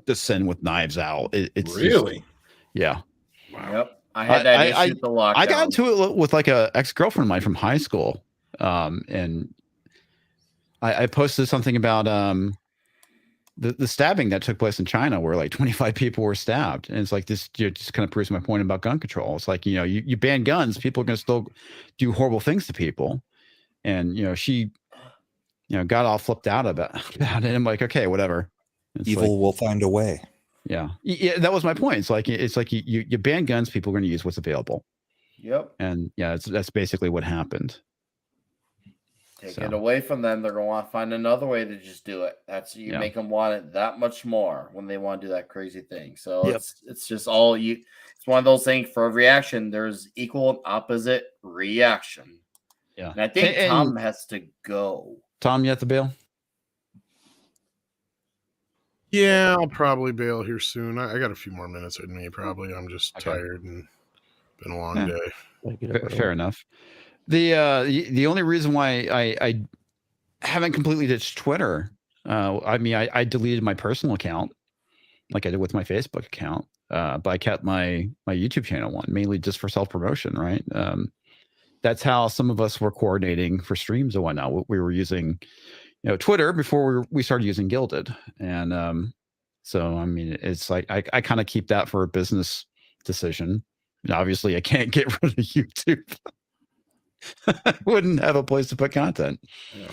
descend with knives out. It's really, just, yeah. Wow. Yep. I had that issue at the lockdown. I got into it with like a ex-girlfriend of mine from high school. And I posted something about the stabbing that took place in China where like 25 people were stabbed. And it's like this just kind of proves my point about gun control. It's like, you know, you ban guns, people are going to still do horrible things to people. And, you know, she got all flipped out about it. I'm like, okay, whatever. It's Evil will find a way. Yeah, that was my point. It's like you ban guns, people are going to use what's available. Yep. And yeah, that's basically what happened. Take it away from them, they're going to want to find another way to just do it. That's you make them want it that much more when they want to do that crazy thing. So it's just all you. It's one of those things. For every action, there's equal and opposite reaction. Yeah, and I think Tom has to go. Tom, you have to bail. Yeah, I'll probably bail here soon. I got a few more minutes in me. Probably. I'm just tired and been a long day. Fair enough. The only reason why I haven't completely ditched Twitter, I deleted my personal account like I did with my Facebook account, but I kept my YouTube channel one, mainly just for self-promotion, right? That's how some of us were coordinating for streams and whatnot. We were using, Twitter before we started using Gilded. And so, I mean, it's like I kind of keep that for a business decision. And obviously, I can't get rid of YouTube. I wouldn't have a place to put content. Yeah.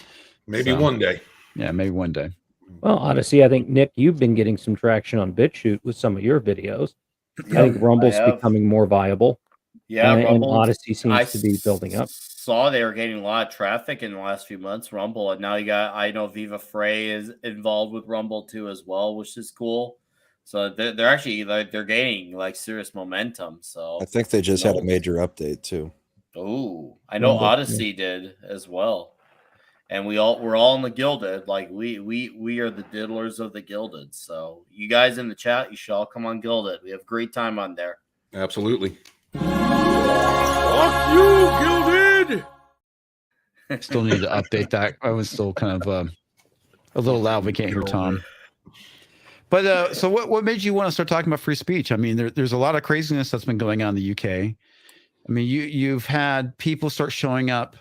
Maybe one day. Yeah, maybe one day. Well, Odyssey, I think, Nick, you've been getting some traction on BitChute with some of your videos. I think Rumble's becoming more viable. Yeah, and Odyssey seems to be building up. Saw they were getting a lot of traffic in the last few months, Rumble, and now I know Viva Frey is involved with Rumble too as well, which is cool. So they're actually they're gaining serious momentum. So I think they just had a major update too. Oh, I know Odyssey did as well, and we're all in the Gilded. Like we are the diddlers of the Gilded. So you guys in the chat, you should all come on Gilded. We have a great time on there. Absolutely. Fuck you, Gilded. Still need to update that. I was still kind of a little loud. We can't hear Tom. But so what made you want to start talking about free speech? I mean, there's a lot of craziness that's been going on in the UK. I mean, you've had people start showing up.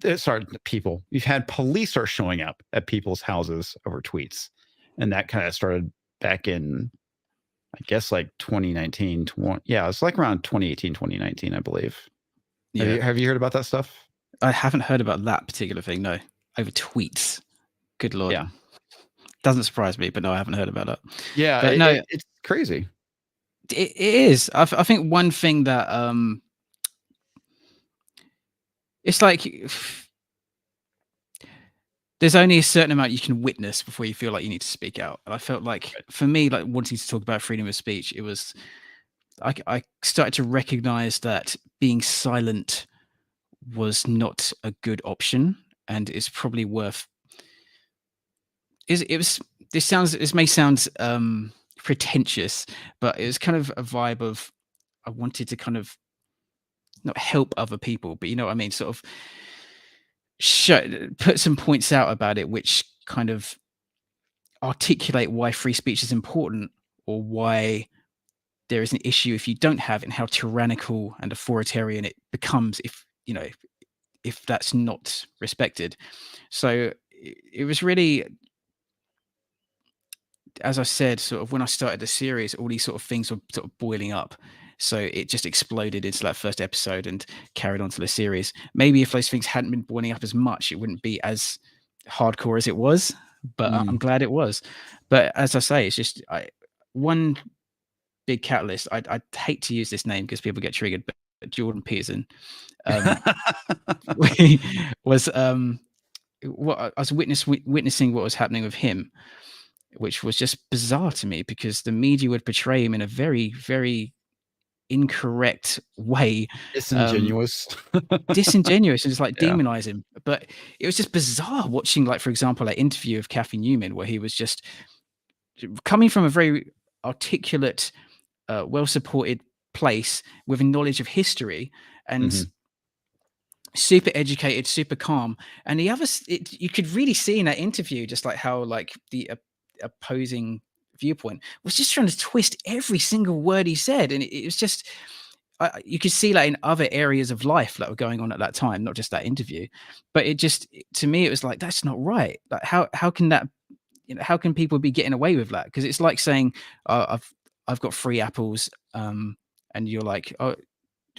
You've had police start showing up at people's houses over tweets, and that kind of started back in, I guess, like 2019. It's like around 2018, 2019, I believe. Yeah. Have you heard about that stuff? I haven't heard about that particular thing. No, over tweets. Good Lord. Yeah. Doesn't surprise me, but no, I haven't heard about that. Yeah, but it's crazy. It is. I think one thing that it's like there's only a certain amount you can witness before you feel like you need to speak out. And I felt like for me, like wanting to talk about freedom of speech, it was I started to recognize that being silent was not a good option, and it's probably worth. This may sound pretentious, but it was kind of a vibe of I wanted to kind of not help other people, but you know what I mean, sort of put some points out about it which kind of articulate why free speech is important, or why there is an issue if you don't have it, and how tyrannical and authoritarian it becomes if that's not respected. So it was really, as I said, sort of when I started the series, all these sort of things were sort of boiling up. So it just exploded into that first episode and carried on to the series. Maybe if those things hadn't been boiling up as much, it wouldn't be as hardcore as it was, but I'm glad it was. But as I say, it's just one big catalyst. I'd hate to use this name because people get triggered, but Jordan Peterson was what I was witnessing what was happening with him, which was just bizarre to me because the media would portray him in a very, very incorrect way. Disingenuous. Disingenuous, and just like demonize him. But it was just bizarre watching, like, for example, that interview of Kathy Newman, where he was just coming from a very articulate, well-supported place with a knowledge of history and super educated, super calm. And the others, you could really see in that interview just like how like the opposing viewpoint was just trying to twist every single word he said, and it was just you could see that in other areas of life that were going on at that time, not just that interview. But it just, to me, it was like, that's not right. Like how can that, how can people be getting away with that? Because it's like saying I've got free apples, and you're like, oh,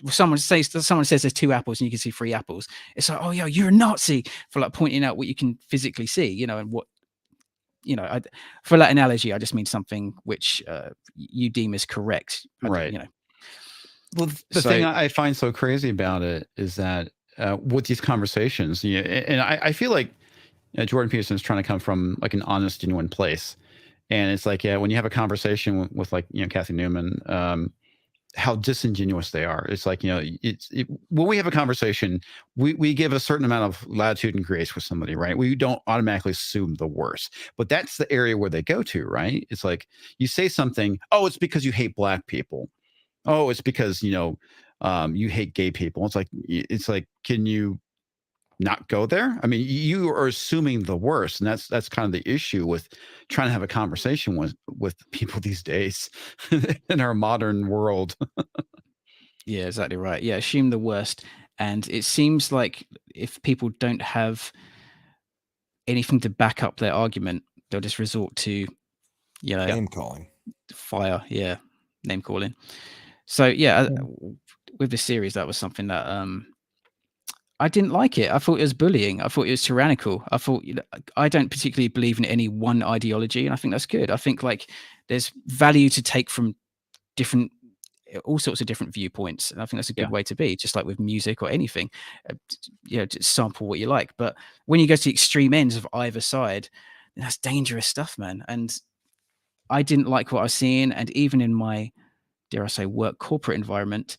someone says there's 2 apples and you can see 3 apples, it's like, oh yeah, you're a Nazi, for like pointing out what you can physically see, you know, and what, you know, for that analogy, I just mean something which you deem as correct, right? You know. Well, the thing I find so crazy about it is that with these conversations, and I feel like Jordan Peterson is trying to come from like an honest, genuine place, and it's like, yeah, when you have a conversation with like, you know, Kathy Newman, how disingenuous they are. It's like, you know, when we have a conversation, we give a certain amount of latitude and grace with somebody, right? We don't automatically assume the worst, but that's the area where they go to, right? It's like you say something, oh, it's because you hate black people. Oh, it's because, you know, you hate gay people. It's like, can you not go there? I mean, you are assuming the worst, and that's kind of the issue with trying to have a conversation with people these days in our modern world. Yeah, exactly right. Yeah, assume the worst, and it seems like if people don't have anything to back up their argument, they'll just resort to, you know, name calling, fire. Yeah, name calling. So yeah, with the series, that was something that I didn't like it. I thought it was bullying. I thought it was tyrannical. I thought, you know, I don't particularly believe in any one ideology, and I think that's good. I think like there's value to take from all sorts of different viewpoints, and I think that's a good way to be. Just like with music or anything, you know, just sample what you like. But when you go to the extreme ends of either side, that's dangerous stuff, man. And I didn't like what I was seeing, and even in my, dare I say, work corporate environment,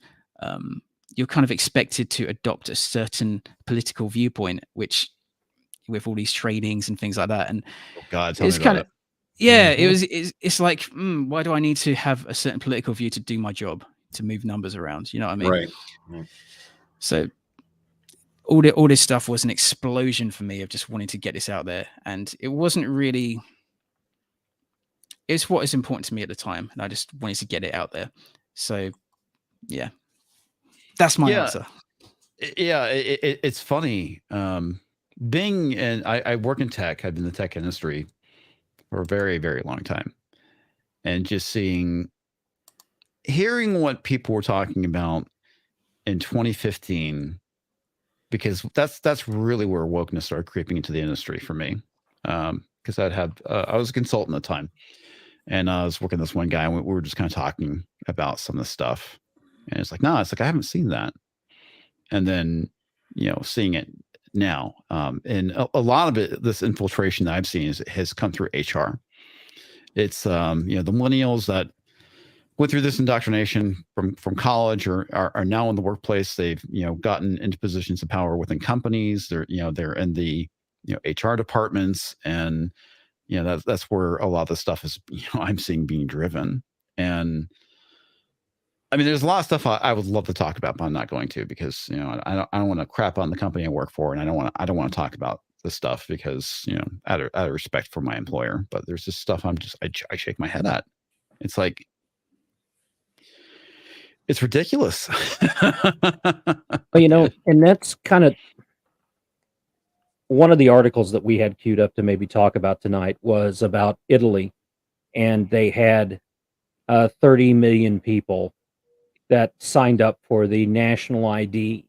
you're kind of expected to adopt a certain political viewpoint, which with all these trainings and things like that. And God, it's kind of, it's like, why do I need to have a certain political view to do my job, to move numbers around? You know what I mean? Right. So all this stuff was an explosion for me of just wanting to get this out there. And it wasn't really, it's what is important to me at the time. And I just wanted to get it out there. So yeah. That's my answer. Yeah, it's funny. Being and I work in tech. I've been in the tech industry for a very, very long time, and just hearing what people were talking about in 2015, because that's really where wokeness started creeping into the industry for me. Because I was a consultant at the time, and I was working with this one guy, and we were just kind of talking about some of the stuff. And it's like, no, it's like, I haven't seen that. And then, you know, seeing it now. And a lot of it, this infiltration that I've seen has come through HR. It's, you know, the millennials that went through this indoctrination from college or are now in the workplace. They've, you know, gotten into positions of power within companies. They're in the, you know, HR departments. And, you know, that's where a lot of the stuff is, you know, I'm seeing being driven. And I mean, there's a lot of stuff I would love to talk about, but I'm not going to, because, you know, I don't want to crap on the company I work for, and I don't want to talk about this stuff because, you know, out of respect for my employer. But there's this stuff I shake my head at. It's like, it's ridiculous. Well, you know, and that's kind of one of the articles that we had queued up to maybe talk about tonight was about Italy, and they had 30 million people that signed up for the national ID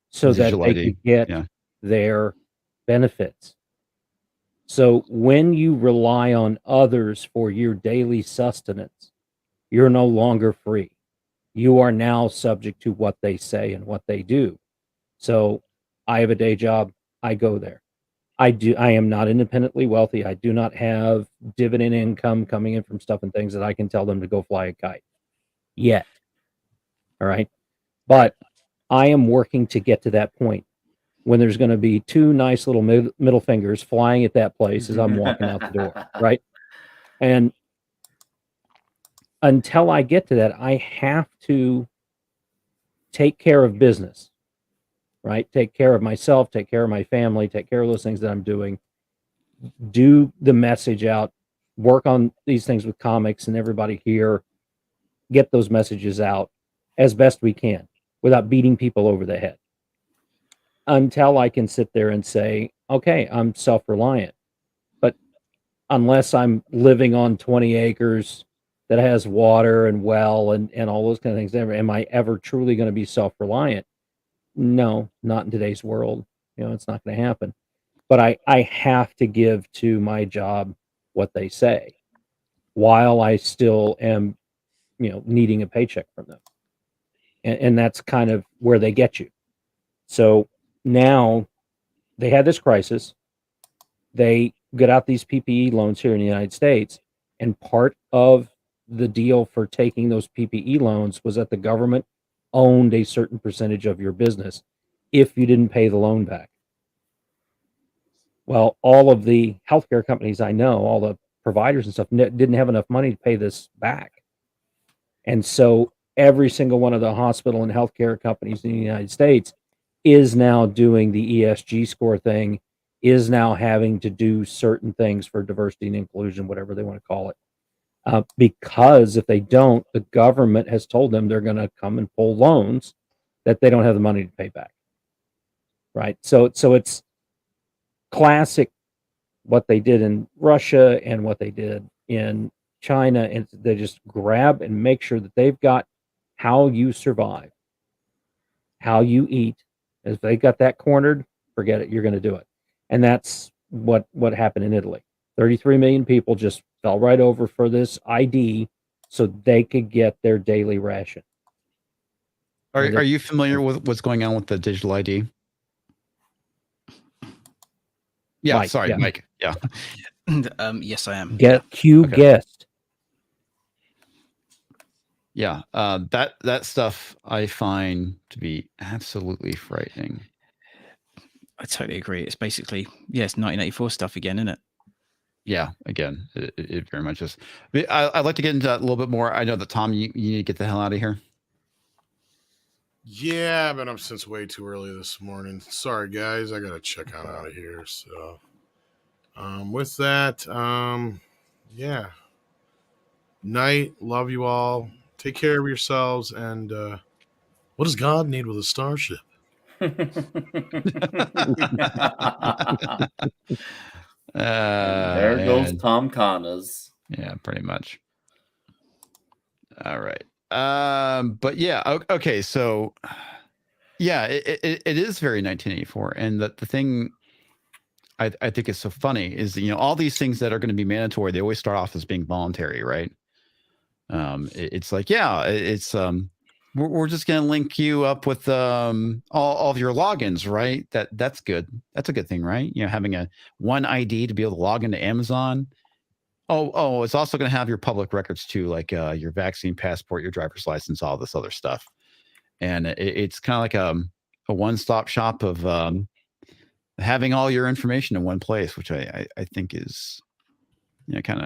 so that they could get their benefits. So when you rely on others for your daily sustenance, you're no longer free. You are now subject to what they say and what they do. So I have a day job. I go there. I am not independently wealthy. I do not have dividend income coming in from stuff and things that I can tell them to go fly a kite yet. All right. But I am working to get to that point when there's going to be 2 nice little middle fingers flying at that place as I'm walking out the door. Right. And until I get to that, I have to take care of business, right? Take care of myself, take care of my family, take care of those things that I'm doing, do the message out, work on these things with Comix and everybody here, get those messages out as best we can without beating people over the head, until I can sit there and say, okay, I'm self-reliant. But unless I'm living on 20 acres that has water and well and all those kind of things. Am I ever truly going to be self-reliant? No, not in today's world. It's not going to happen. But I have to give to my job what they say while I still am, needing a paycheck from them. And that's kind of where they get you. So now they had this crisis. They get out these PPE loans here in the United States. And part of the deal for taking those PPE loans was that the government owned a certain percentage of your business if you didn't pay the loan back. Well, all of the healthcare companies I know, all the providers and stuff, didn't have enough money to pay this back. And so every single one of the hospital and healthcare companies in the United States is now doing the ESG score thing, is now having to do certain things for diversity and inclusion, whatever they want to call it. Because if they don't, the government has told them they're going to come and pull loans that they don't have the money to pay back. Right. So it's classic what they did in Russia and what they did in China. And they just grab and make sure that they've got how you survive, how you eat. If they got that cornered, forget it. You're going to do it. And that's what happened in Italy. 33 million people just fell right over for this ID so they could get their daily ration. Are you familiar with what's going on with the digital ID? Yeah, Mike, sorry, yeah. Mike. Yeah. Yes, I am. Guest. Yeah, that stuff I find to be absolutely frightening. I totally agree. It's basically, it's 1984 stuff again, isn't it? Yeah, again, it very much is. I'd like to get into that a little bit more. I know that, Tom, you need to get the hell out of here. Yeah, I've been up since way too early this morning. Sorry, guys. I got to check on out of here. So, with that, yeah. Night. Love you all. Take care of yourselves. And what does God need with a starship? There goes Tom Connors. Yeah, pretty much. All right. But yeah, okay. So yeah, it is very 1984. And the thing I think is so funny is, all these things that are going to be mandatory, they always start off as being voluntary, right? It's like, we're just going to link you up with all of your logins, right? That's good. That's a good thing, right? Having one ID to be able to log into Amazon. Oh, it's also going to have your public records too, like your vaccine passport, your driver's license, all this other stuff. And it's kind of like a one-stop shop of having all your information in one place, which I think is, kind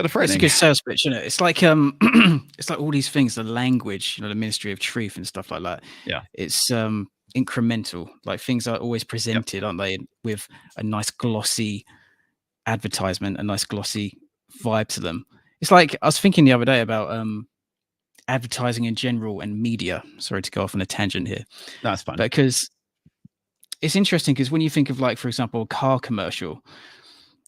of frightening. It's a good sales pitch, isn't it? It's like it's like all these things, the language, the Ministry of Truth and stuff like that. Yeah, it's incremental. Like things are always presented, aren't they, with a nice glossy advertisement, a nice glossy vibe to them. It's like I was thinking the other day about advertising in general and media. Sorry to go off on a tangent here. No, that's fine. Because it's interesting because when you think of, like, for example, a car commercial,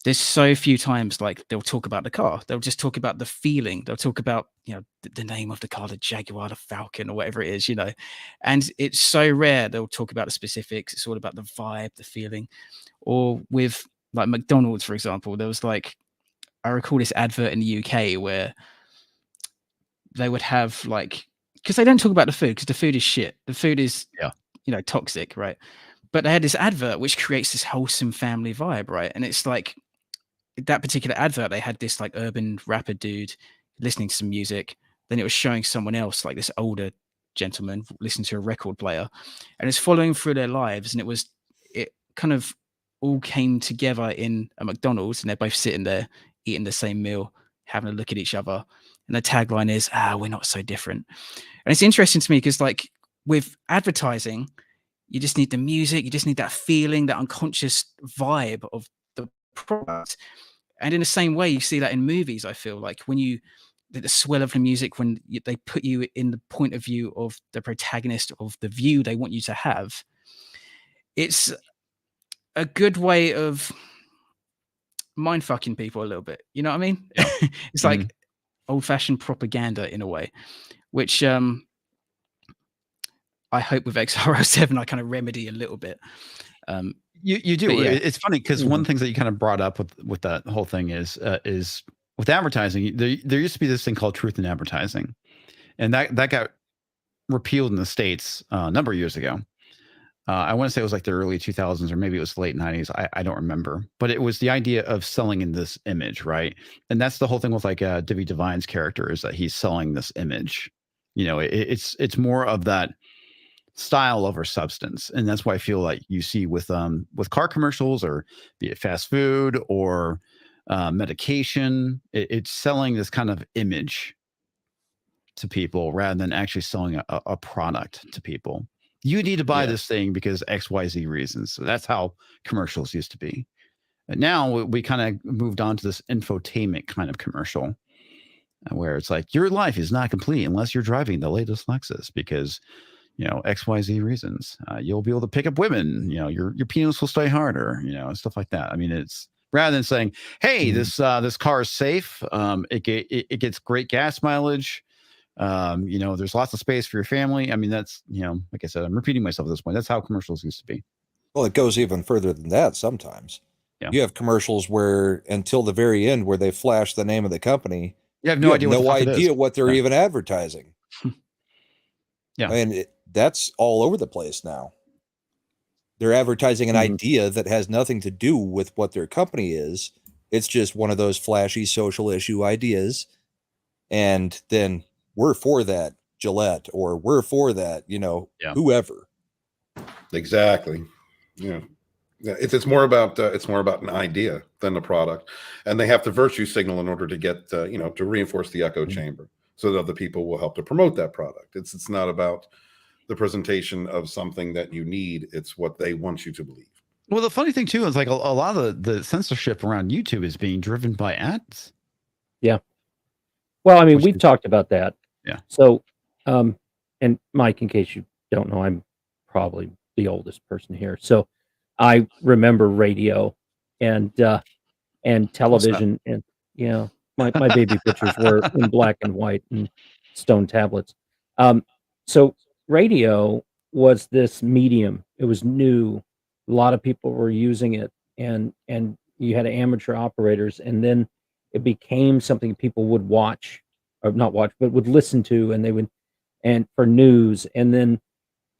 there's so few times like they'll talk about the car. They'll just talk about the feeling. They'll talk about, the name of the car, the Jaguar, the Falcon, or whatever it is, and it's so rare they'll talk about the specifics. It's all about the vibe, the feeling. Or with like McDonald's, for example, there was like, I recall this advert in the UK where they would have like, because they don't talk about the food because the food is shit. The food is, toxic, right? But they had this advert which creates this wholesome family vibe, right? And it's like that particular advert, they had this like urban rapper dude listening to some music. Then it was showing someone else, like this older gentleman listening to a record player, and it's following through their lives. And it kind of all came together in a McDonald's, and they're both sitting there eating the same meal, having a look at each other. And the tagline is, we're not so different. And it's interesting to me because, like, with advertising, you just need the music, you just need that feeling, that unconscious vibe of the product. And in the same way, you see that in movies, I feel like when the swell of the music, when they put you in the point of view of the protagonist, of the view they want you to have, it's a good way of mind fucking people a little bit. You know what I mean? Yeah. It's like old fashioned propaganda in a way, which I hope with XRL7 I kind of remedy a little bit. You do. Yeah. It's funny because one of the things that you kind of brought up with that whole thing is with advertising. There used to be this thing called truth in advertising, and that got repealed in the States a number of years ago. I want to say it was like the early 2000s or maybe it was late 90s. I don't remember, but it was the idea of selling in this image, right? And that's the whole thing with like Divi Divine's character, is that he's selling this image. You know, it's more of that style over substance, and that's why I feel like you see with car commercials, or be it fast food or medication, it's selling this kind of image to people rather than actually selling a product to people. You need to buy this thing because XYZ reasons. So that's how commercials used to be. And now we kind of moved on to this infotainment kind of commercial, where it's like, your life is not complete unless you're driving the latest Lexus because, you know, XYZ reasons. You'll be able to pick up women. You know, your penis will stay harder. You know, stuff like that. I mean, it's rather than saying, "Hey, this car is safe. It gets great gas mileage. You know, there's lots of space for your family." I mean, that's, you know, like I said, I'm repeating myself at this point. That's how commercials used to be. Well, it goes even further than that sometimes. Yeah. You have commercials where until the very end where they flash the name of the company, you have no idea what they're even advertising. Yeah. And that's all over the place now. They're advertising an idea that has nothing to do with what their company is. It's just one of those flashy social issue ideas. And then we're for that, Gillette, or we're for that, you know, whoever. Exactly. Yeah. It's more about an idea than the product, and they have to virtue signal in order to get you know, to reinforce the echo chamber, so that other people will help to promote that product. It's not about the presentation of something that you need. It's what they want you to believe. Well, the funny thing too is like a lot of the censorship around YouTube is being driven by ads. Yeah. Well, I mean, we've talked about that. Yeah. So, and Mike, in case you don't know, I'm probably the oldest person here. So I remember radio and television, and my baby pictures were in black and white and stone tablets. So radio was this medium. It was new. A lot of people were using it, and you had amateur operators, and then it became something people would watch, or not watch, but would listen to, and they would, and for news, and then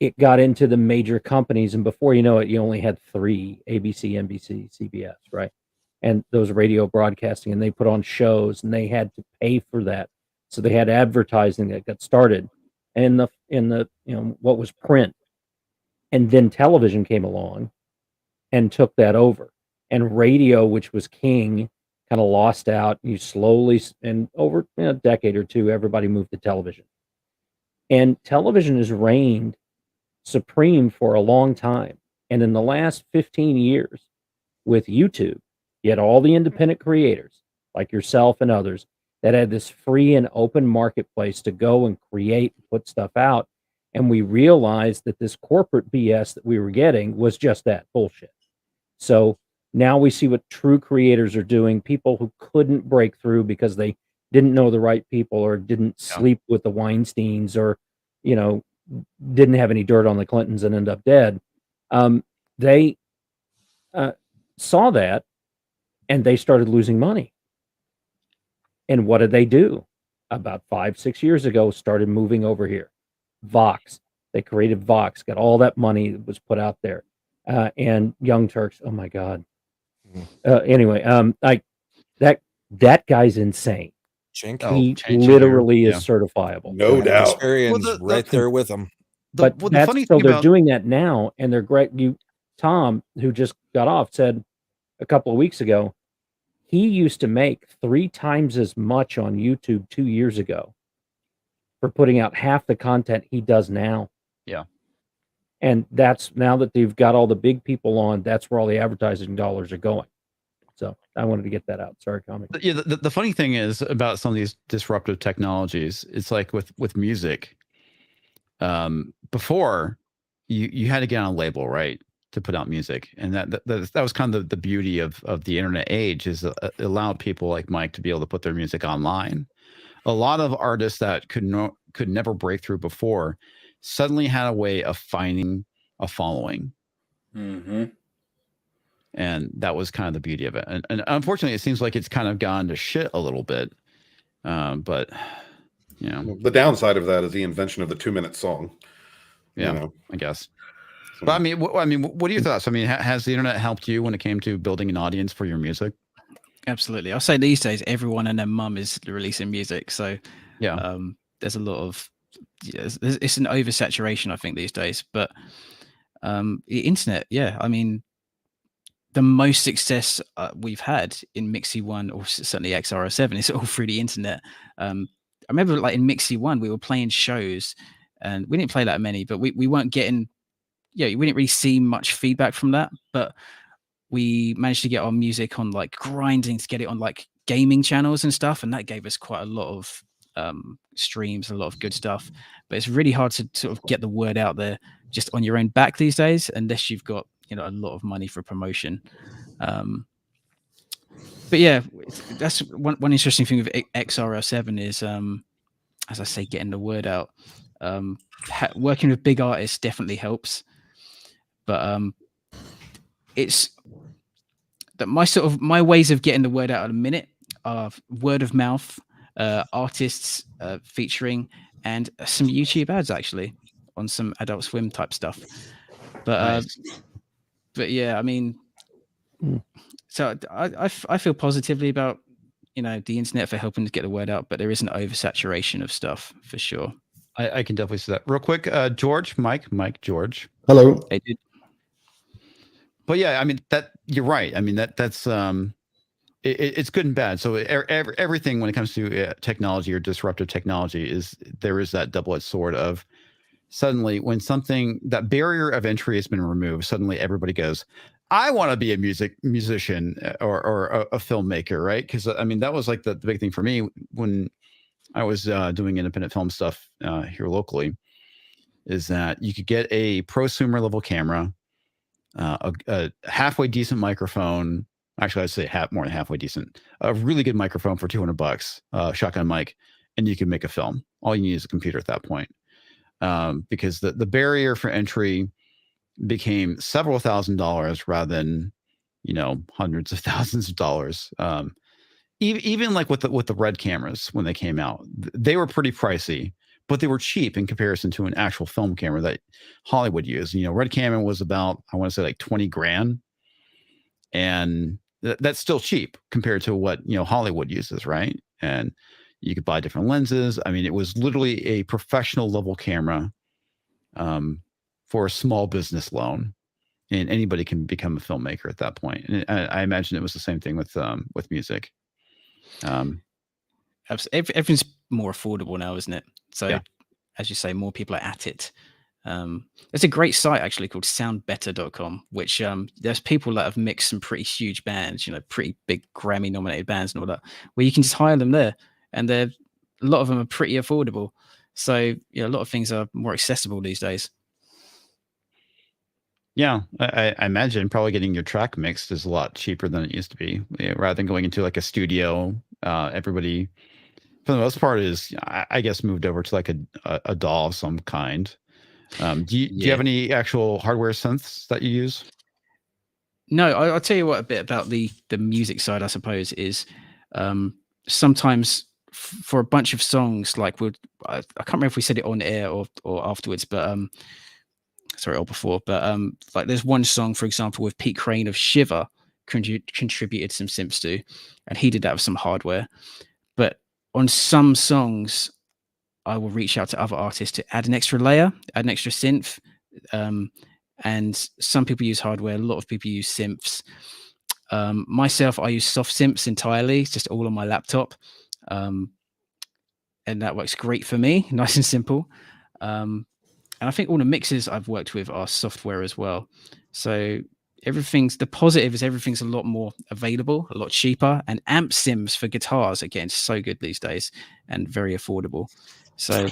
it got into the major companies, and before you know it, you only had 3: ABC, NBC, CBS, right? And those radio broadcasting, and they put on shows, and they had to pay for that. So they had advertising that got started, and in the what was print, and then television came along and took that over, and radio, which was king, kind of lost out. You slowly, and over a decade or two, everybody moved to television, and television has reigned supreme for a long time. And in the last 15 years with YouTube, you had all the independent creators like yourself and others that had this free and open marketplace to go and create and put stuff out. And we realized that this corporate BS that we were getting was just that bullshit. So now we see what true creators are doing, people who couldn't break through because they didn't know the right people, or didn't sleep with the Weinsteins, or, didn't have any dirt on the Clintons and end up dead. They saw that, and they started losing money. And what did they do? About 5-6 years ago, started moving over here. Vox. They created Vox, got all that money that was put out there. And Young Turks, oh my God. Anyway, that guy's insane. He literally is certifiable. No doubt. Experience right there with them. But they're doing that now, and they're great. Tom, who just got off, said a couple of weeks ago, he used to make 3 times as much on YouTube 2 years ago for putting out half the content he does now. Yeah. And that's, now that they've got all the big people on, that's where all the advertising dollars are going. So I wanted to get that out. Sorry, Comix. Yeah, the funny thing is about some of these disruptive technologies, it's like with music. Before, you had to get on a label, right, to put out music, and that was kind of the beauty of the internet age, is it allowed people like Mike to be able to put their music online. A lot of artists that could never break through before suddenly had a way of finding a following. Mm-hmm. And that was kind of the beauty of it. And unfortunately, it seems like it's kind of gone to shit a little bit. But you know, the downside of that is the invention of the 2-minute song. Yeah, you know? I guess. So. But I mean, what are your thoughts? I mean, has the internet helped you when it came to building an audience for your music? Absolutely. I'll say these days, everyone and their mum is releasing music. So yeah, there's a lot of, it's an oversaturation, I think, these days. But the internet, yeah, I mean, the most success we've had in Mixi 1, or certainly X-RL7, is all through the internet. I remember, like, in Mixi 1, we were playing shows, and we didn't play that many, but we weren't getting, we didn't really see much feedback from that. But we managed to get our music on, like, grinding to get it on, like, gaming channels and stuff, and that gave us quite a lot of streams, a lot of good stuff. But it's really hard to sort of get the word out there just on your own back these days, unless you've got, you know, a lot of money for promotion. But yeah, that's one interesting thing with X-RL7 is, as I say, getting the word out. Working with big artists definitely helps, but it's that my ways of getting the word out in a minute are word of mouth, artists featuring, and some YouTube ads actually on some Adult Swim type stuff. But but yeah, I mean, so I feel positively about, you know, the internet for helping to get the word out, but there is an oversaturation of stuff for sure. I can definitely see that. Real quick, George, Mike, George. Hello. Hey, dude. But yeah, I mean, that you're right. I mean, that's it's good and bad. So everything when it comes to technology or disruptive technology there is that double-edged sword of, suddenly when that barrier of entry has been removed, suddenly everybody goes, I want to be a musician or a filmmaker, right? Because I mean, that was like the big thing for me when I was doing independent film stuff here locally, is that you could get a prosumer level camera, a halfway decent microphone. Actually, I'd say more than halfway decent. A really good microphone for $200, shotgun mic, and you can make a film. All you need is a computer at that point. Because the barrier for entry became several $1,000s rather than, you know, hundreds of thousands of dollars. Even like with the red cameras when they came out, they were pretty pricey, but they were cheap in comparison to an actual film camera that Hollywood used. You know, red camera was about, I want to say, like 20 grand, and that's still cheap compared to what, you know, Hollywood uses, right? And you could buy different lenses. I mean, it was literally a professional level camera for a small business loan, and anybody can become a filmmaker at that point. And I imagine it was the same thing with music. Everything's more affordable now, isn't it? So, yeah. As you say, more people are at it. There's a great site actually called soundbetter.com, which there's people that have mixed some pretty huge bands, you know, pretty big Grammy nominated bands and all that, where you can just hire them there, and a lot of them are pretty affordable. So yeah, a lot of things are more accessible these days. Yeah, I imagine probably getting your track mixed is a lot cheaper than it used to be. Rather than going into like a studio, everybody, for the most part, is I guess moved over to like a DAW of some kind. Do you have any actual hardware synths that you use? No, I'll tell you what, a bit about the music side, I suppose, is sometimes for a bunch of songs, like I can't remember if we said it on air or afterwards, but sorry, or before, but like there's one song, for example, with Pete Crane of Shiver contributed some synths to, and he did that with some hardware. But on some songs, I will reach out to other artists to add an extra layer, add an extra synth. And some people use hardware, a lot of people use synths. Myself, I use soft synths entirely. It's just all on my laptop. And that works great for me, nice and simple. And I think all the mixes I've worked with are software as well. So the positive is everything's a lot more available, a lot cheaper, and amp sims for guitars, again, so good these days and very affordable. So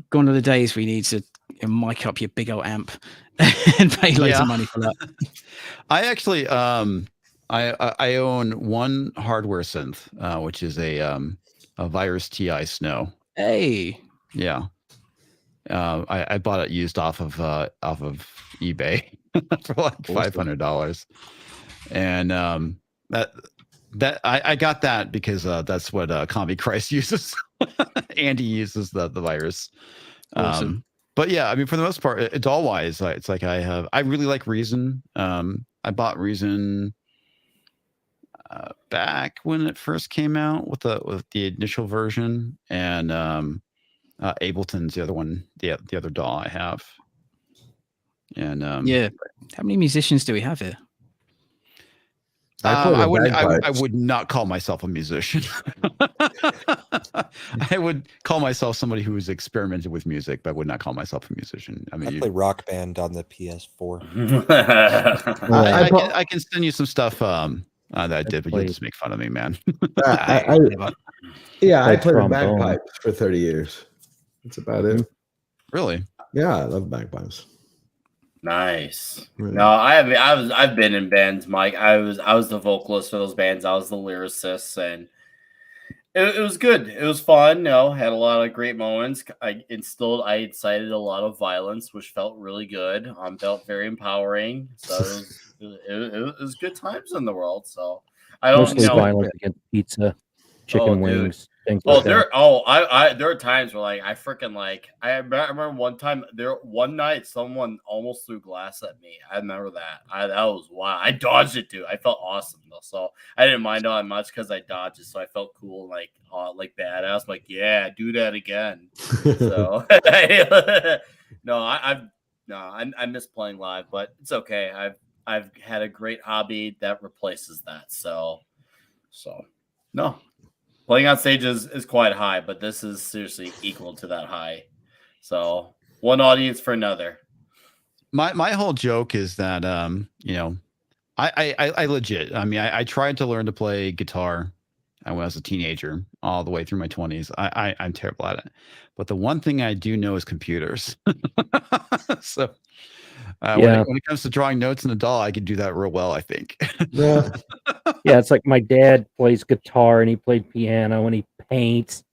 gone are the days where you need to mic up your big old amp and pay loads of money for that. I actually I own one hardware synth, which is a Virus TI Snow. Hey. Yeah. I bought it used off of eBay for like $500. And that I got that because that's what Combi Christ uses. Andy uses the virus. Awesome. But yeah, I mean, for the most part, it's all wise. It's like I really like Reason. I bought Reason back when it first came out with the initial version, and Ableton's the other one, the other DAW I have. And yeah, how many musicians do we have here? I would not call myself a musician. I would call myself somebody who has experimented with music, but I would not call myself a musician. I mean, I play Rock Band on the PS4. I can send you some stuff that I did, but you'll just make fun of me, man. I played the bagpipes for 30 years. That's about it. Really? Yeah, I love bagpipes. Nice. Really? No, I've been in bands, Mike. I was the vocalist for those bands. I was the lyricist, and it was good. It was fun. Had a lot of great moments. I incited a lot of violence, which felt really good. Felt very empowering. So it was good times in the world. So I don't mostly violence against pizza, chicken wings. Things like that. There are times where like I freaking like I remember one night someone almost threw glass at me. I remember that. That was wild. I dodged it too. I felt awesome though, so I didn't mind all that much because I dodged it. So I felt cool, like badass. Like yeah, do that again. So I miss playing live, but it's okay. I've had a great hobby that replaces that. So no. Playing on stage is quite high, but this is seriously equal to that high. So one audience for another. My whole joke is that I legit. I mean, I tried to learn to play guitar when I was a teenager, all the way through my 20s. I'm terrible at it, but the one thing I do know is computers. So when it comes to drawing notes in a DAW, I can do that real well, I think. Yeah. Yeah, it's like my dad plays guitar and he played piano and he paints,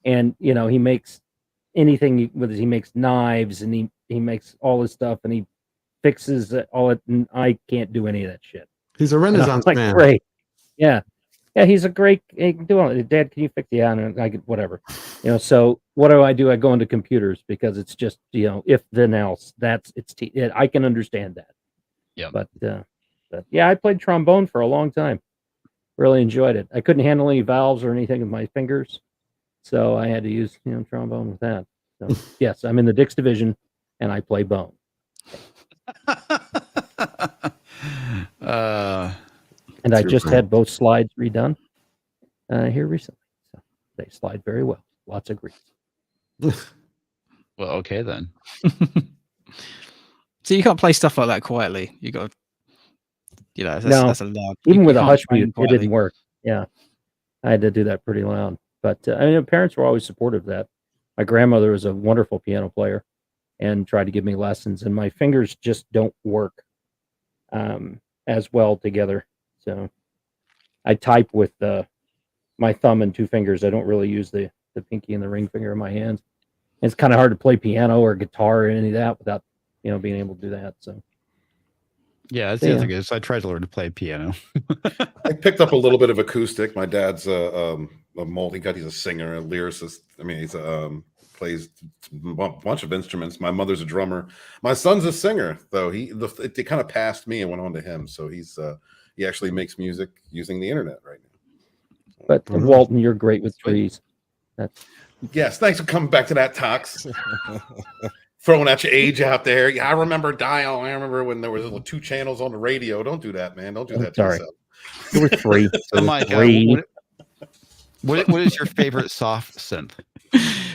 and he makes anything with it. He makes knives and he makes all this stuff and he fixes all it, and I can't do any of that shit. He's a Renaissance man. Great. Yeah, he's a great. He can do all it. Dad, can you fix? Yeah, and I could whatever. So what do? I go into computers because it's just if then else. I can understand that. Yeah. But yeah, I played trombone for a long time. Really enjoyed it. I couldn't handle any valves or anything with my fingers, so I had to use trombone with that. So yes, I'm in the Dix Division, and I play bone. And I just had both slides redone here recently, so they slide very well. Lots of grease. Well, okay then. So you can't play stuff like that quietly. You got. That's allowed. Even with a hush mute, it didn't work. Yeah, I had to do that pretty loud. But parents were always supportive of that. My grandmother was a wonderful piano player and tried to give me lessons, and my fingers just don't work as well together. So I type with my thumb and two fingers. I don't really use the pinky and the ring finger in my hands. And it's kind of hard to play piano or guitar or any of that without being able to do that. So. Yeah, that's the other thing is I tried to learn to play piano. I picked up a little bit of acoustic. My dad's a multi-cut. He's a singer, a lyricist. I mean, he's plays a bunch of instruments. My mother's a drummer. My son's a singer, though. It kind of passed me and went on to him. So he actually makes music using the internet right now. But Walton, you're great with trees. Yes, thanks for coming back to that, Tox. Throwing at your age out there. Yeah, I remember dial. I remember when there was 2 channels on the radio. Don't do that, man. Don't do that to yourself. There were 3. So Mike, what is your favorite soft synth?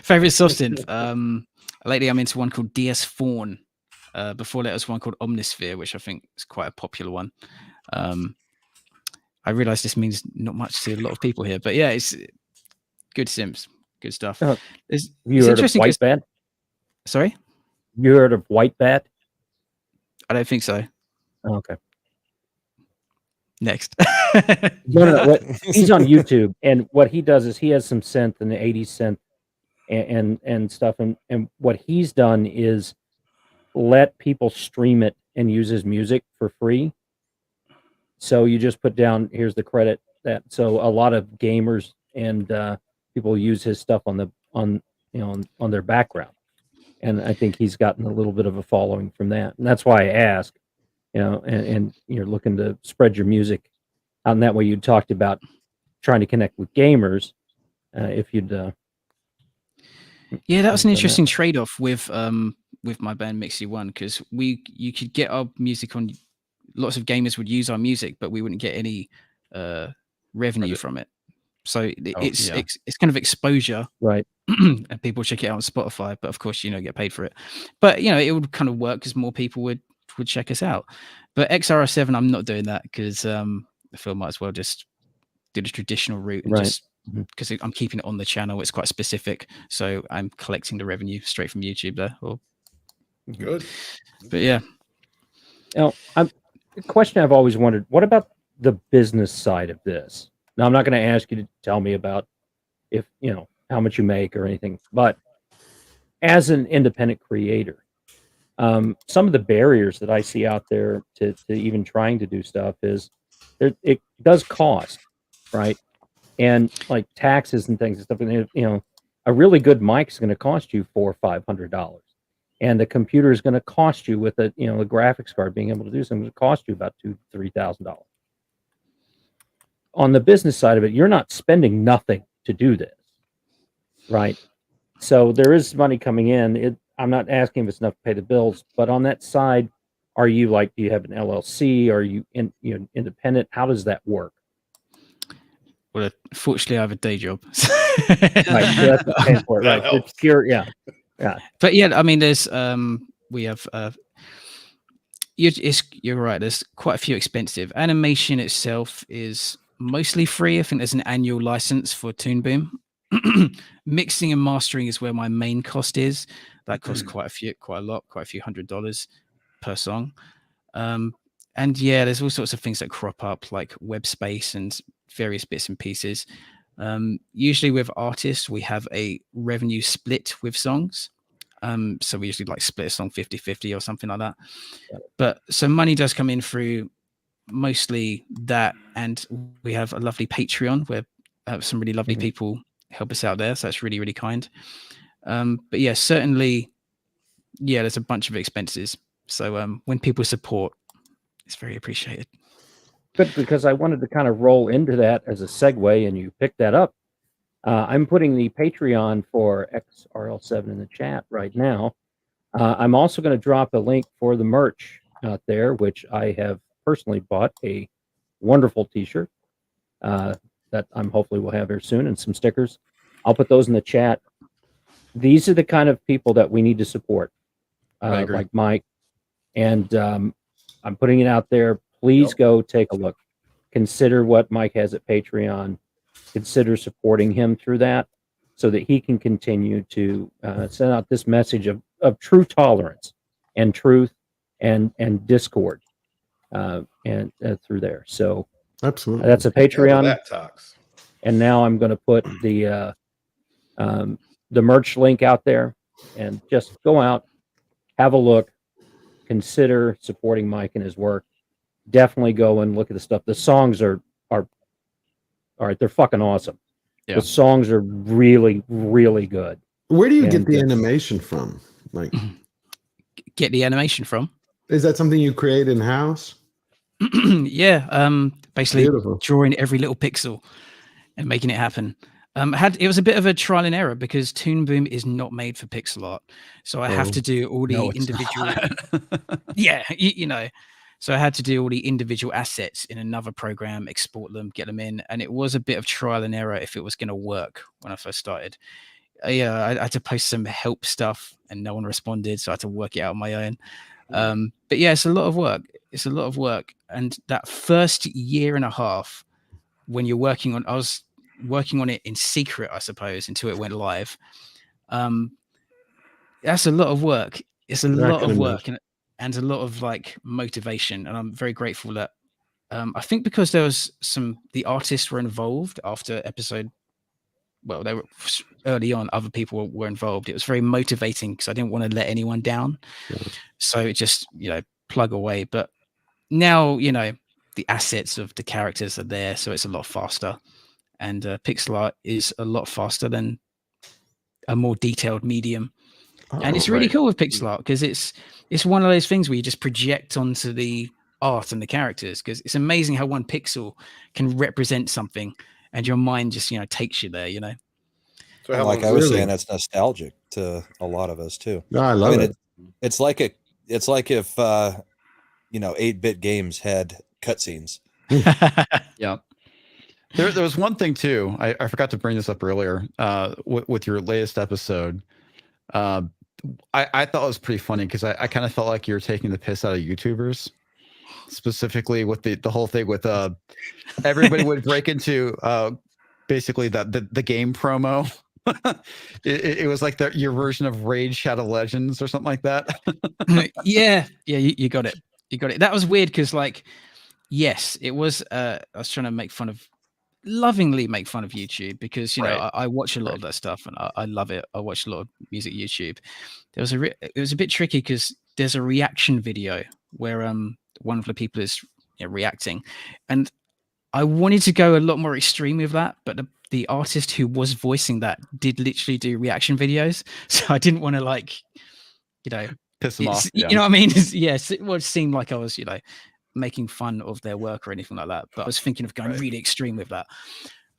Favorite soft synth? Lately I'm into one called DS4. Before that was one called Omnisphere, which I think is quite a popular one. I realize this means not much to a lot of people here, but yeah, it's good synths, good stuff. You heard of White Bat? Sorry? You heard of White Bat? I don't think so. Oh, okay. Next. No. He's on YouTube, and what he does is he has some synth and the 80s synth and stuff, and what he's done is let people stream it and use his music for free. So you just put down, here's the credit that. So a lot of gamers and people use his stuff on their background, and I think he's gotten a little bit of a following from that, and that's why I ask, and you're looking to spread your music out in that way. You talked about trying to connect with gamers. If you'd yeah, that was an interesting trade-off with my band Mixy One, because you could get our music on. Lots of gamers would use our music, but we wouldn't get any revenue from it. So it's kind of exposure, right? And people check it out on Spotify, but of course get paid for it. But it would kind of work because more people would check us out. But X-RL7, I'm not doing that because I feel I might as well just do the traditional route, and just because I'm keeping it on the channel. It's quite specific, so I'm collecting the revenue straight from YouTube there. Good. But yeah. Now, a question I've always wondered: what about the business side of this? Now, I'm not going to ask you to tell me about if how much you make or anything, but as an independent creator, some of the barriers that I see out there to even trying to do stuff is it does cost, right? And like taxes and things and stuff. And a really good mic is going to cost you $400 or $500, and the computer is going to cost you with a graphics card being able to do something, going to cost you about $2,000 to $3,000. On the business side of it, you're not spending nothing to do this, right? So there is money coming in. I'm not asking if it's enough to pay the bills, but on that side, are you do you have an LLC? Are you independent? How does that work? Well, fortunately, I have a day job. Right, so that's what paying for it, right? It's pure, yeah. But yeah, I mean, there's we have you're right. There's quite a few expensive. Animation itself is mostly free. I think there's an annual license for Toon Boom. Mixing and mastering is where my main cost is. That costs quite a few $100s per song. And yeah, there's all sorts of things that crop up, like web space and various bits and pieces. Usually with artists, we have a revenue split with songs. So we usually split a song 50-50 or something like that. But so money does come in through mostly that, and we have a lovely Patreon where some really lovely people help us out there. So that's really, really kind. But yeah, certainly, there's a bunch of expenses. So when people support, it's very appreciated. Good, because I wanted to kind of roll into that as a segue, and you picked that up. I'm putting the Patreon for X-RL7 in the chat right now. I'm also going to drop a link for the merch out there, which I have personally bought a wonderful t-shirt that I'm hopefully will have here soon, and some stickers. I'll put those in the chat. These are the kind of people that we need to support, like Mike. And I'm putting it out there. Please go take a look. Consider what Mike has at Patreon. Consider supporting him through that so that he can continue to send out this message of true tolerance and truth and discord and through there. So absolutely, that's a Patreon. That talks. And now I'm going to put the merch link out there, and just go out, have a look, consider supporting Mike and his work. Definitely go and look at the stuff. The songs are all right. They're fucking awesome. Yeah. The songs are really, really good. Where do you get the animation from? Get the animation from? Is that something you create in house? Yeah. Basically Beautiful. Drawing every little pixel and making it happen. It was a bit of a trial and error because Toon Boom is not made for pixel art, so I have to do all the individual. So I had to do all the individual assets in another program, export them, get them in, and it was a bit of trial and error if it was going to work when I first started. I had to post some help stuff, and no one responded, so I had to work it out on my own. But yeah, it's a lot of work. It's a lot of work, and that first year and a half, when you're working on, I was working on it in secret, I suppose, until it went live. That's a lot of work. It's a lot of work. and a lot of like motivation. And I'm very grateful that I think because there was the artists were involved after episode. Well, they were early on. Other people were involved. It was very motivating because I didn't want to let anyone down. So it just plug away. But now the assets of the characters are there, so it's a lot faster. And pixel art is a lot faster than a more detailed medium. And it's really cool with pixel art because it's one of those things where you just project onto the art and the characters, because it's amazing how one pixel can represent something and your mind just takes you there. So like I was saying, that's nostalgic to a lot of us too. No, I love it. It's like if 8-bit games had cutscenes. Yeah. There was one thing too. I forgot to bring this up earlier with your latest episode. I thought it was pretty funny because I kind of felt like you were taking the piss out of YouTubers, specifically with the whole thing with everybody would break into basically the game promo. it was like your version of Raid Shadow Legends or something like that. yeah, you got it. You got it. That was weird because yes, it was. I was trying to lovingly make fun of YouTube because I watch a lot of that stuff and I love it. I watch a lot of music YouTube. It was a bit tricky because there's a reaction video where one of the people is reacting, and I wanted to go a lot more extreme with that, but the artist who was voicing that did literally do reaction videos, so I didn't want to piss them off. You know what I mean? Yes, it would seem like I was making fun of their work or anything like that, but I was thinking of going really extreme with that.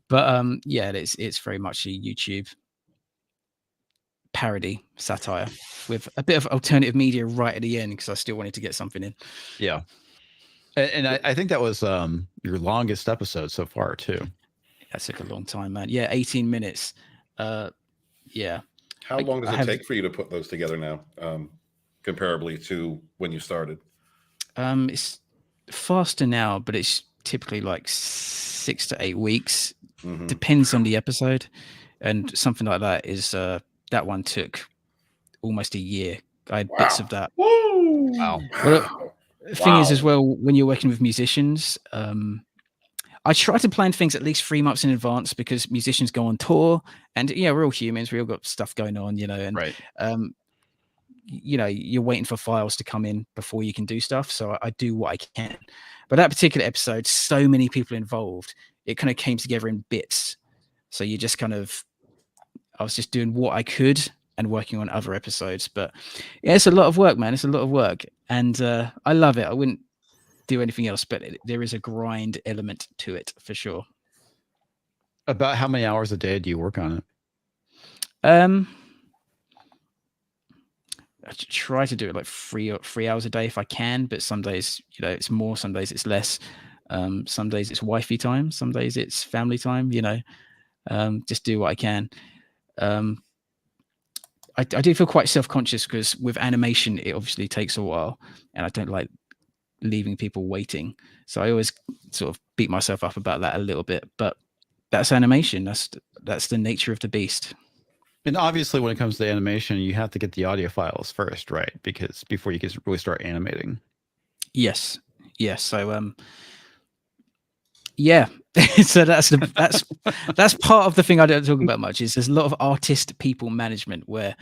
But it's very much a YouTube parody satire with a bit of alternative media right at the end because I still wanted to get something in. Yeah. And I think that was your longest episode so far too. That took a long time, man. Yeah, 18 minutes. Yeah. How long does it take for you to put those together now, comparably to when you started? It's faster now, but it's typically like 6 to 8 weeks. Mm-hmm. Depends on the episode, and something like that is that one took almost a year. I had bits of that. Woo! Wow. Well, the thing is as well, when you're working with musicians, I try to plan things at least 3 months in advance because musicians go on tour, and we're all humans. We all got stuff going on, and right. You're waiting for files to come in before you can do stuff. So I do what I can. But that particular episode, so many people involved, it kind of came together in bits. So you just I was just doing what I could and working on other episodes. But yeah, it's a lot of work, man. It's a lot of work. And I love it. I wouldn't do anything else, but there is a grind element to it for sure. About how many hours a day do you work on it? I try to do it like 3 hours a day if I can, but some days, it's more, some days it's less. Some days it's wifey time, some days it's family time, just do what I can. I do feel quite self-conscious because with animation, it obviously takes a while and I don't like leaving people waiting. So I always sort of beat myself up about that a little bit, but that's animation. That's the nature of the beast. And obviously, when it comes to animation, you have to get the audio files first, right? Because before you can really start animating. Yes. So, yeah. So that's part of the thing I don't talk about much. Is there's a lot of artist people management where,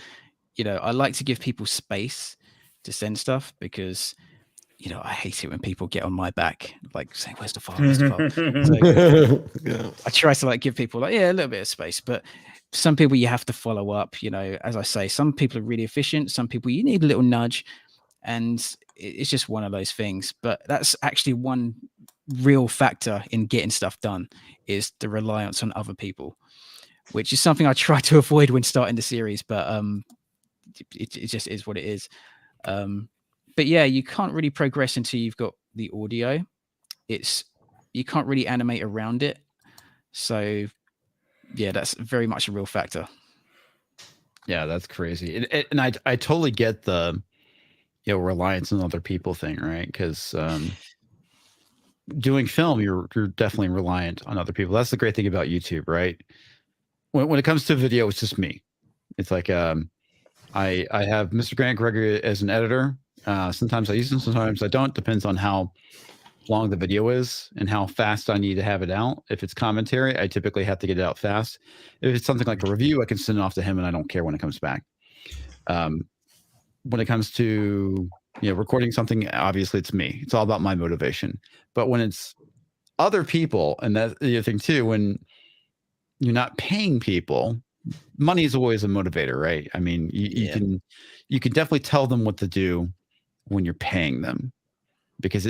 I like to give people space to send stuff because, I hate it when people get on my back, like saying, "Where's the file? Where's the file?" So, I try to give people a little bit of space, but some people you have to follow up. As I say, some people are really efficient. Some people you need a little nudge, and it's just one of those things. But that's actually one real factor in getting stuff done is the reliance on other people, which is something I try to avoid when starting the series. But it just is what it is. But yeah, you can't really progress until you've got the audio. You can't really animate around it. So yeah, that's very much a real factor. Yeah, that's crazy. And I totally get the reliance on other people thing, right? Because doing film, you're definitely reliant on other people. That's the great thing about YouTube, right? When it comes to video, it's just me. It's like I have MrGrantGregory as an editor, Sometimes I use them, sometimes I don't. Depends on how long the video is and how fast I need to have it out. If it's commentary, I typically have to get it out fast. If it's something like a review, I can send it off to him and I don't care when it comes back. When it comes to recording something, obviously it's me. It's all about my motivation. But when it's other people, and that's the other thing too, when you're not paying people, money is always a motivator, right? I mean, you can definitely tell them what to do when you're paying them, because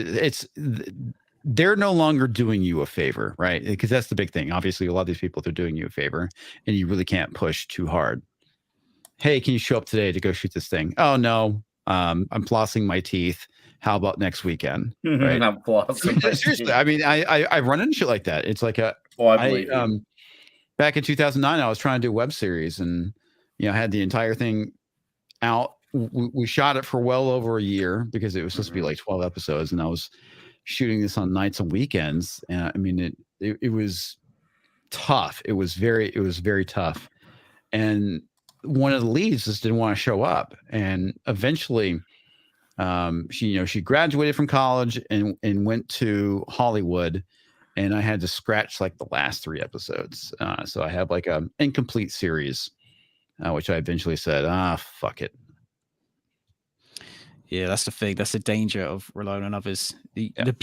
they're no longer doing you a favor, right? Because that's the big thing. Obviously, a lot of these people, they're doing you a favor, and you really can't push too hard. Hey, can you show up today to go shoot this thing? Oh no, I'm flossing my teeth. How about next weekend? Right? I'm flossing my Seriously, teeth. I mean, I run into shit like that. It's like back in 2009, I was trying to do a web series, and I had the entire thing out. We shot it for well over a year because it was supposed to be like 12 episodes, and I was shooting this on nights and weekends. And I mean, it was tough. It was very tough. And one of the leads just didn't want to show up. And eventually, she graduated from college and went to Hollywood, and I had to scratch like the last 3 episodes. So I have like an incomplete series, which I eventually said, fuck it. Yeah, that's the thing. That's the danger of relying on others. The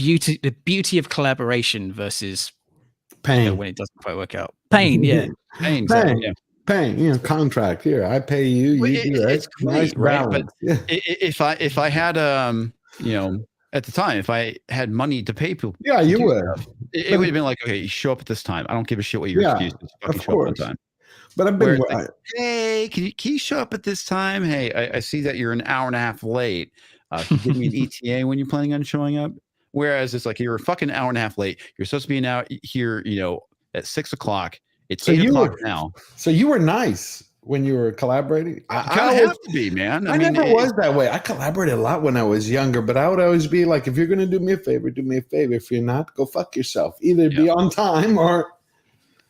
beauty of collaboration versus pain when it doesn't quite work out. Pain, yeah. Pain. Pain. Contract here. I pay you. You do it. It's great, nice right? balance. But if I had at the time, if I had money to pay people, you would. It would have been like, okay, you show up at this time. I don't give a shit what your excuse is. Fucking show up on time. But I've been hey, can you show up at this time? Hey, I see that you're an hour and a half late. Can you give me an ETA when you're planning on showing up? Whereas it's like you're a fucking hour and a half late. You're supposed to be out here, at 6 o'clock. It's 8 o'clock now. So you were nice when you were collaborating. I have to be, man. I mean, never was that way. I collaborated a lot when I was younger, but I would always be like, if you're going to do me a favor, do me a favor. If you're not, go fuck yourself. Either be on time or.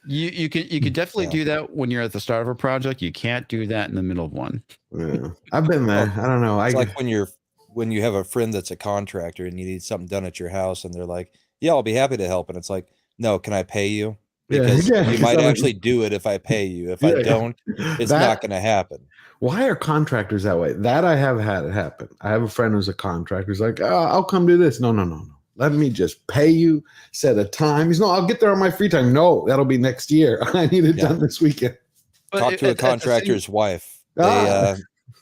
You could definitely do that when you're at the start of a project. You can't do that in the middle of one. Yeah. I've been there. I don't know. It's like when you have a friend that's a contractor and you need something done at your house, and they're like, "Yeah, I'll be happy to help," and it's like, "No, can I pay you? Because you might actually do it if I pay you. If I don't, it's not going to happen." Why are contractors that way? That I have had it happen. I have a friend who's a contractor. He's like, I'll come do this. No. Let me just pay you, set a time. He's I'll get there on my free time. No, that'll be next year. I need it done this weekend. Talk to a contractor's wife.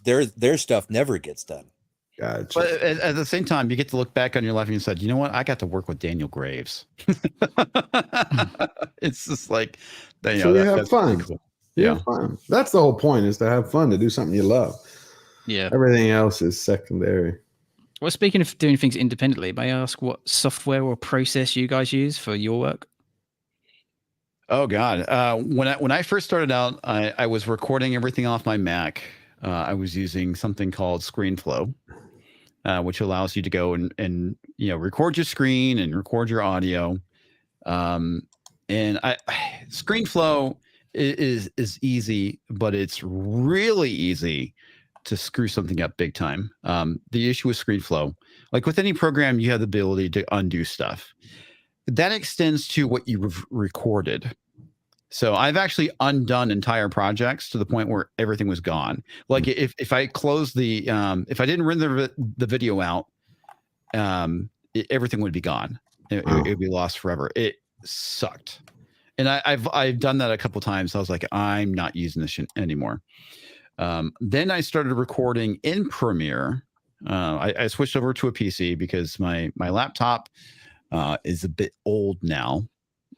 Their stuff never gets done. Gotcha. But at the same time, you get to look back on your life and you said, you know what? I got to work with Daniel Graves. It's just like, so you have fun. Cool. Yeah. Fun. That's the whole point, is to have fun, to do something you love. Yeah. Everything else is secondary. Well, speaking of doing things independently, may I ask what software or process you guys use for your work? Oh God. When I first started out, I was recording everything off my Mac. I was using something called ScreenFlow, which allows you to go and record your screen and record your audio. And ScreenFlow is easy, but it's really easy to screw something up big time. The issue with ScreenFlow, like with any program, you have the ability to undo stuff. That extends to what you've recorded. So I've actually undone entire projects to the point where everything was gone. Like if I closed if I didn't render the video out, everything would be gone. It would be lost forever. It sucked. And I've done that a couple of times. I was like, I'm not using this shit anymore. Then I started recording in Premiere. I switched over to a PC because my laptop is a bit old now.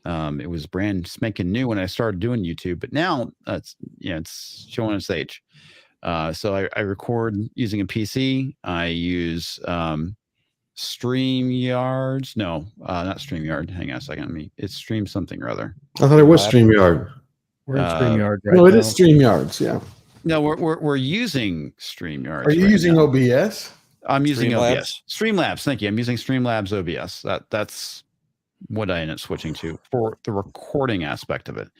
It was brand spanking new when I started doing YouTube, but now it's showing its age. So I record using a PC. I use StreamYards. No, not StreamYard. Hang on a second. It's Stream something or other. I thought it was StreamYard. We're in StreamYard right no, it now. is StreamYards. Yeah. No, we're using StreamYards. Are you using OBS? I'm using Streamlabs? OBS. Streamlabs. Thank you. I'm using Streamlabs OBS. That's what I ended up switching to for the recording aspect of it.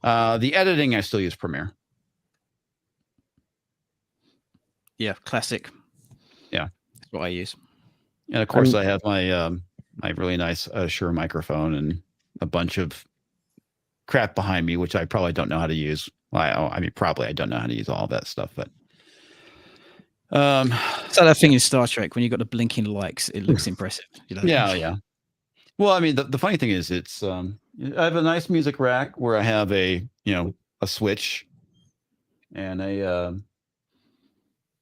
The editing, I still use Premiere. Yeah, classic. Yeah. what I use. And of course, I have my my really nice Shure microphone and a bunch of crap behind me, which I probably don't know how to use. Well, I mean, probably I don't know how to use all that stuff, but so that thing in Star Trek when you got the blinking lights, it looks impressive. You know? Yeah. Well, I mean, the funny thing is, it's I have a nice music rack where I have a a switch and a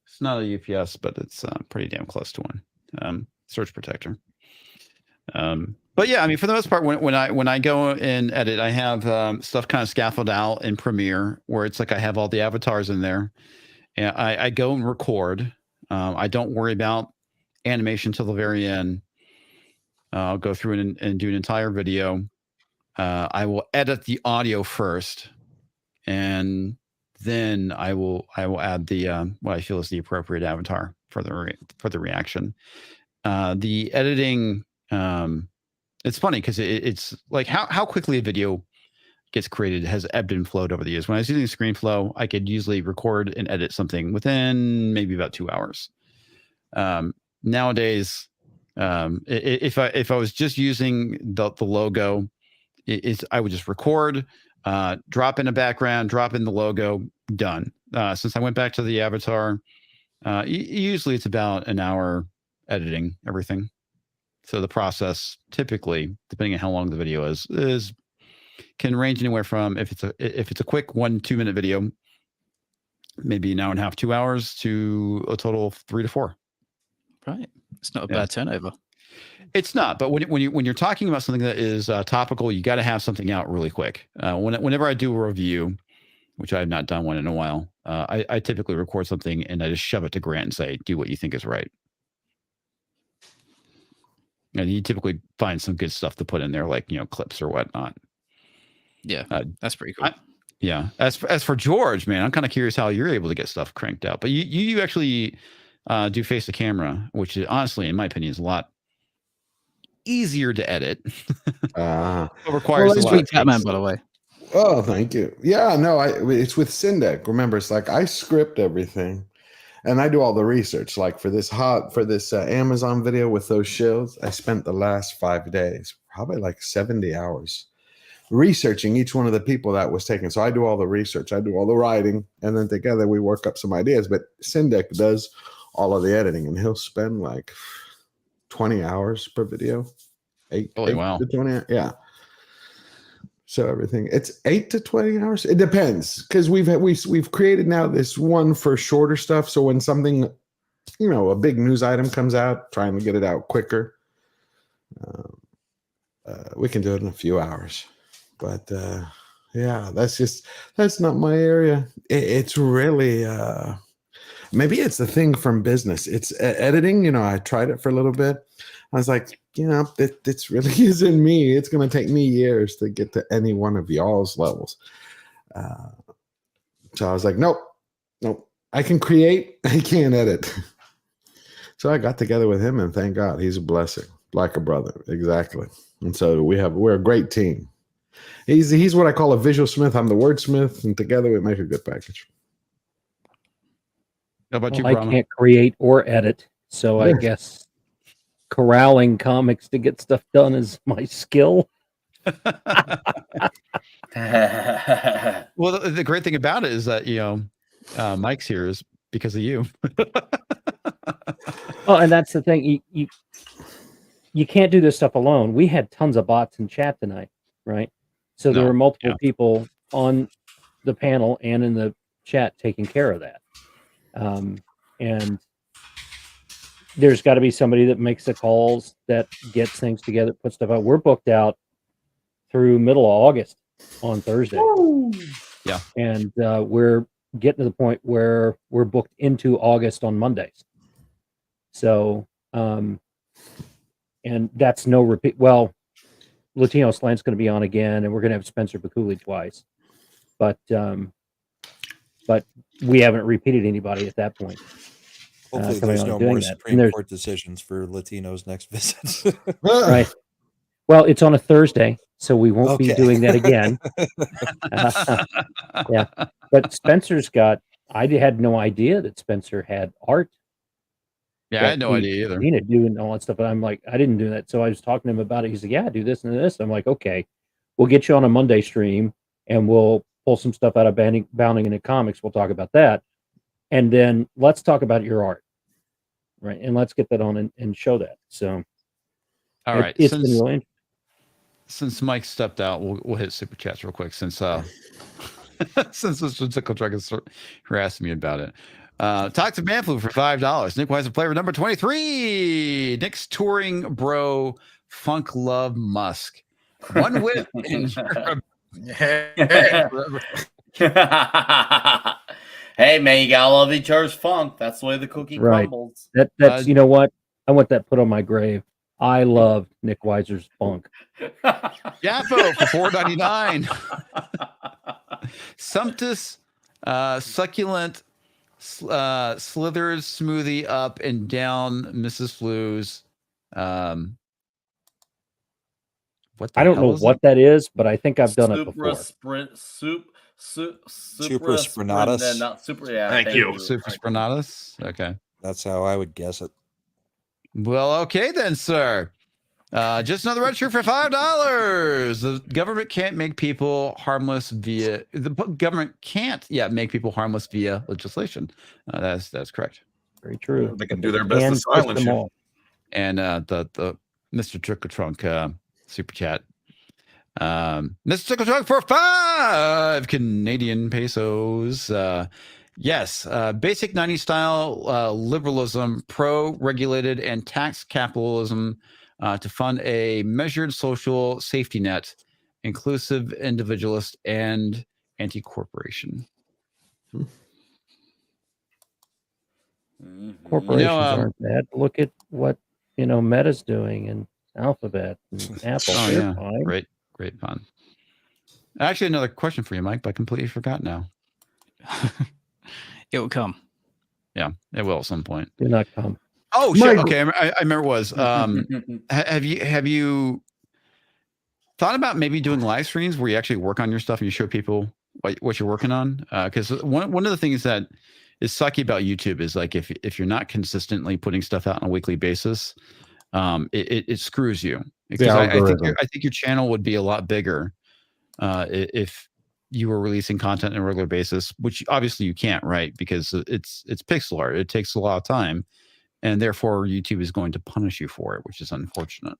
it's not a UPS, but it's pretty damn close to one. Surge protector. But yeah, I mean, for the most part, when I go and edit, I have stuff kind of scaffolded out in Premiere where it's like I have all the avatars in there, and I go and record. I don't worry about animation till the very end. I'll go through and do an entire video. I will edit the audio first, and then I will add the what I feel is the appropriate avatar for the reaction. The editing, it's funny because it's like how quickly a video gets created has ebbed and flowed over the years. When I was using ScreenFlow, I could usually record and edit something within maybe about 2 hours. Nowadays, if I was just using the logo, I would just record, drop in a background, drop in the logo, done. Since I went back to the avatar, usually it's about an hour editing everything. So the process typically, depending on how long the video is can range anywhere from if it's a quick 1-2 minute video, maybe an hour and a half, 2 hours, to a total of 3 to 4. Right. It's not a bad turnover. It's not, but when you're talking about something that is topical, you got to have something out really quick. Whenever I do a review, which I have not done one in a while, I typically record something and I just shove it to Grant and say, do what you think is right. And you typically find some good stuff to put in there, like clips or whatnot. Yeah, that's pretty cool. Yeah. As for George, man, I'm kind of curious how you're able to get stuff cranked out. But you actually do face the camera, which is, honestly, in my opinion, is a lot easier to edit. It requires a lot of Batman, by the way. Oh, thank you. Yeah, no, it's with Syndec. Remember, it's like I script everything, and I do all the research. Like for this Amazon video with those shills, I spent the last 5 days, probably like 70 hours, researching each one of the people that was taken. So I do all the research, I do all the writing, and then together we work up some ideas. But Syndec does all of the editing, and he'll spend like 20 hours per video. 8 to 20. Yeah. So everything, it's 8 to 20 hours. It depends, because we've created now this one for shorter stuff. So when something, a big news item comes out, trying to get it out quicker, we can do it in a few hours. But yeah, that's not my area. It's really maybe it's the thing from business. It's editing. I tried it for a little bit. I was like, this really isn't me. It's going to take me years to get to any one of y'all's levels. So I was like, nope. I can create. I can't edit. So I got together with him, and thank God, he's a blessing, like a brother. Exactly. And so we're a great team. He's what I call a visual smith. I'm the wordsmith, and together we make a good package. How about you, I Brahma? can't create or edit, so I guess corralling comics to get stuff done is my skill. Well, the great thing about it is that Mike's here is because of you. Oh, and that's the thing. You can't do this stuff alone. We had tons of bots in chat tonight, right? So there were multiple people on the panel and in the chat taking care of that. And there's got to be somebody that makes the calls, that gets things together, puts stuff out. We're booked out through middle of August on Thursday. Yeah. And we're getting to the point where we're booked into August on Mondays. So, and that's no repeat. Well, Latino Slant's going to be on again, and we're going to have Spencer Bakuli twice. But we haven't repeated anybody at that point. Hopefully there's no more Supreme Court decisions for Latinos next visit. Right. Well, it's on a Thursday, so we won't be doing that again. Yeah. But Spencer's I had no idea that Spencer had art. Yeah, I had no idea either. Katina doing all that stuff, but I'm like, I didn't do that. So I was talking to him about it. He's like, yeah, do this and this. I'm like, okay, we'll get you on a Monday stream and we'll pull some stuff out of bounding into comics. We'll talk about that. And then let's talk about your art. Right. And let's get that on and show that. So all right. It's been really interesting. Since Mike stepped out, we'll hit super chats real quick since since MrTickleTrunk is harassing me about it. Toxic Manflu for $5. Nickweiser Flavor number 23. Nick's touring bro Funk Love Musk. One whip in Hey man, you gotta love each other's funk. That's the way the cookie crumbles. That's you know what? I want that put on my grave. I love Nickweiser's funk. J.A.F.O for $4.99. Sumptus succulent slithers smoothie up and down Mrs. Flu's. What I don't know what that is, but I think I've done it before. Super Sprinatus. Not super. Yeah, thank you. Super Sprinatus. Okay, that's how I would guess it. Well, okay then, sir. Just another red shirt for $5. The government can't make people harmless via make people harmless via legislation. That's correct. Very true. They can do their best to silence you. And the MrTickleTrunk super chat. MrTickleTrunk for 5 Canadian pesos. Yes, basic 90s style liberalism, pro-regulated and tax capitalism to fund a measured social safety net, inclusive, individualist, and anti-corporation. Corporations aren't bad. Look at what Meta's doing and Alphabet and Apple. Oh, yeah. Great fun. Actually, another question for you, Mike, but I completely forgot now. It will come. Yeah, it will at some point. Do not come. Oh shit! Okay, I remember it was. Have you thought about maybe doing live streams where you actually work on your stuff and you show people what you're working on? Because one of the things that is sucky about YouTube is like if you're not consistently putting stuff out on a weekly basis, it screws you. Because I think your channel would be a lot bigger if you were releasing content on a regular basis, which obviously you can't, right? Because it's pixel art. It takes a lot of time, and therefore YouTube is going to punish you for it, which is unfortunate.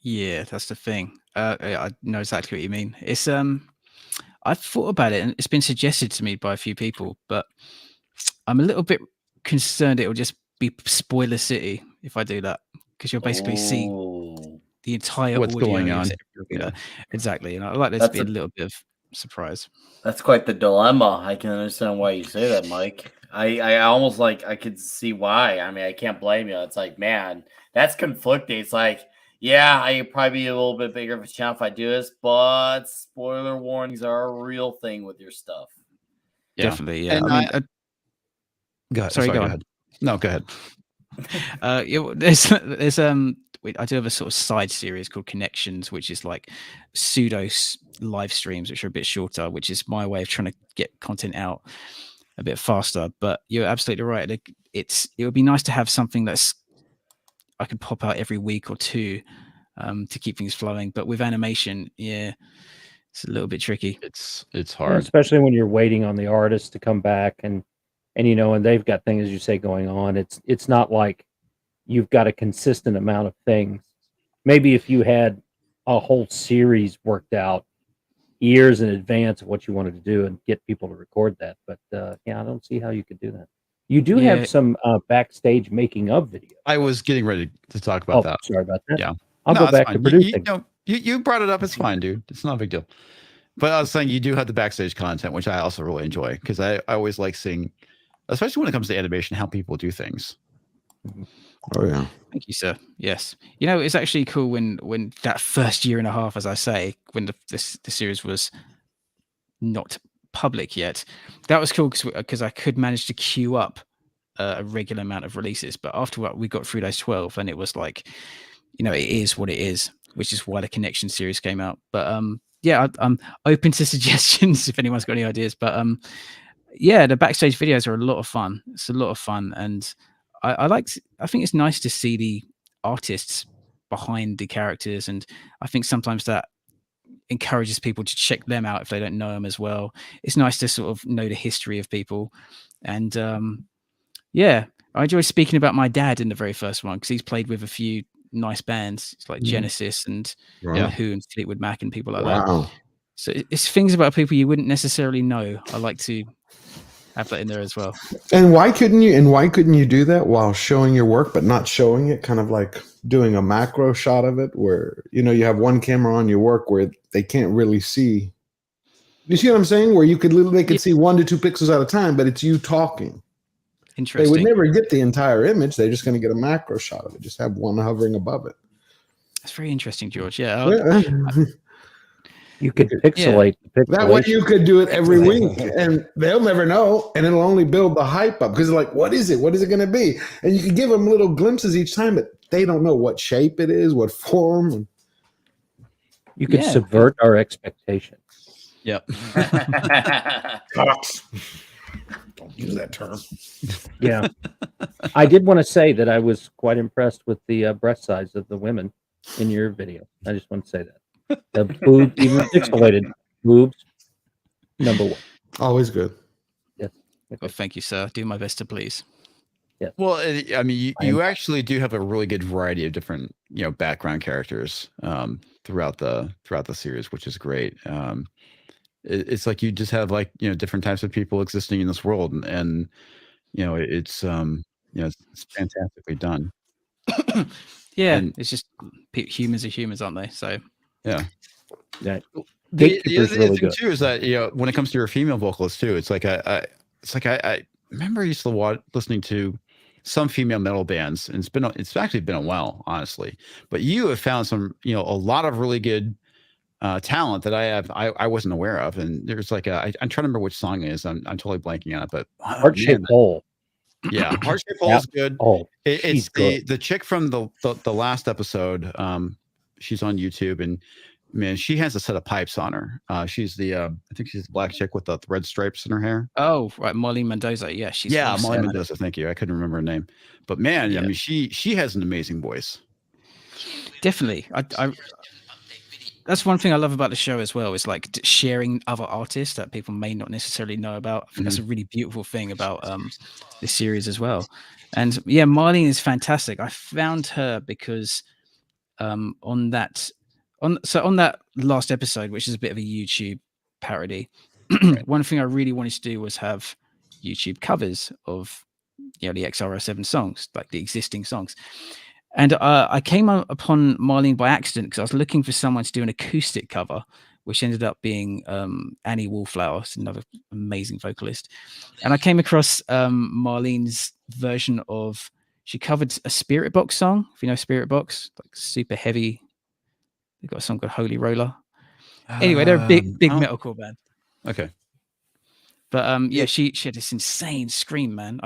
Yeah, that's the thing. I know exactly what you mean. It's I've thought about it, and it's been suggested to me by a few people, but I'm a little bit concerned it will just be spoiler city if I do that, because you'll basically see the entire what's going on. Exactly, and I like there to be a little bit of surprise. That's quite the dilemma. I can understand why you say that, Mike. I almost I could see why. I mean, I can't blame you. It's like, man, that's conflicting. It's like, yeah, I could probably be a little bit bigger of a channel if I do this, but spoiler warnings are a real thing with your stuff. Yeah. Definitely, yeah. And I mean, go ahead. No, go ahead. There's I do have a sort of side series called Connections, which is like pseudo live streams, which are a bit shorter, which is my way of trying to get content out a bit faster. But you're absolutely right. It would be nice to have something that's I could pop out every week or two to keep things flowing. But with animation, yeah, it's a little bit tricky. It's hard, especially when you're waiting on the artist to come back and and they've got things, as you say, going on. It's not like you've got a consistent amount of things. Maybe if you had a whole series worked out years in advance of what you wanted to do and get people to record that. But yeah, I don't see how you could do that. You do have some backstage making of video. I was getting ready to talk about that. Sorry about that. Yeah. I'll go back to producing. You brought it up. It's fine, dude. It's not a big deal. But I was saying you do have the backstage content, which I also really enjoy, because I always like seeing, especially when it comes to animation, how people do things. Oh yeah. Thank you, sir. Yes. It's actually cool when that first year and a half, as I say, when the series was not public yet, that was cool because I could manage to queue up a regular amount of releases. But after we got through those 12, and it was like, it is what it is, which is why the Connection series came out. But yeah, I'm open to suggestions if anyone's got any ideas. But yeah, the backstage videos are a lot of fun. It's a lot of fun, and I think it's nice to see the artists behind the characters, and I think sometimes that encourages people to check them out if they don't know them as well. It's nice to sort of know the history of people, and yeah, I enjoy speaking about my dad in the very first one because he's played with a few nice bands. It's like Genesis and Who and Fleetwood Mac and people like that. So it's things about people you wouldn't necessarily know. I like to have that in there as well. And why couldn't you do that while showing your work but not showing it, kind of like doing a macro shot of it where you have one camera on your work where they can't really see. You see what I'm saying? Where they could see 1 to 2 pixels at a time, but it's you talking. Interesting. They would never get the entire image. They're just going to get a macro shot of it. Just have one hovering above it. That's very interesting, George. Yeah. You could pixelate the that way you could do it every week and they'll never know, and it'll only build the hype up because like, what is it going to be? And you can give them little glimpses each time, but they don't know what shape it is, what form. You could subvert our expectations. Yep. Don't use that term. Yeah. I did want to say that I was quite impressed with the breast size of the women in your video. I just want to say that. The boob, even pixelated boobs, number 1. Always good. Yes. Well, thank you, sir. Do my best to please. Yeah. Well, I mean, you actually do have a really good variety of different, background characters throughout the series, which is great. It's like you just have different types of people existing in this world, and it's fantastically done. Yeah, it's just humans are humans, aren't they? So yeah. The other really thing good. too is that when it comes to your female vocalists too, it's like I remember I used to listening to some female metal bands, and it's actually been a while, honestly. But you have found some a lot of really good talent that I wasn't aware of, and there's I'm trying to remember which song it is. I'm totally blanking on it, but Heart-Shaped Hole. Yeah, Heart-Shaped Hole is good. Oh, It's the chick from the last episode. She's on YouTube, and man, she has a set of pipes on her. She's I think she's the black chick with the red stripes in her hair. Oh, right, Molly Mendoza. Yeah, she's awesome. Molly Mendoza. Thank you. I couldn't remember her name, but man, I mean, she has an amazing voice. Definitely. I that's one thing I love about the show as well, is like sharing other artists that people may not necessarily know about. I think that's a really beautiful thing about this series as well. And yeah, Marlene is fantastic. I found her because on that last episode, which is a bit of a YouTube parody, one thing I really wanted to do was have YouTube covers of the X-RL7 songs, like the existing songs. And I came upon Marlene by accident because I was looking for someone to do an acoustic cover, which ended up being Annie Wallflower, another amazing vocalist. And I came across Marlene's version of, she covered a Spirit Box song, if you know Spirit Box, like super heavy. They've got a song called Holy Roller. Anyway, they're a big metalcore band. Okay. But yeah, she had this insane scream, man.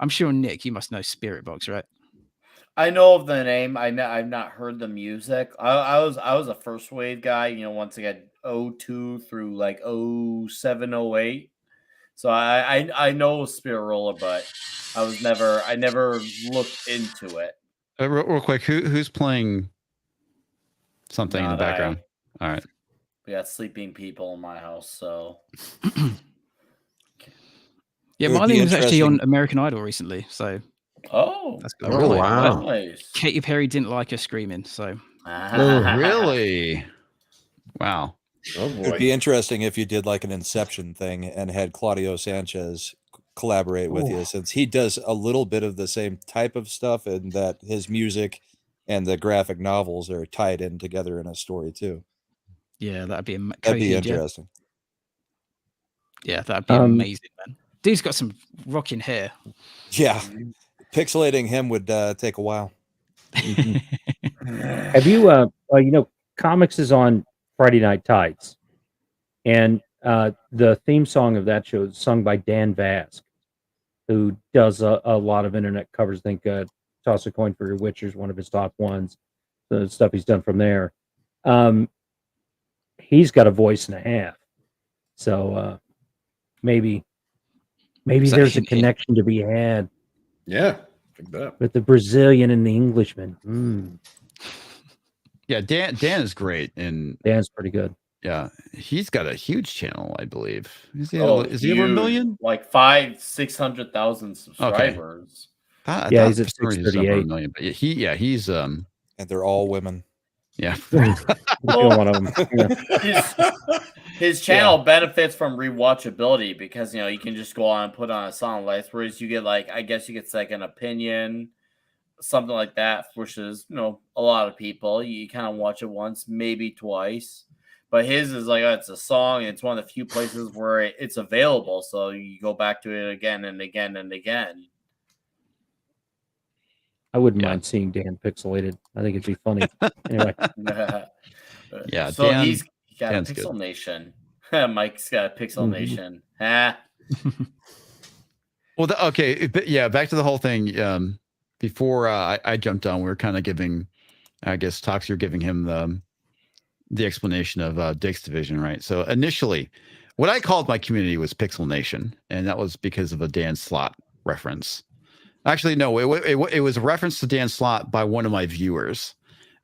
I'm sure, Nick, you must know Spirit Box, right? I know of the name. I've not heard the music. I was a first wave guy. Once again, 02 through like 07, 08. So I know Spirit Roller, but I never looked into it. Real quick, who's playing something in the background? All right. We got sleeping people in my house, so. Yeah, Marlene was actually on American Idol recently, so. Oh, that's good. Really? Wow. Nice. Katy Perry didn't like her screaming, so. Oh, really? Wow. Oh boy. It'd be interesting if you did like an Inception thing and had Claudio Sanchez collaborate with you, since he does a little bit of the same type of stuff, and that his music and the graphic novels are tied in together in a story too. Yeah, that'd be interesting. Yeah, that'd be amazing, man. Dude's got some rocking hair. Yeah, pixelating him would take a while. Have you Comix is on Friday Night Tides, and the theme song of that show is sung by Dan Vask, who does a lot of internet covers. I think Toss a Coin for Your Witcher is one of his top ones. The stuff he's done from there. He's got a voice and a half, so maybe there's a connection to be had. Yeah. With the Brazilian and the Englishman. Yeah, Dan is great, and Dan's pretty good. Yeah, he's got a huge channel, I believe. Is he over a huge. million? Like 500,000-600,000 subscribers. Yeah, he's at 638 million. But he's and they're all women. Yeah, one of them. Yeah. His channel benefits from rewatchability because you can just go on and put on a song list, whereas you get I guess you get second opinion, something like that, which is a lot of people. You kind of watch it once, maybe twice. But his is it's a song, and it's one of the few places where it's available. So you go back to it again and again and again. I wouldn't mind seeing Dan pixelated. I think it'd be funny. Anyway. Yeah. So Dan, he's got Dan's a Pixel good. Nation. Mike's got a Pixel Nation. Well, back to the whole thing. Before I jumped on, we were kind of giving, I guess, Tox, you're giving him the explanation of Dick's Division, right? So initially, what I called my community was Pixel Nation, and that was because of a Dan Slott reference. Actually, no, it was a reference to Dan Slott by one of my viewers,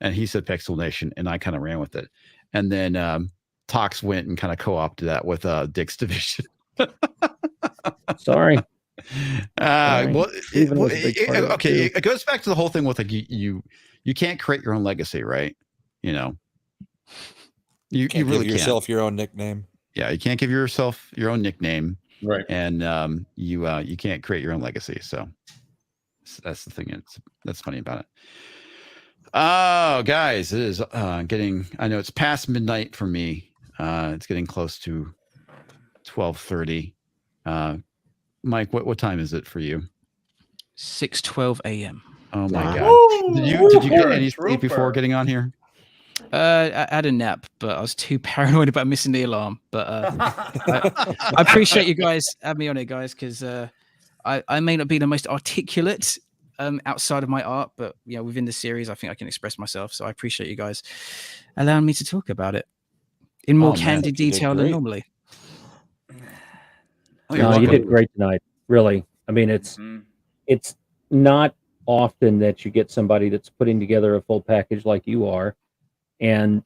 and he said Pixel Nation, and I kind of ran with it. And then Tox went and kind of co-opted that with Dick's Division. Sorry. It goes back to the whole thing with you can't create your own legacy, right? You really give yourself your own nickname. Yeah, you can't give yourself your own nickname, right? And you can't create your own legacy. So that's the thing. That's funny about it. Oh, guys, it is getting. I know it's past midnight for me. It's getting close to 12:30. Mike, what time is it for you? 6:12 a.m. Oh my God! Woo! Did you get any sleep before getting on here? I had a nap, but I was too paranoid about missing the alarm. But I appreciate you guys having me on it, guys, because I may not be the most articulate outside of my art, but within the series, I think I can express myself. So I appreciate you guys allowing me to talk about it in more candid detail than normally. No, you did great tonight. Really, I mean, it's not often that you get somebody that's putting together a full package like you are. And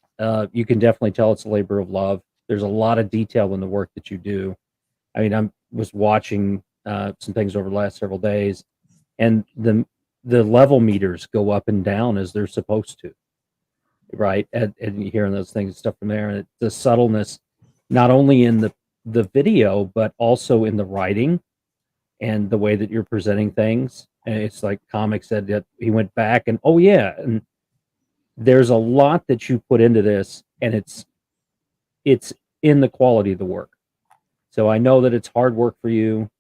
you can definitely tell it's a labor of love. There's a lot of detail in the work that you do. I mean, I was watching some things over the last several days, and the level meters go up and down as they're supposed to, right? And you're hearing those things and stuff from there. And the subtleness, not only in the video, but also in the writing and the way that you're presenting things. And it's like Comix said that he went back and, and there's a lot that you put into this, and it's in the quality of the work. So I know that it's hard work for you.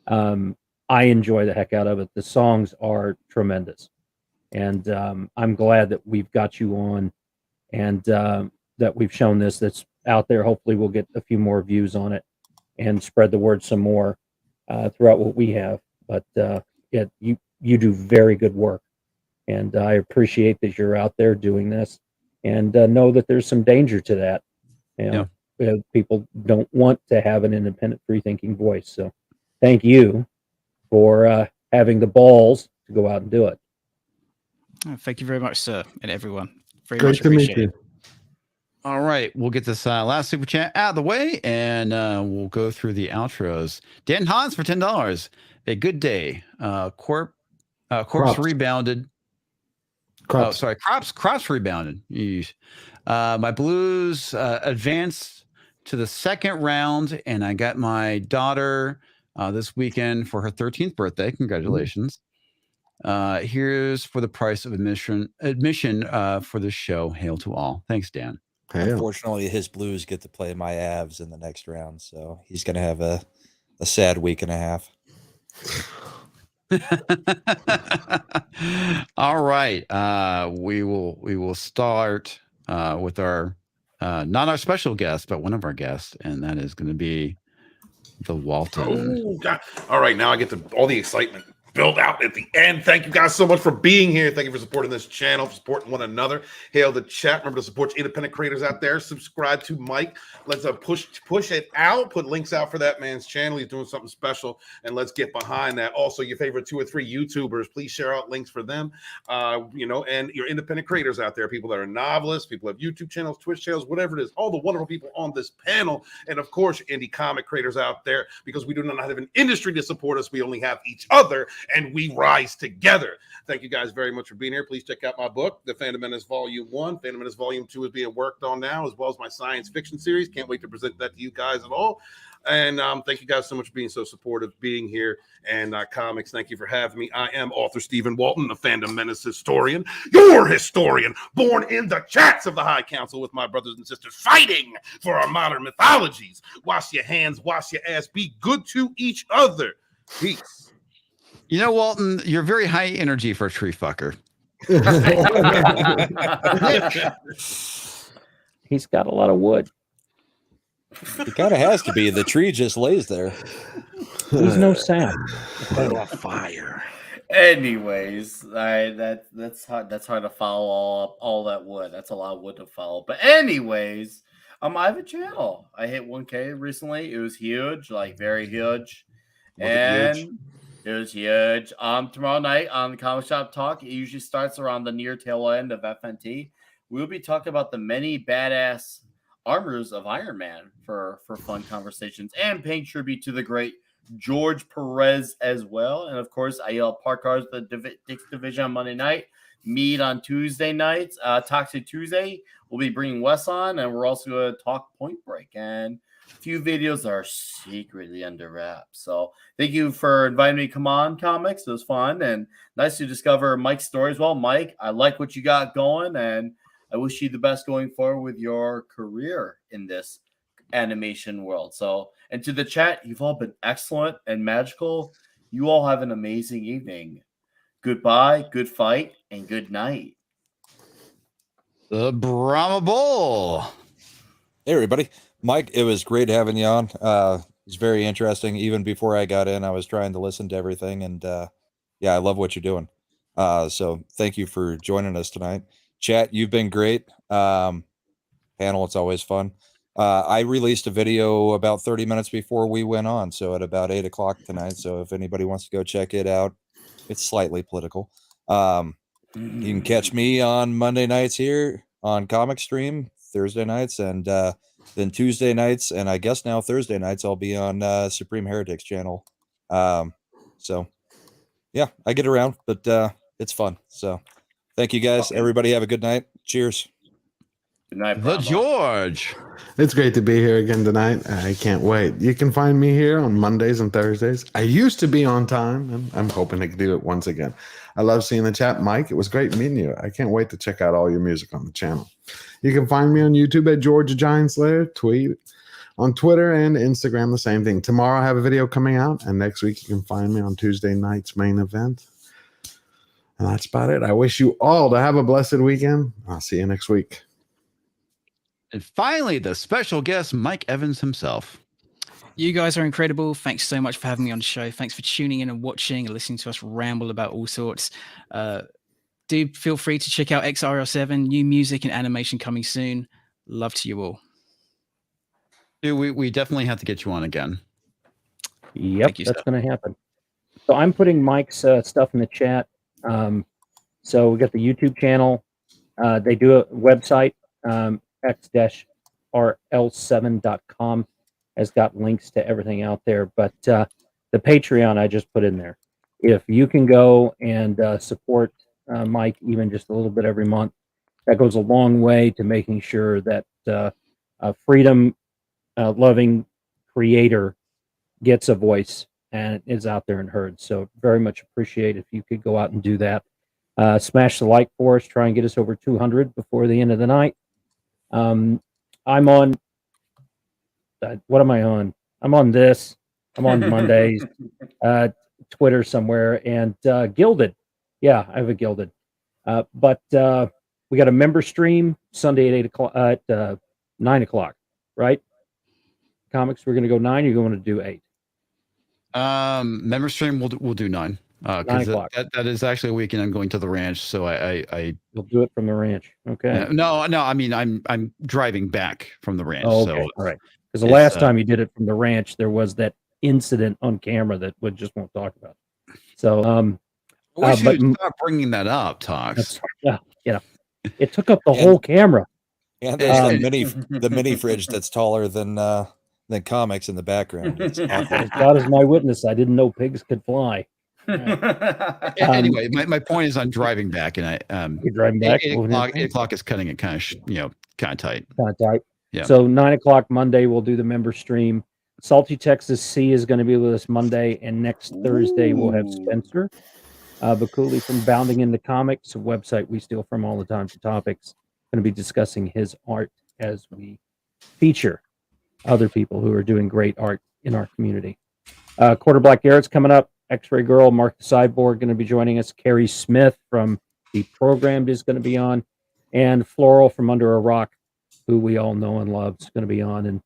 I enjoy the heck out of it. The songs are tremendous, and I'm glad that we've got you on, and that we've shown this that's out there. Hopefully we'll get a few more views on it and spread the word some more throughout what we have. But you do very good work. And I appreciate that you're out there doing this, and know that there's some danger to that. People don't want to have an independent, free-thinking voice. So thank you for having the balls to go out and do it. Thank you very much, sir, and everyone. Very Great much to meet appreciate it. you. All right, we'll get this last super chat out of the way, and we'll go through the outros. Dan Hans for $10. A good day. Corpse rebounded. Crops. Oh, sorry. Crops rebounded. Yeesh. My Blues advanced to the second round, and I got my daughter this weekend for her 13th birthday. Congratulations. Here's for the price of admission for the show. Hail to all. Thanks, Dan. Unfortunately, his Blues get to play my Avs in the next round, so he's going to have a sad week and a half. All right. We will start with our not our special guest, but one of our guests, and that is going to be the Walton. Oh God! All right, now I get all the excitement. build out at the end. Thank you guys so much for being here. Thank you for supporting this channel, for supporting one another. Hail the chat. Remember to support your independent creators out there. Subscribe to Mike. Let's push it out. Put links out for that man's channel. He's doing something special, and let's get behind that. Also, your favorite 2 or 3 YouTubers, please share out links for them. And your independent creators out there, people that are novelists, people have YouTube channels, Twitch channels, whatever it is. All the wonderful people on this panel, and of course, your indie comic creators out there, because we do not have an industry to support us. We only have each other, and we rise together. Thank you guys very much for being here. Please check out my book, The Phantom Menace Volume 1. Phantom Menace Volume 2 is being worked on now, as well as my science fiction series. Can't wait to present that to you guys at all. And thank you guys so much for being so supportive, being here. And Comics, thank you for having me. I am author Stephen Walton, the Phantom Menace historian, your historian, born in the chats of the High Council with my brothers and sisters, fighting for our modern mythologies. Wash your hands, wash your ass, be good to each other. Peace. You know, Walton, you're very high energy for a tree fucker. He's got a lot of wood. It kind of has to be. The tree just lays there. There's no sound. Fire. Anyways, that's hard to follow all that wood. That's a lot of wood to follow. But anyways, I have a channel. I hit 1K recently. It was huge, like very huge. It was huge. Tomorrow night on the Comic Shop Talk, it usually starts around the near tail end of FNT. We'll be talking about the many badass armors of Iron Man for fun conversations and paying tribute to the great George Perez as well. And of course, I yell park cars the Dix Division on Monday night, meet on Tuesday nights. Toxic Tuesday, we'll be bringing Wes on, and we're also going to talk Point Break. And a few videos that are secretly under wraps. So thank you for inviting me to come on, Comics. It was fun and nice to discover Mike's story as well. Mike, I like what you got going, and I wish you the best going forward with your career in this animation world. So, and to the chat, you've all been excellent and magical. You all have an amazing evening. Goodbye, good fight, and good night. The Brahmabull. Hey, everybody. Mike, it was great having you on. It was very interesting. Even before I got in, I was trying to listen to everything, and yeah, I love what you're doing. So thank you for joining us tonight. Chat, you've been great. Panel, it's always fun. I released a video about 30 minutes before we went on, so at about 8 o'clock tonight. So if anybody wants to go check it out, it's slightly political. You can catch me on Monday nights here on Comic Stream, Thursday nights, and then Tuesday nights, and I guess now Thursday nights, I'll be on Supreme Heretics channel. So yeah, I get around, but it's fun. So thank you guys. Everybody have a good night. Cheers. Good night, The George. It's great to be here again tonight. I can't wait. You can find me here on Mondays and Thursdays. I used to be on time, and I'm hoping to do it once again. I love seeing the chat, Mike. It was great meeting you. I can't wait to check out all your music on the channel. You can find me on YouTube at George Giant Slayer, tweet on Twitter and Instagram, the same thing. Tomorrow I have a video coming out, and next week you can find me on Tuesday night's main event. And that's about it. I wish you all to have a blessed weekend. I'll see you next week. And finally, the special guest, Mike Evans himself. You guys are incredible. Thanks so much for having me on the show. Thanks for tuning in and watching and listening to us ramble about all sorts. Do feel free to check out X-RL7, new music and animation coming soon. Love to you all. Dude, we definitely have to get you on again. Yep, that's going to happen. So I'm putting Mike's stuff in the chat. So we got the YouTube channel. They do a website, X-RL7.com. has got links to everything out there. But the Patreon I just put in there. If you can go and support Mike even just a little bit every month, that goes a long way to making sure that a freedom-loving creator gets a voice and is out there and heard. So very much appreciate if you could go out and do that. Smash the like for us. Try and get us over 200 before the end of the night. I'm on... what am I on? I'm on this. I'm on Mondays, Twitter somewhere, and Gilded. Yeah, I have a Gilded. But we got a member stream Sunday at 8 o'clock, at 9 o'clock, right? Comics, we're going to go 9. You're going to do 8. Member stream, we'll do 9. 9 o'clock. That is actually a weekend I'm going to the ranch, so You'll do it from the ranch. Okay. No. I mean, I'm driving back from the ranch. Oh, okay. So all right. Because the last time you did it from the ranch, there was that incident on camera that we just won't talk about. So, we should stop bringing that up, Talks. Yeah. It took up the whole camera. And there's the mini fridge that's taller than Comix in the background. As God is my witness, I didn't know pigs could fly. Anyway, my point is I'm driving back, and you're driving back. 8 o'clock is cutting it kind of tight. Yeah. So 9 o'clock Monday we'll do the member stream. Salty Texas C is going to be with us Monday, and next Thursday we'll have Spencer Bakuli from Bounding into Comics, a website we steal from all the time for topics. Going to be discussing his art as we feature other people who are doing great art in our community. Quarter Black Garrett's coming up. X-Ray Girl, Mark the Cyborg going to be joining us. Carrie Smith from The Programmed is going to be on, and Floral from Under a Rock, who we all know and love, is going to be on. And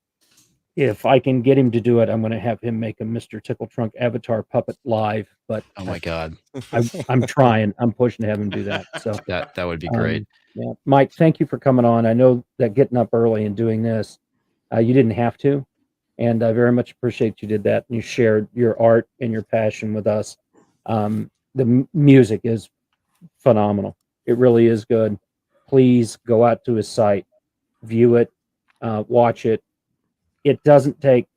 if I can get him to do it, I'm going to have him make a MrTickleTrunk avatar puppet live. But oh my God, I'm trying. I'm pushing to have him do that. So that would be great. Yeah, Mike, thank you for coming on. I know that getting up early and doing this, you didn't have to, and I very much appreciate you did that. And you shared your art and your passion with us. The music is phenomenal. It really is good. Please go out to his site, view it, watch it. It doesn't take.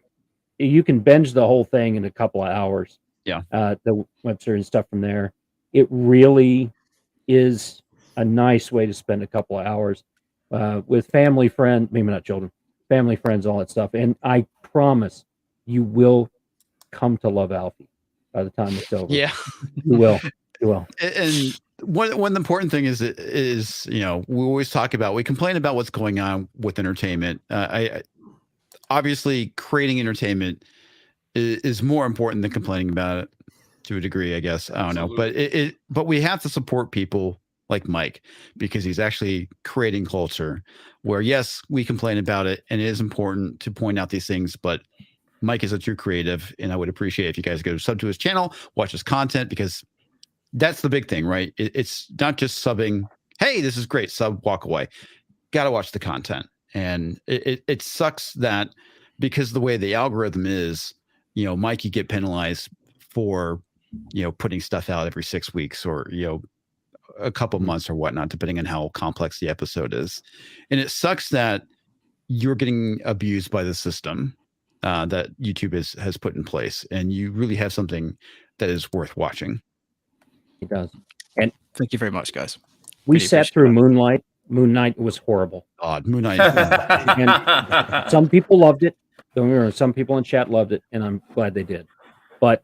You can binge the whole thing in a couple of hours. Yeah. The website and stuff from there. It really is a nice way to spend a couple of hours with family, friends, maybe not children, family, friends, all that stuff. And I promise you will come to love Alfie by the time it's over. Yeah, you will. You will. And one important thing is we always talk about, we complain about what's going on with entertainment. I obviously creating entertainment is more important than complaining about it to a degree, I guess. I don't know, but we have to support people like Mike, because he's actually creating culture where, yes, we complain about it, and it is important to point out these things, but Mike is a true creative, and I would appreciate if you guys go sub to his channel, watch his content, because that's the big thing, right? It's not just subbing, hey, this is great, sub, walk away. Got to watch the content. And it sucks that because the way the algorithm is, Mike, you get penalized for, putting stuff out every 6 weeks or, a couple months or whatnot, depending on how complex the episode is. And it sucks that you're getting abused by the system that YouTube has put in place, and you really have something that is worth watching. It does. And thank you very much, guys. We sat through Moonlight. Moon Knight was horrible. God, Moon Knight. And some people loved it. Don't remember, some people in chat loved it, and I'm glad they did. But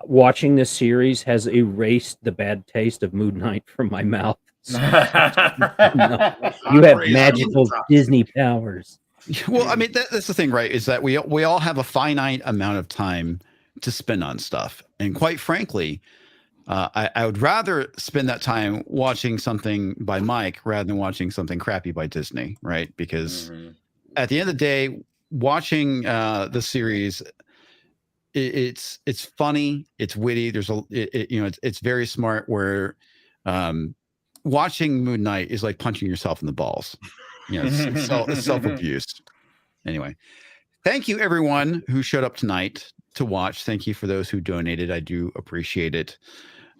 watching this series has erased the bad taste of Moon Knight from my mouth. So, no, you have magical Disney powers. Well, I mean, that's the thing, right? Is that we all have a finite amount of time to spend on stuff, and quite frankly, I would rather spend that time watching something by Mike rather than watching something crappy by Disney, right? Because at the end of the day, watching the series, it's funny, it's witty. There's it's very smart. Where watching Moon Knight is like punching yourself in the balls. It's self-abuse. Anyway, thank you everyone who showed up tonight to watch. Thank you for those who donated. I do appreciate it.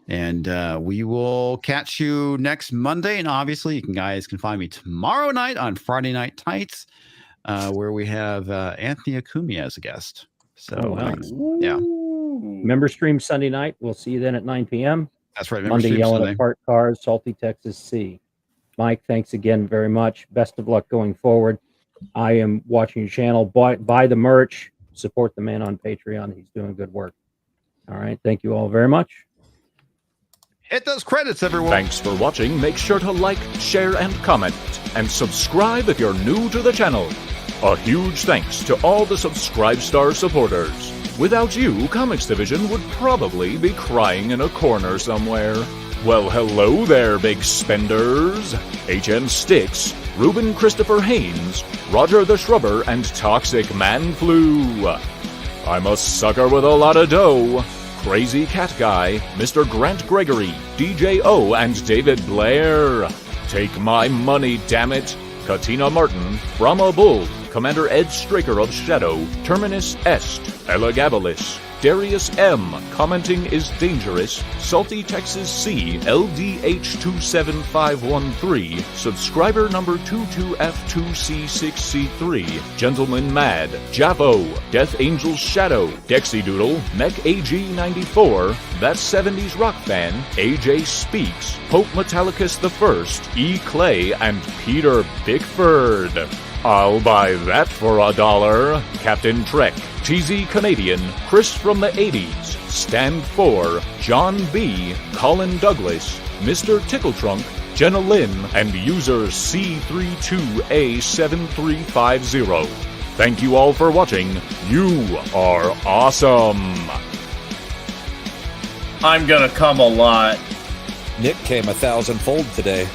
And we will catch you next Monday. And obviously, you guys can find me tomorrow night on Friday Night Tights, where we have Anthony Akumi as a guest. So, yeah. Member stream Sunday night. We'll see you then at 9 p.m. That's right. Monday yelling at Park Cars, Salty Texas C. Mike, thanks again very much. Best of luck going forward. I am watching your channel. Buy the merch. Support the man on Patreon. He's doing good work. All right. Thank you all very much. Hit those credits, everyone. Thanks for watching. Make sure to like, share, and comment. And subscribe if you're new to the channel. A huge thanks to all the Subscribe Star supporters. Without you, Comix Division would probably be crying in a corner somewhere. Well, hello there, big spenders. HMStix, Reuben Christopher Haynes, Roger the Shrubber, and Toxic Man Flu. I'm a sucker with a lot of dough. Crazy Catguy, MrGrantGregory, DJ.O, and David Blair. Take my money, damn it. Katina Martin, Brahmabull, Commander Ed STRAKER of Shadow, TerminusEst, Elagabalus, DariusM, Commenting is Dangerous, Salty Texas C, LDH27513, Subscriber number 22F2C6C3, Gentleman Mad, J.A.F.O, Death Angel's Shadow, Dexidoodle, Mech AG94, That's 70Srockfan, AJ Speaks, Pope Metallicus I, E. Clay, and Peter Bickford. I'll buy that for $1. Captain Trek, Cheesy Canadian, Chris from the 80s, Stand 4, John B, Colin Douglas, MrTickleTrunk, Jenna Lyn, and user C32A7350. Thank you all for watching. You are awesome. I'm gonna come a lot. Nick came 1,000-fold today.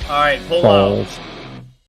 All right, pull out.